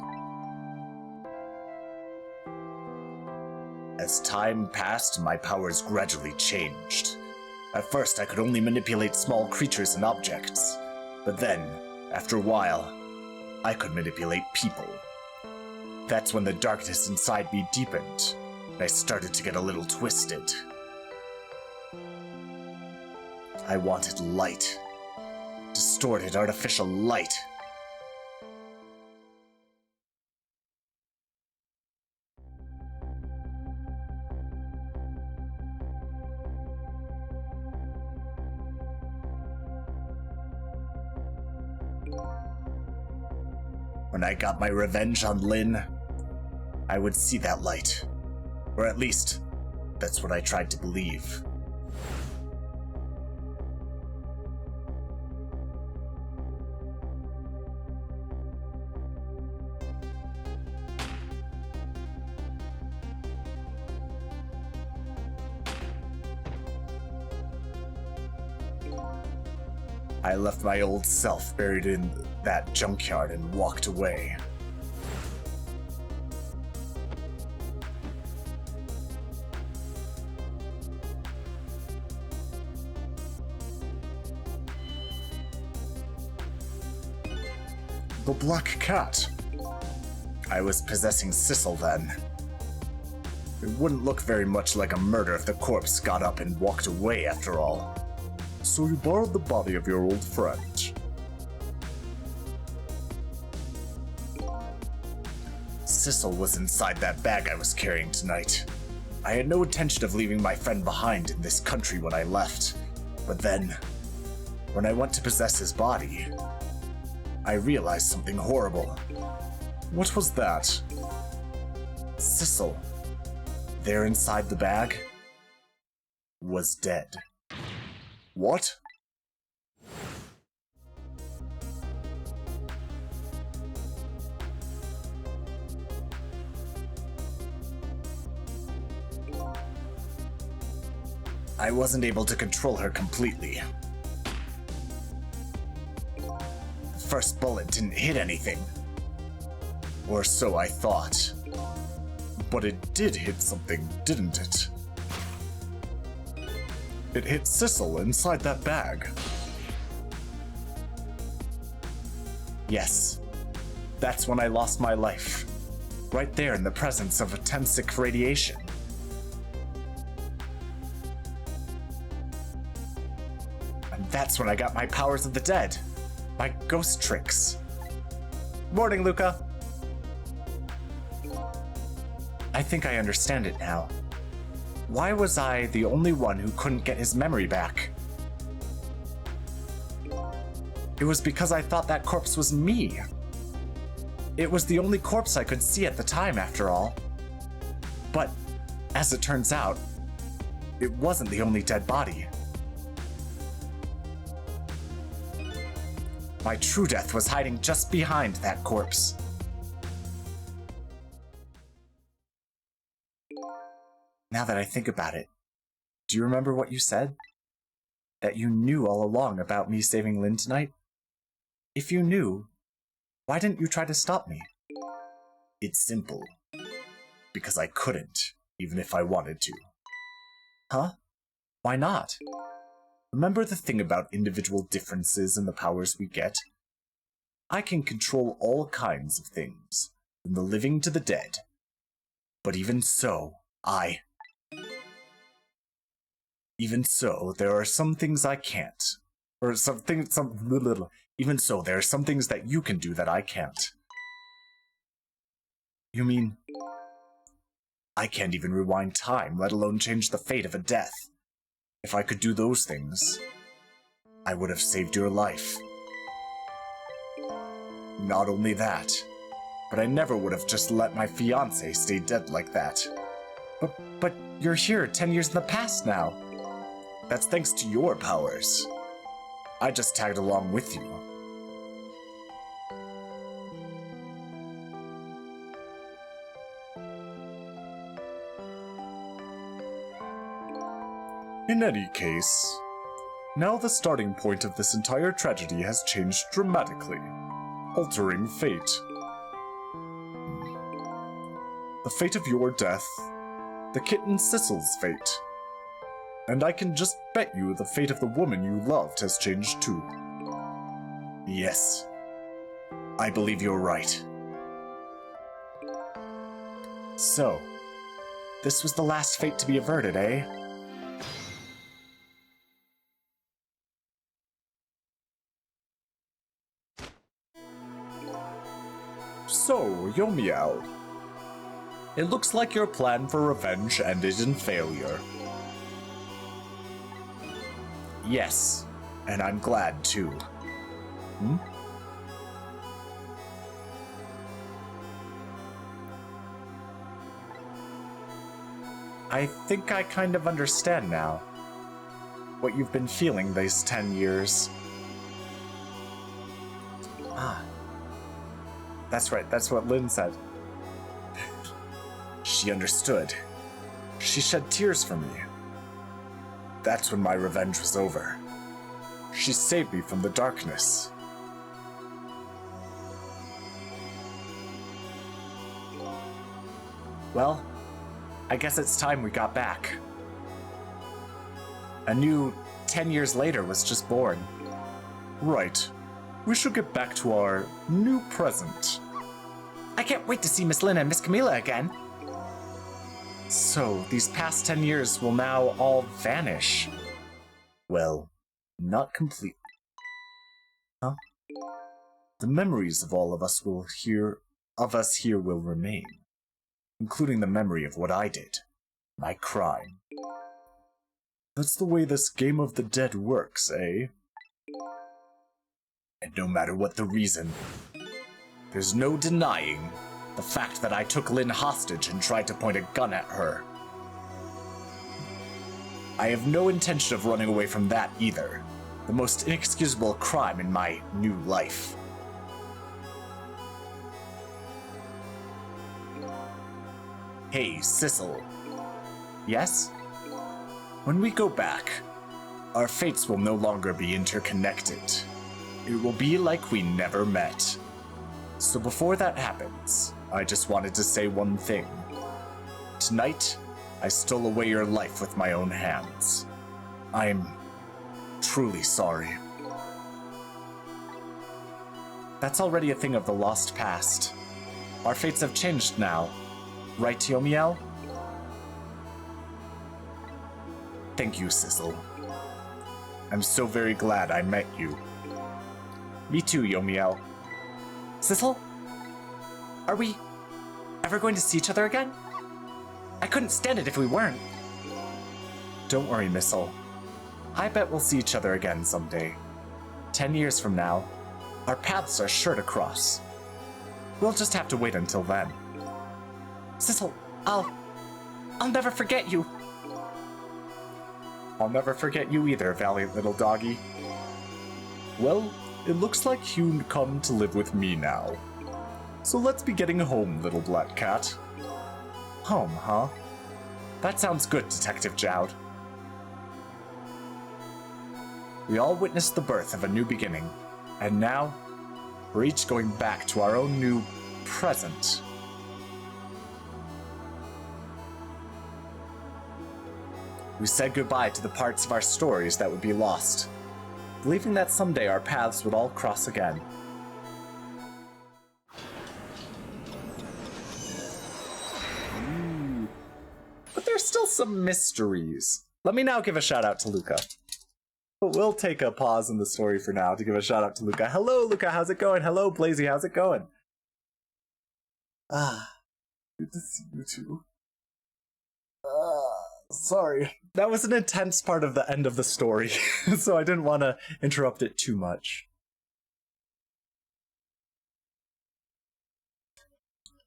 As time passed, my powers gradually changed. At first, I could only manipulate small creatures and objects, but then, after a while, I could manipulate people. That's when the darkness inside me deepened, and I started to get a little twisted. I wanted light. Distorted artificial light. When I got my revenge on Lynn, I would see that light. Or at least, that's what I tried to believe. I left my old self buried in that junkyard and walked away. The Black Cat. I was possessing Sissel then. It wouldn't look very much like a murder if the corpse got up and walked away after all. So you borrowed the body of your old friend. Sissel was inside that bag I was carrying tonight. I had no intention of leaving my friend behind in this country when I left. But then, when I went to possess his body, I realized something horrible. What was that? Sissel, there inside the bag, was dead. What? I wasn't able to control her completely. The first bullet didn't hit anything. Or so I thought. But it did hit something, didn't it? It hit Sissel inside that bag. Yes, that's when I lost my life. Right there in the presence of Temsic radiation. And that's when I got my powers of the dead. My ghost tricks. Morning, Luca. I think I understand it now. Why was I the only one who couldn't get his memory back? It was because I thought that corpse was me. It was the only corpse I could see at the time, after all. But, as it turns out, it wasn't the only dead body. My true death was hiding just behind that corpse. Now that I think about it, do you remember what you said? That you knew all along about me saving Lynn tonight? If you knew, why didn't you try to stop me? It's simple. Because I couldn't, even if I wanted to. Huh? Why not? Remember the thing about individual differences in the powers we get? I can control all kinds of things, from the living to the dead. But even so, Even so, there are some things I can't. Even so, there are some things that you can do that I can't. You mean, I can't even rewind time, let alone change the fate of a death. If I could do those things, I would have saved your life. Not only that, but I never would have just let my fiancé stay dead like that. But you're here 10 years in the past now. That's thanks to your powers. I just tagged along with you. In any case, now the starting point of this entire tragedy has changed dramatically, altering fate. The fate of your death, the kitten Sissel's fate. And I can just bet you the fate of the woman you loved has changed too. Yes, I believe you're right. So, this was the last fate to be averted, eh? So, Yomiao, it looks like your plan for revenge ended in failure. Yes, and I'm glad too. I think I kind of understand now what you've been feeling these 10 years. That's right, that's what Lynn said. She understood. She shed tears for me. That's when my revenge was over. She saved me from the darkness. Well, I guess it's time we got back. A new 10 years later was just born. Right. We should get back to our new present. I can't wait to see Miss Lynn and Miss Camila again. So, these past 10 years will now all vanish. Well, not completely. Huh? The memories of all of us here will remain, including the memory of what I did, my crime. That's the way this game of the dead works, eh? And no matter what the reason, there's no denying the fact that I took Lynn hostage and tried to point a gun at her. I have no intention of running away from that either. The most inexcusable crime in my new life. Hey, Sissel. Yes? When we go back, our fates will no longer be interconnected. It will be like we never met. So before that happens, I just wanted to say one thing. Tonight, I stole away your life with my own hands. I'm truly sorry. That's already a thing of the lost past. Our fates have changed now. Right, Yomiel? Thank you, Sissel. I'm so very glad I met you. Me too, Yomiel. Sissel? Are we ever going to see each other again? I couldn't stand it if we weren't. Don't worry, Missile. I bet we'll see each other again someday. 10 years from now, our paths are sure to cross. We'll just have to wait until then. Sissel, I'll never forget you. I'll never forget you either, valiant little doggy. Well, it looks like you've come to live with me now. So let's be getting home, little black cat. Home, huh? That sounds good, Detective Jowd. We all witnessed the birth of a new beginning, and now we're each going back to our own new present. We said goodbye to the parts of our stories that would be lost, believing that someday our paths would all cross again. But there's still some mysteries. Let me now give a shout out to Luca. We'll take a pause in the story for now to give a shout out to Luca. Hello, Luca, how's it going? Hello, Blazy, how's it going? Good to see you too. Sorry. That was an intense part of the end of the story, so I didn't want to interrupt it too much.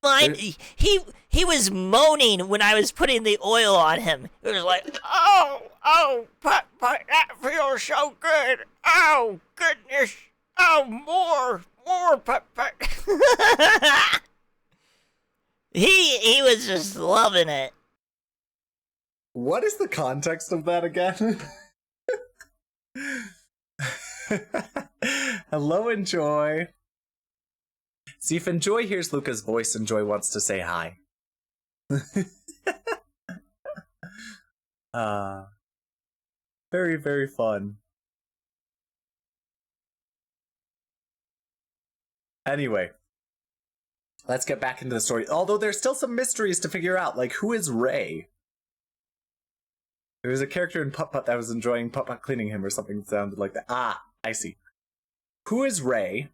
But he was moaning when I was putting the oil on him. It was like, oh, but that feels so good. Oh, goodness. Oh, more, but. He was just loving it. What is the context of that again? Hello, Enjoy. See if Enjoy hears Luca's voice, Enjoy wants to say hi. Very, very fun. Anyway, let's get back into the story. Although there's still some mysteries to figure out, like who is Ray? There was a character in Putt-Putt that was enjoying Putt-Putt cleaning him or something that sounded like that. Ah, I see. Who is Ray?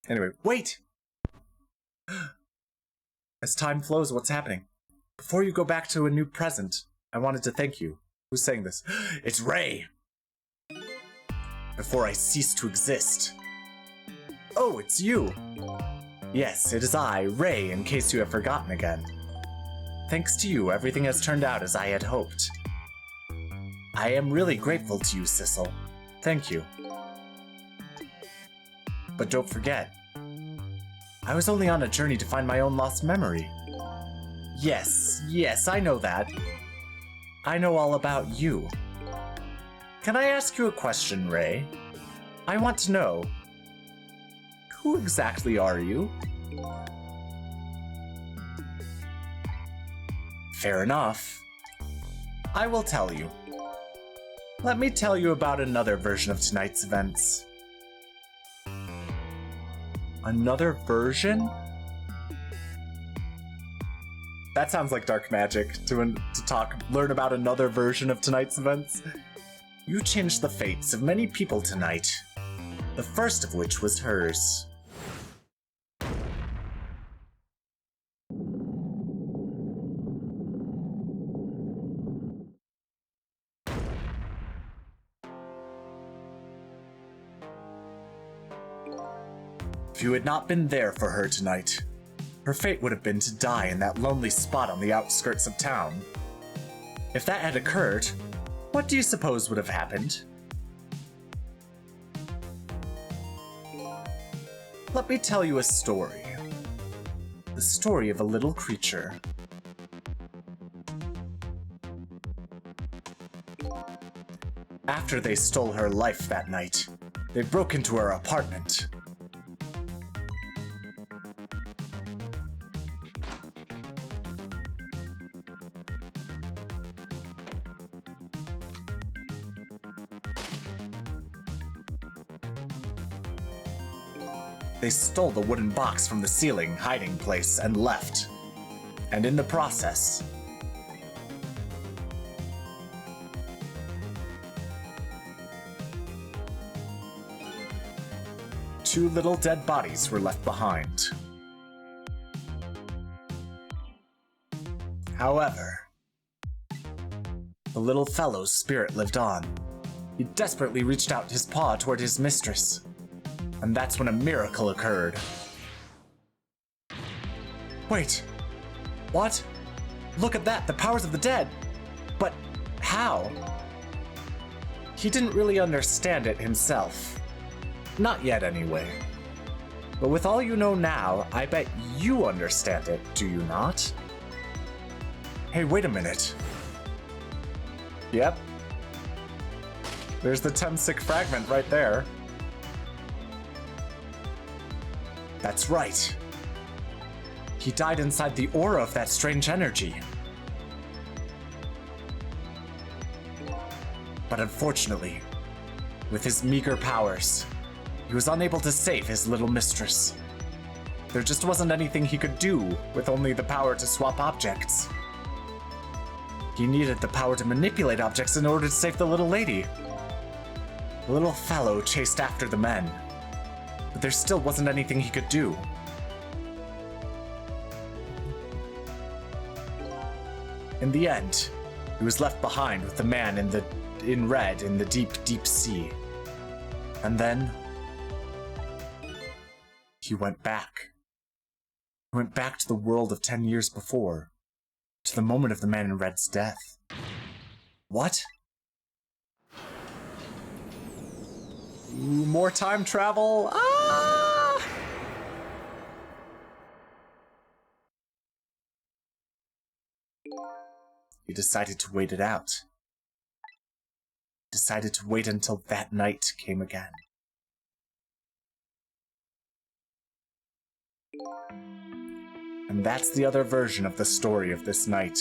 Anyway, wait! As time flows, what's happening? Before you go back to a new present, I wanted to thank you. Who's saying this? It's Ray! Before I cease to exist. Oh, it's you! Yes, it is I, Ray, in case you have forgotten again. Thanks to you, everything has turned out as I had hoped. I am really grateful to you, Sissel. Thank you. But don't forget, I was only on a journey to find my own lost memory. Yes, I know that. I know all about you. Can I ask you a question, Ray? I want to know, who exactly are you? Fair enough. I will tell you. Let me tell you about another version of tonight's events. Another version? That sounds like dark magic to learn about another version of tonight's events. You changed the fates of many people tonight, the first of which was hers. If you had not been there for her tonight, her fate would have been to die in that lonely spot on the outskirts of town. If that had occurred, what do you suppose would have happened? Let me tell you a story. The story of a little creature. After they stole her life that night, they broke into her apartment. They stole the wooden box from the ceiling hiding place and left. And in the process, two little dead bodies were left behind. However, the little fellow's spirit lived on. He desperately reached out his paw toward his mistress. And that's when a miracle occurred. Wait. What? Look at that, the powers of the dead. But how? He didn't really understand it himself. Not yet, anyway. But with all you know now, I bet you understand it, do you not? Hey, wait a minute. Yep. There's the Temsic fragment right there. That's right. He died inside the aura of that strange energy. But unfortunately, with his meager powers, he was unable to save his little mistress. There just wasn't anything he could do with only the power to swap objects. He needed the power to manipulate objects in order to save the little lady. The little fellow chased after the men, but there still wasn't anything he could do. In the end, he was left behind with the man in red in the deep, deep sea. And then he went back. He went back to the world of 10 years before, to the moment of the man in red's death. What? Ooh, more time travel? Ah! He decided to wait it out. Decided to wait until that night came again. And that's the other version of the story of this night.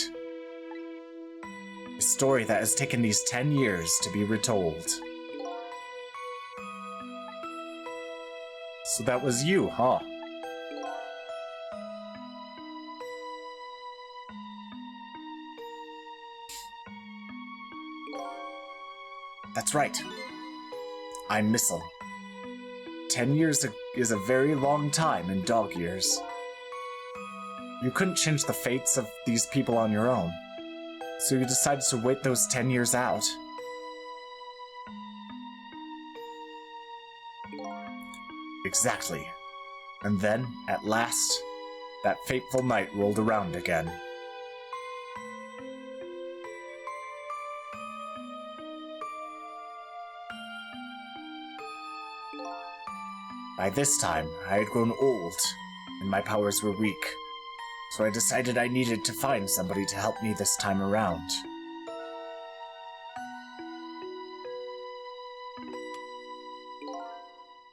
A story that has taken these 10 years to be retold. So that was you, huh? That's right. I'm Missile. 10 years is a very long time in dog years. You couldn't change the fates of these people on your own, so you decided to wait those 10 years out. Exactly. And then, at last, that fateful night rolled around again. By this time, I had grown old, and my powers were weak, so I decided I needed to find somebody to help me this time around.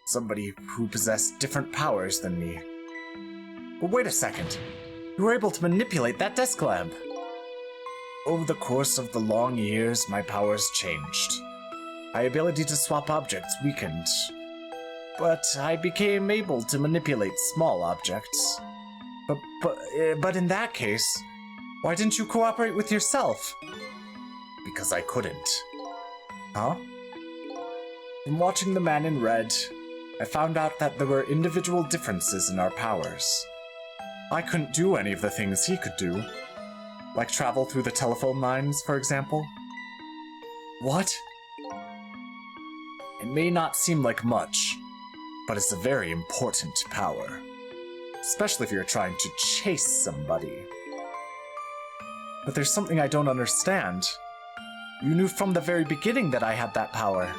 Somebody who possessed different powers than me. But wait a second. You were able to manipulate that desk lamp. Over the course of the long years, my powers changed. My ability to swap objects weakened. But I became able to manipulate small objects. But in that case, why didn't you cooperate with yourself? Because I couldn't. Huh? In watching the Man in Red, I found out that there were individual differences in our powers. I couldn't do any of the things he could do. Like travel through the telephone lines, for example. What? It may not seem like much, but it's a very important power. Especially if you're trying to chase somebody. But there's something I don't understand. You knew from the very beginning that I had that power.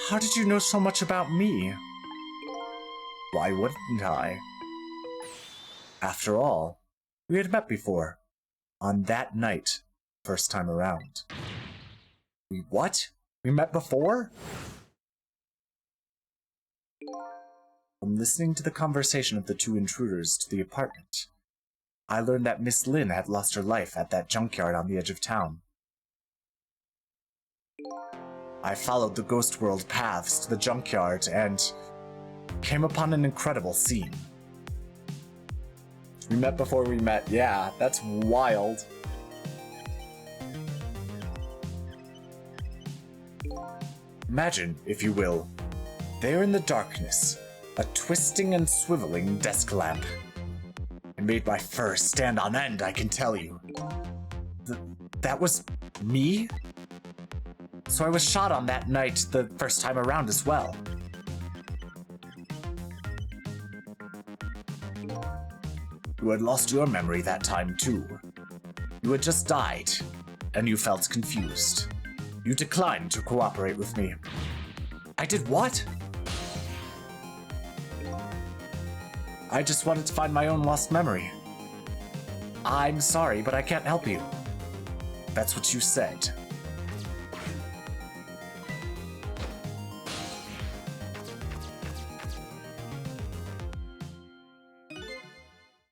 How did you know so much about me? Why wouldn't I? After all, we had met before. On that night, first time around. What? We met before? From listening to the conversation of the two intruders to the apartment, I learned that Miss Lin had lost her life at that junkyard on the edge of town. I followed the Ghost World paths to the junkyard and came upon an incredible scene. We met before we met. Yeah, that's wild. Imagine, if you will, there in the darkness, a twisting and swiveling desk lamp. It made my fur stand on end, I can tell you. That was me? So I was shot on that night the first time around as well. You had lost your memory that time too. You had just died, and you felt confused. You declined to cooperate with me. I did what? I just wanted to find my own lost memory. I'm sorry, but I can't help you. That's what you said.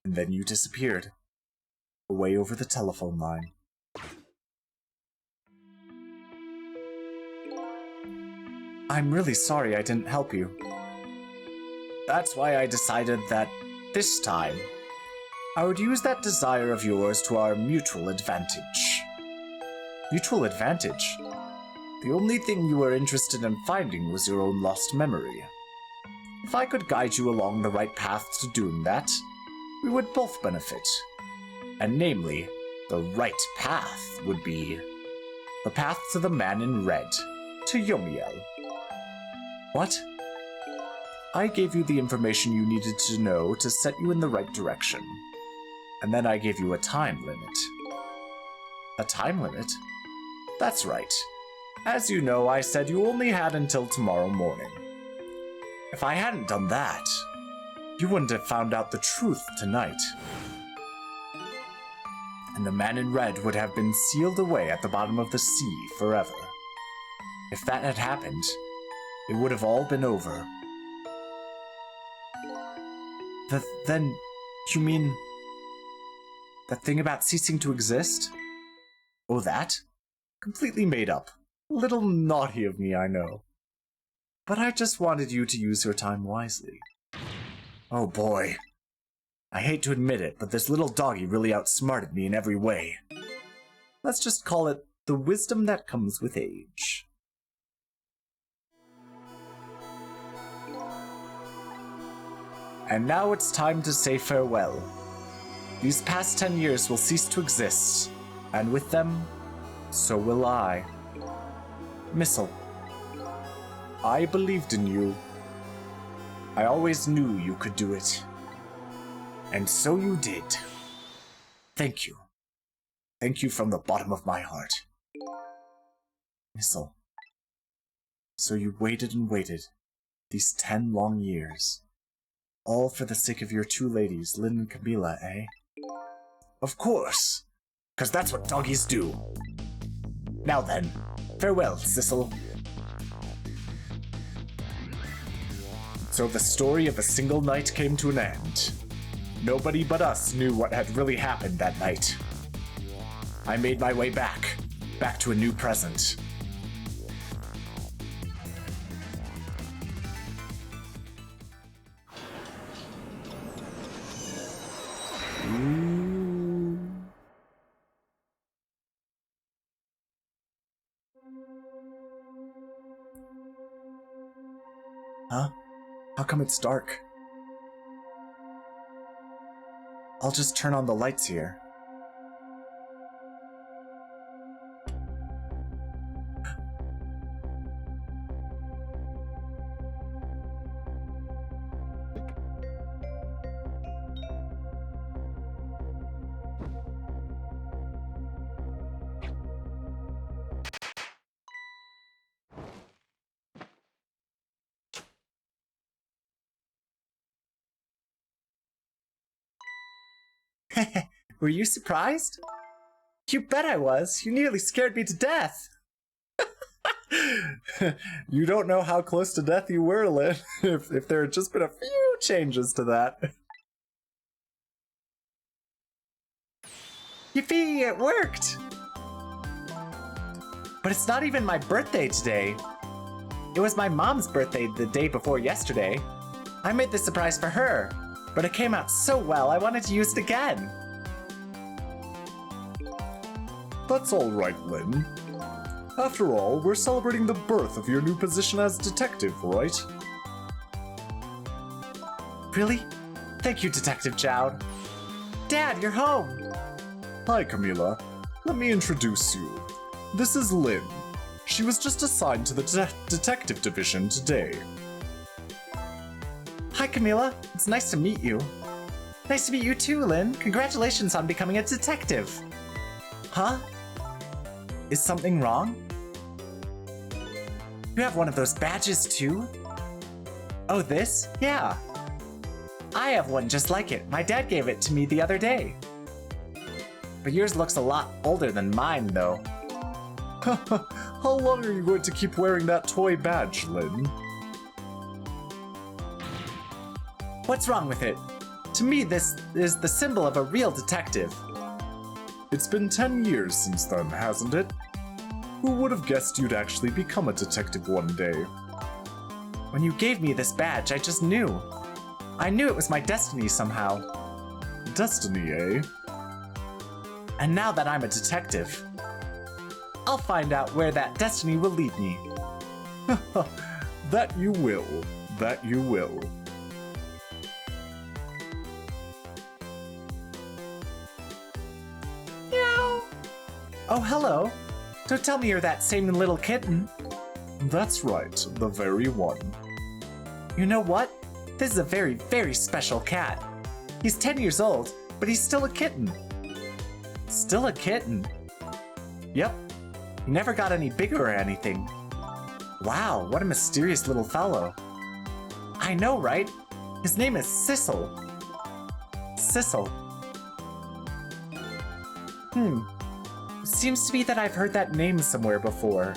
And then you disappeared, away over the telephone line. I'm really sorry I didn't help you. That's why I decided that this time, I would use that desire of yours to our mutual advantage. Mutual advantage? The only thing you were interested in finding was your own lost memory. If I could guide you along the right path to doing that, we would both benefit. And namely, the right path would be the path to the Man in Red, to Yomiel. What? I gave you the information you needed to know to set you in the right direction. And then I gave you a time limit. A time limit? That's right. As you know, I said you only had until tomorrow morning. If I hadn't done that, you wouldn't have found out the truth tonight. And the Man in Red would have been sealed away at the bottom of the sea forever. If that had happened, it would have all been over. Then, you mean that thing about ceasing to exist? Oh, that? Completely made up. A little naughty of me, I know. But I just wanted you to use your time wisely. Oh boy. I hate to admit it, but this little doggy really outsmarted me in every way. Let's just call it the wisdom that comes with age. And now it's time to say farewell. These past 10 years will cease to exist, and with them, so will I. Missile, I believed in you. I always knew you could do it. And so you did. Thank you. Thank you from the bottom of my heart. Missile, so you waited and waited, these 10 long years. All for the sake of your two ladies, Lynn and Camilla, eh? Of course, 'cause that's what doggies do. Now then, farewell, Sissel. So the story of a single night came to an end. Nobody but us knew what had really happened that night. I made my way back to a new present. Huh? How come it's dark? I'll just turn on the lights here. Were you surprised? You bet I was. You nearly scared me to death. You don't know how close to death you were, Lynn, if there had just been a few changes to that. Yippee, it worked! But it's not even my birthday today. It was my mom's birthday the day before yesterday. I made this surprise for her, but it came out so well I wanted to use it again. That's all right, Lynn. After all, we're celebrating the birth of your new position as detective, right? Really? Thank you, Detective Jowd. Dad, you're home! Hi, Camila. Let me introduce you. This is Lynn. She was just assigned to the detective division today. Hi, Camila. It's nice to meet you. Nice to meet you too, Lynn. Congratulations on becoming a detective. Huh? Is something wrong? You have one of those badges too? Oh, this? Yeah. I have one just like it. My dad gave it to me the other day. But yours looks a lot older than mine, though. How long are you going to keep wearing that toy badge, Lynn? What's wrong with it? To me, this is the symbol of a real detective. It's been 10 years since then, hasn't it? Who would have guessed you'd actually become a detective one day? When you gave me this badge, I just knew. I knew it was my destiny somehow. Destiny, eh? And now that I'm a detective, I'll find out where that destiny will lead me. That you will. That you will. Meow. Oh, hello. Don't tell me you're that same little kitten. That's right, the very one. You know what? This is a very, very special cat. He's 10 years old, but he's still a kitten. Still a kitten? Yep. He never got any bigger or anything. Wow, what a mysterious little fellow. I know, right? His name is Sissel. Sissel. Seems to me that I've heard that name somewhere before.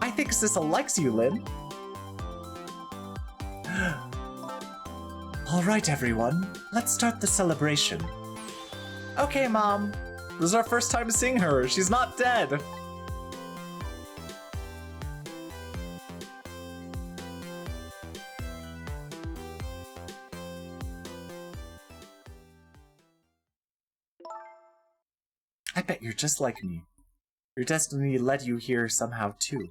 I think Sissel likes you, Lynn. All right, everyone. Let's start the celebration. Okay, Mom. This is our first time seeing her. She's not dead. I bet you're just like me. Your destiny led you here somehow, too.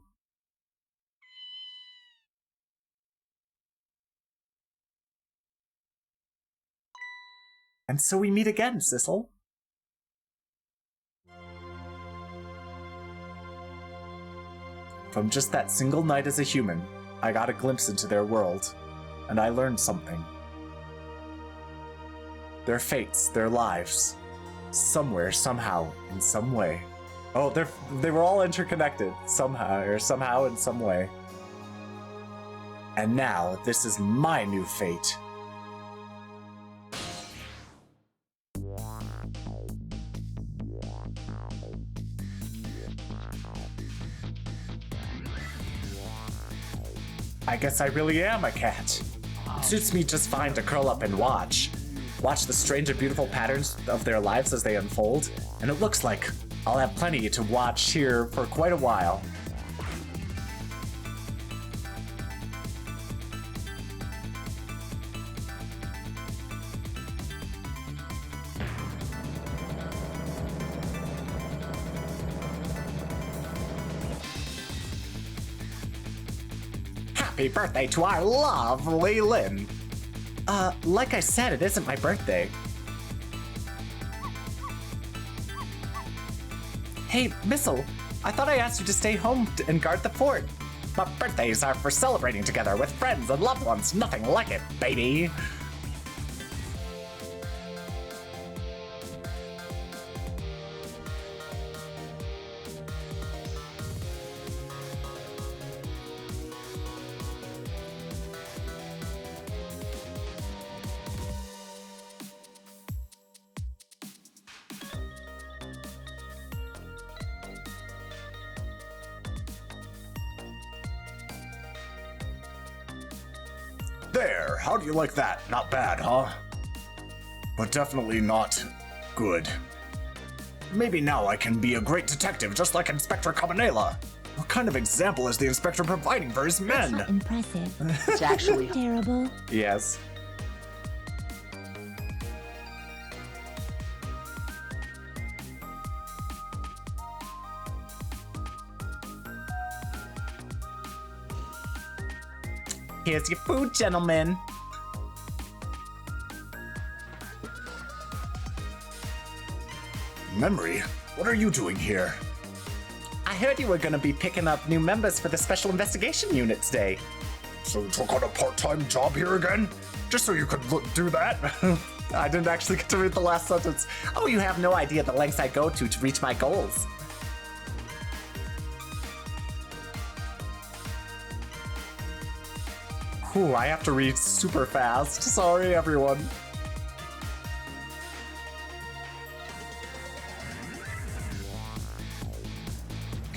And so we meet again, Sissel. From just that single night as a human, I got a glimpse into their world, and I learned something. Their fates, their lives, somewhere, somehow, in some way. Oh, they were all interconnected, somehow, in some way. And now, this is my new fate. I guess I really am a cat. It suits me just fine to curl up and watch. Watch the strange and beautiful patterns of their lives as they unfold, and it looks like I'll have plenty to watch here for quite a while. Happy birthday to our lovely Lynn. Like I said, it isn't my birthday. Hey, Missile, I thought I asked you to stay home and guard the fort. But birthdays are for celebrating together with friends and loved ones. Nothing like it, baby. There, how do you like that? Not bad, huh? But definitely not good. Maybe now I can be a great detective just like Inspector Cabanela. What kind of example is the Inspector providing for his men? That's not impressive. It's actually terrible. Yes. Here's your food, gentlemen. Memory, what are you doing here? I heard you were gonna be picking up new members for the Special Investigation Unit today. So you took on a part-time job here again? Just so you could do that? I didn't actually get to read the last sentence. Oh, you have no idea the lengths I go to reach my goals. Ooh, I have to read super fast. Sorry, everyone.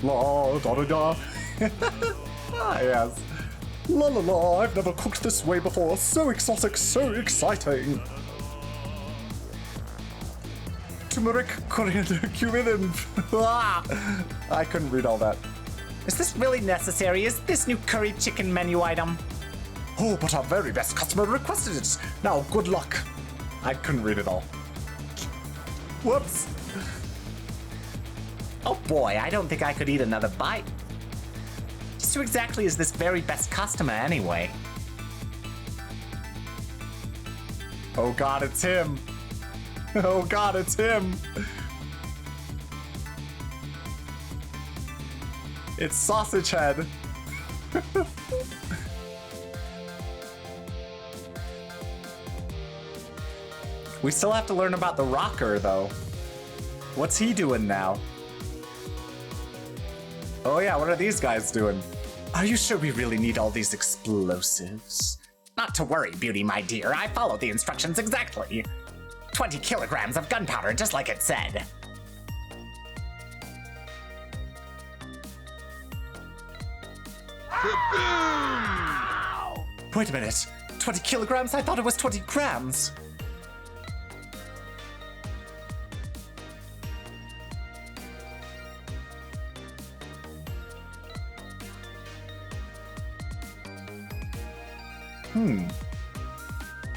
La da da da. Ah, yes. La la la, I've never cooked this way before. So exotic, so exciting. Turmeric, coriander, cumin, and... Ah, I couldn't read all that. Is this really necessary? Is this new curry chicken menu item? Oh, but our very best customer requested it. Now, good luck. I couldn't read it all. Whoops. Oh boy, I don't think I could eat another bite. Just who exactly is this very best customer anyway? Oh god, it's him. Oh god, it's him. It's Sausage Head. We still have to learn about the rocker, though. What's he doing now? Oh yeah, what are these guys doing? Are you sure we really need all these explosives? Not to worry, Beauty, my dear. I followed the instructions exactly. 20 kilograms of gunpowder, just like it said. Wait a minute. 20 kilograms? I thought it was 20 grams.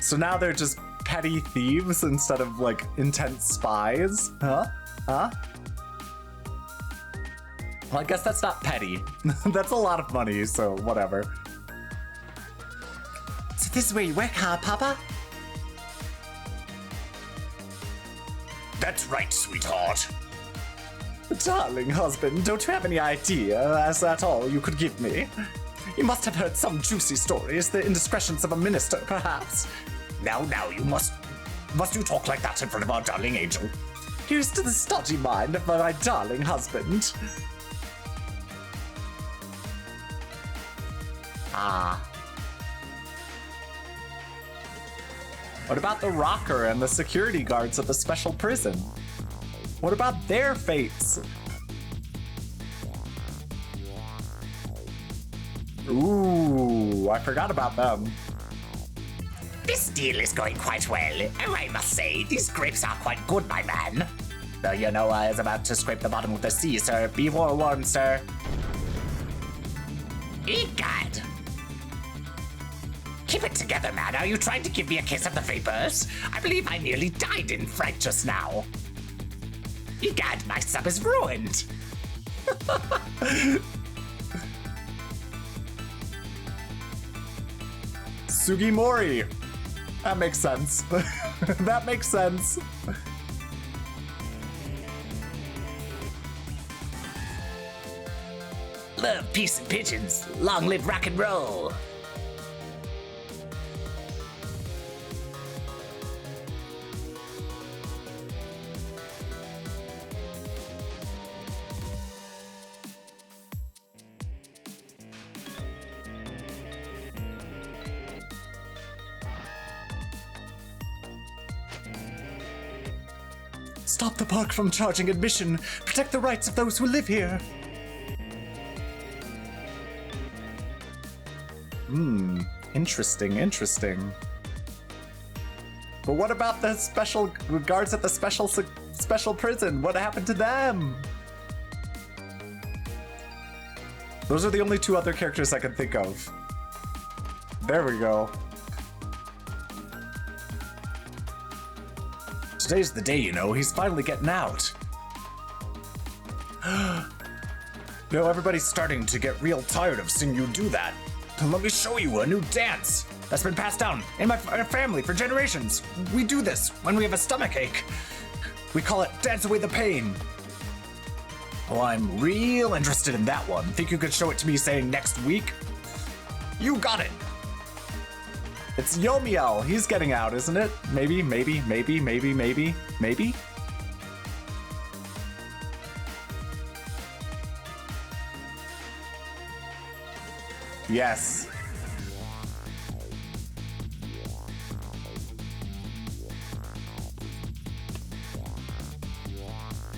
So now they're just petty thieves instead of, like, intense spies? Huh? Huh? Well, I guess that's not petty. That's a lot of money, so whatever. So this is where you work, huh, Papa? That's right, sweetheart. Darling husband, don't you have any idea as at all you could give me? You must have heard some juicy stories, the indiscretions of a minister, perhaps. Now, you must you talk like that in front of our darling angel? Here's to the stodgy mind of my darling husband. Ah. What about the rocker and the security guards at the special prison? What about their fates? Ooh, I forgot about them. This deal is going quite well. Oh, I must say, these grapes are quite good, my man. Though you know I was about to scrape the bottom of the sea, sir. Be forewarned, sir. Egad! Keep it together, man. Are you trying to give me a case of the vapors? I believe I nearly died in fright just now. Egad, my sub is ruined. Sugimori. That makes sense. That makes sense. Love, peace, and pigeons. Long live rock and roll. Stop the park from charging admission. Protect the rights of those who live here. Interesting, interesting. But what about the special guards at the special prison? What happened to them? Those are the only two other characters I can think of. There we go. Today's the day, you know. He's finally getting out. No, everybody's starting to get real tired of seeing you do that. Let me show you a new dance that's been passed down in my family for generations. We do this when we have a stomachache. We call it Dance Away the Pain. Oh, I'm real interested in that one. Think you could show it to me, say, next week? You got it. It's Yomiel. He's getting out, isn't it? Maybe. Yes.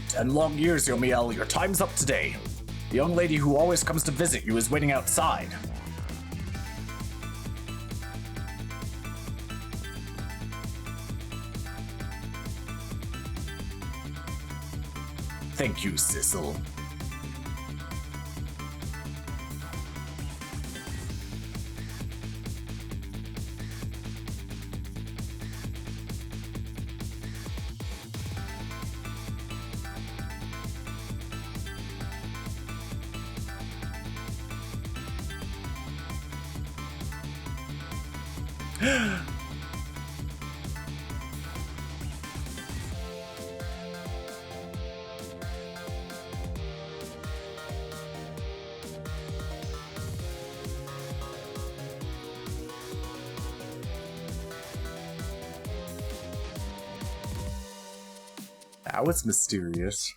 "10 long years, Yomiel. Your time's up today. The young lady who always comes to visit you is waiting outside." Thank you, Sissel. That was mysterious.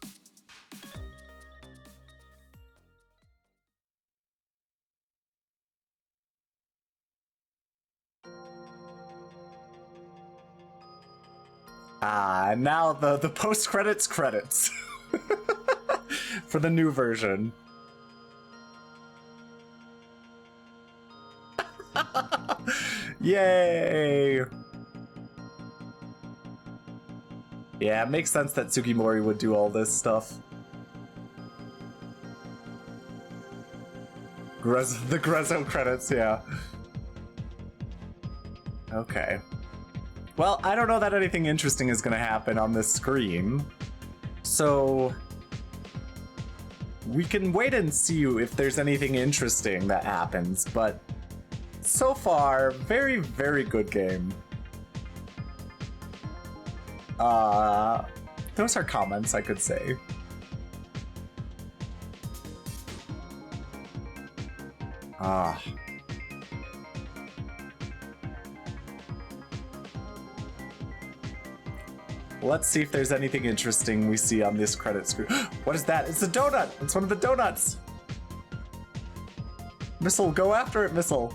Now the post-credits credits for the new version. Yay! Yeah, it makes sense that Sugimori would do all this stuff. The Grezzo credits, yeah. Okay. Well, I don't know that anything interesting is gonna happen on this screen. So we can wait and see if there's anything interesting that happens, but so far, very, very good game. Those are comments, I could say. Let's see if there's anything interesting we see on this credit screen. What is that? It's a donut! It's one of the donuts! Missile, go after it, Missile!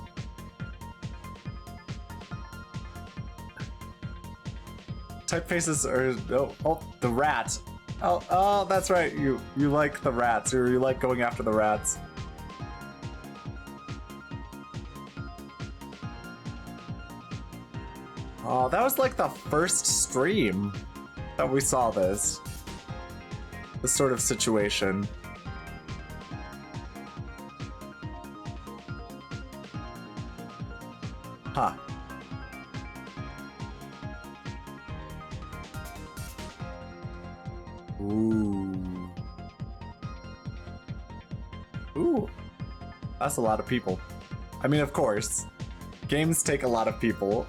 Typefaces are... Oh, the rat. Oh, that's right. You like the rats, or you like going after the rats. Oh, that was like the first stream that we saw this sort of situation. Huh. Ooh. Ooh. That's a lot of people. I mean, of course, games take a lot of people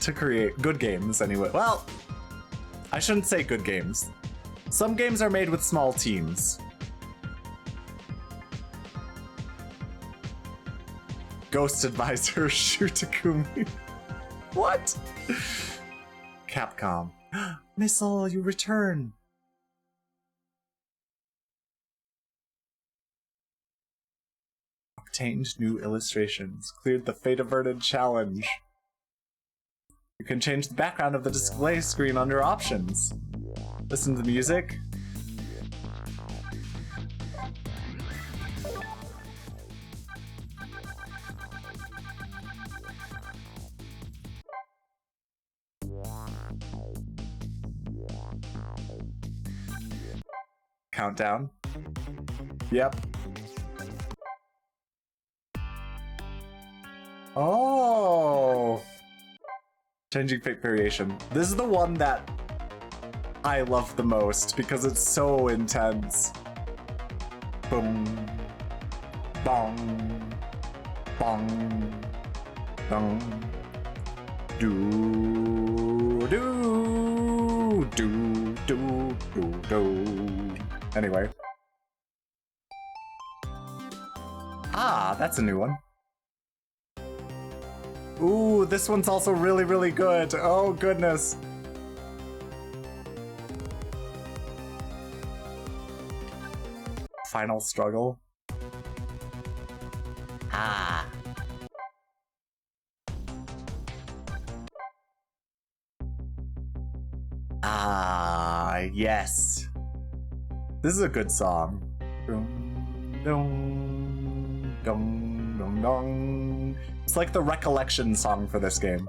to create good games anyway. Well, I shouldn't say good games. Some games are made with small teams. Ghost Advisor Shutakumi. What? Capcom. Missile, you return. Obtained new illustrations. Cleared the Fate Averted challenge. You can change the background of the display screen under options. Listen to the music. Countdown. Yep. Oh! Changing Fate Variation. This is the one that I love the most because it's so intense. Boom. Bong. Bong. Bong. Do. Do. Do. Do. Do. Do. Anyway. Ah, that's a new one. Ooh, this one's also really, really good. Oh, goodness. Final Struggle. Ah. Ah, yes. This is a good song. Dum, dum, dum, dum, dum. It's like the recollection song for this game.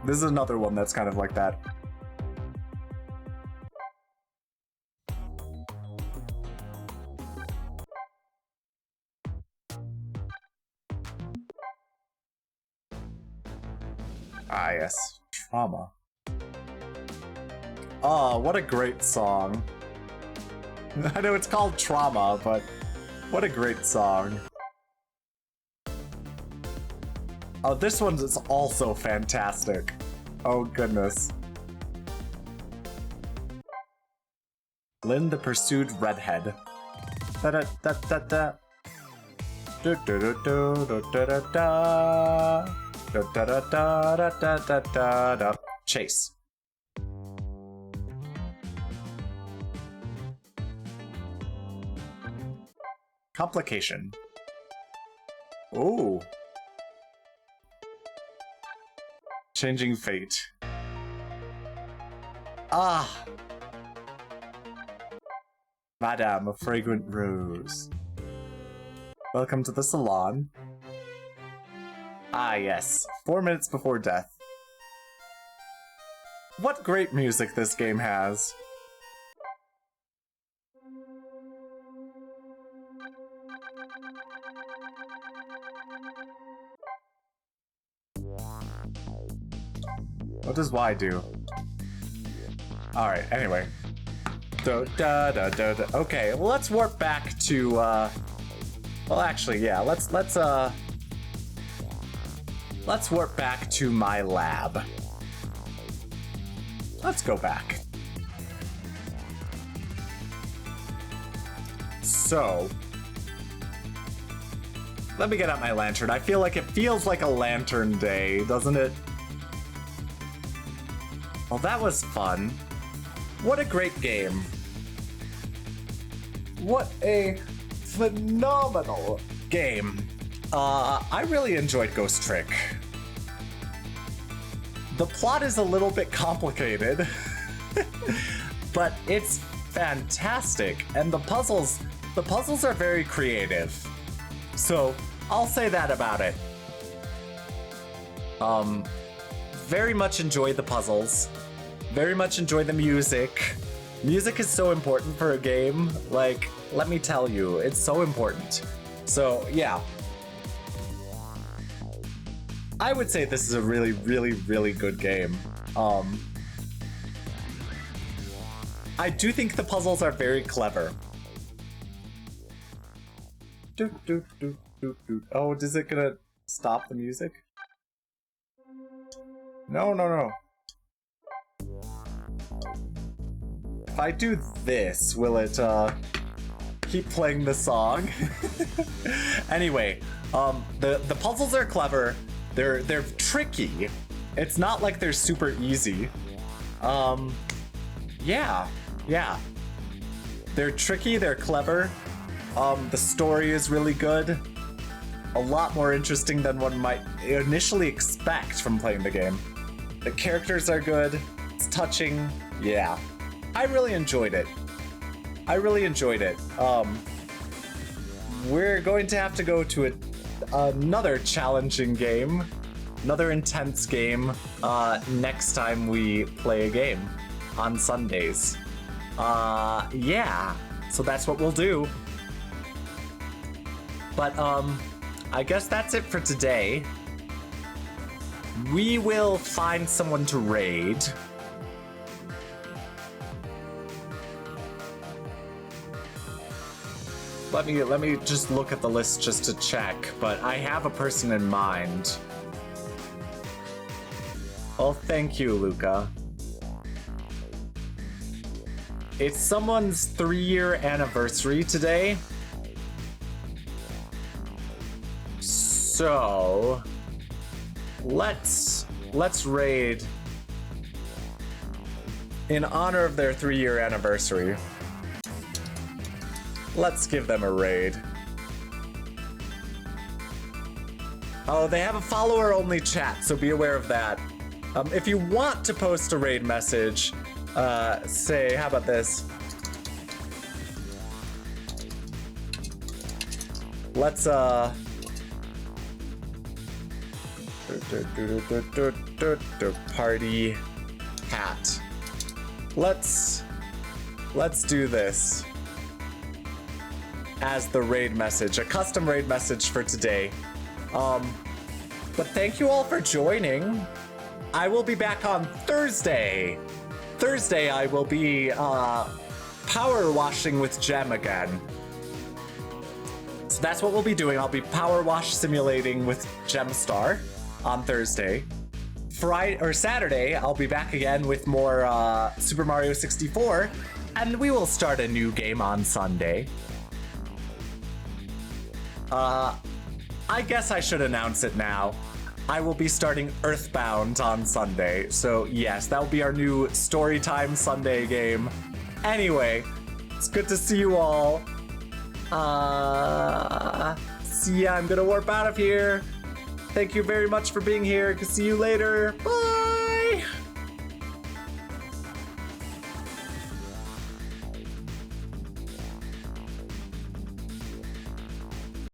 This is another one that's kind of like that. Ah, yes. Trauma. Oh, what a great song. I know it's called Trauma, but what a great song. Oh, this one is also fantastic. Oh, goodness. Lynn the Pursued Redhead. Da-da-da-da-da. Do-do-do-do-do-da-da-da. Da-da-da-da-da-da-da-da. Chase. Complication. Ooh. Changing Fate. Ah! Madame, a fragrant rose. Welcome to the salon. Ah, yes. 4 minutes before death. What great music this game has. What does Y do? Alright, anyway. Okay, well, let's warp back to, well, actually, yeah, let's warp back to my lab. Let's go back. So, let me get out my lantern. I feel like it feels like a lantern day, doesn't it? Well, that was fun. What a great game. What a phenomenal game. I really enjoyed Ghost Trick. The plot is a little bit complicated, but it's fantastic, and the puzzles are very creative. So, I'll say that about it. Very much enjoy the puzzles. Very much enjoy the music. Music is so important for a game. Like, let me tell you, it's so important. So, yeah. I would say this is a really, really, really good game. I do think the puzzles are very clever. Oh, is it gonna stop the music? No, no, no. If I do this, will it keep playing the song? Anyway, the puzzles are clever. They're tricky. It's not like they're super easy. Yeah. They're tricky, they're clever. The story is really good. A lot more interesting than one might initially expect from playing the game. The characters are good. It's touching. Yeah. I really enjoyed it. We're going to have to go to another challenging game, another intense game, next time we play a game on Sundays. Yeah. So that's what we'll do. But, I guess that's it for today. We will find someone to raid. Let me just look at the list just to check, but I have a person in mind. Oh, thank you, Luca. It's someone's 3-year anniversary today. So let's raid in honor of their 3-year anniversary. Let's give them a raid. Oh, they have a follower-only chat, so be aware of that. If you want to post a raid message, say, how about this? Let's, party hat. Let's do this as the raid message, a custom raid message for today. But thank you all for joining. I will be back on Thursday. Thursday I will be power washing with Gem again. So that's what we'll be doing. I'll be power wash simulating with Gemstar on Thursday. Friday or Saturday, I'll be back again with more Super Mario 64, and we will start a new game on Sunday. I guess I should announce it now. I will be starting Earthbound on Sunday, so yes, that will be our new Storytime Sunday game. Anyway, it's good to see you all. See ya, I'm gonna warp out of here. Thank you very much for being here. See you later. Bye!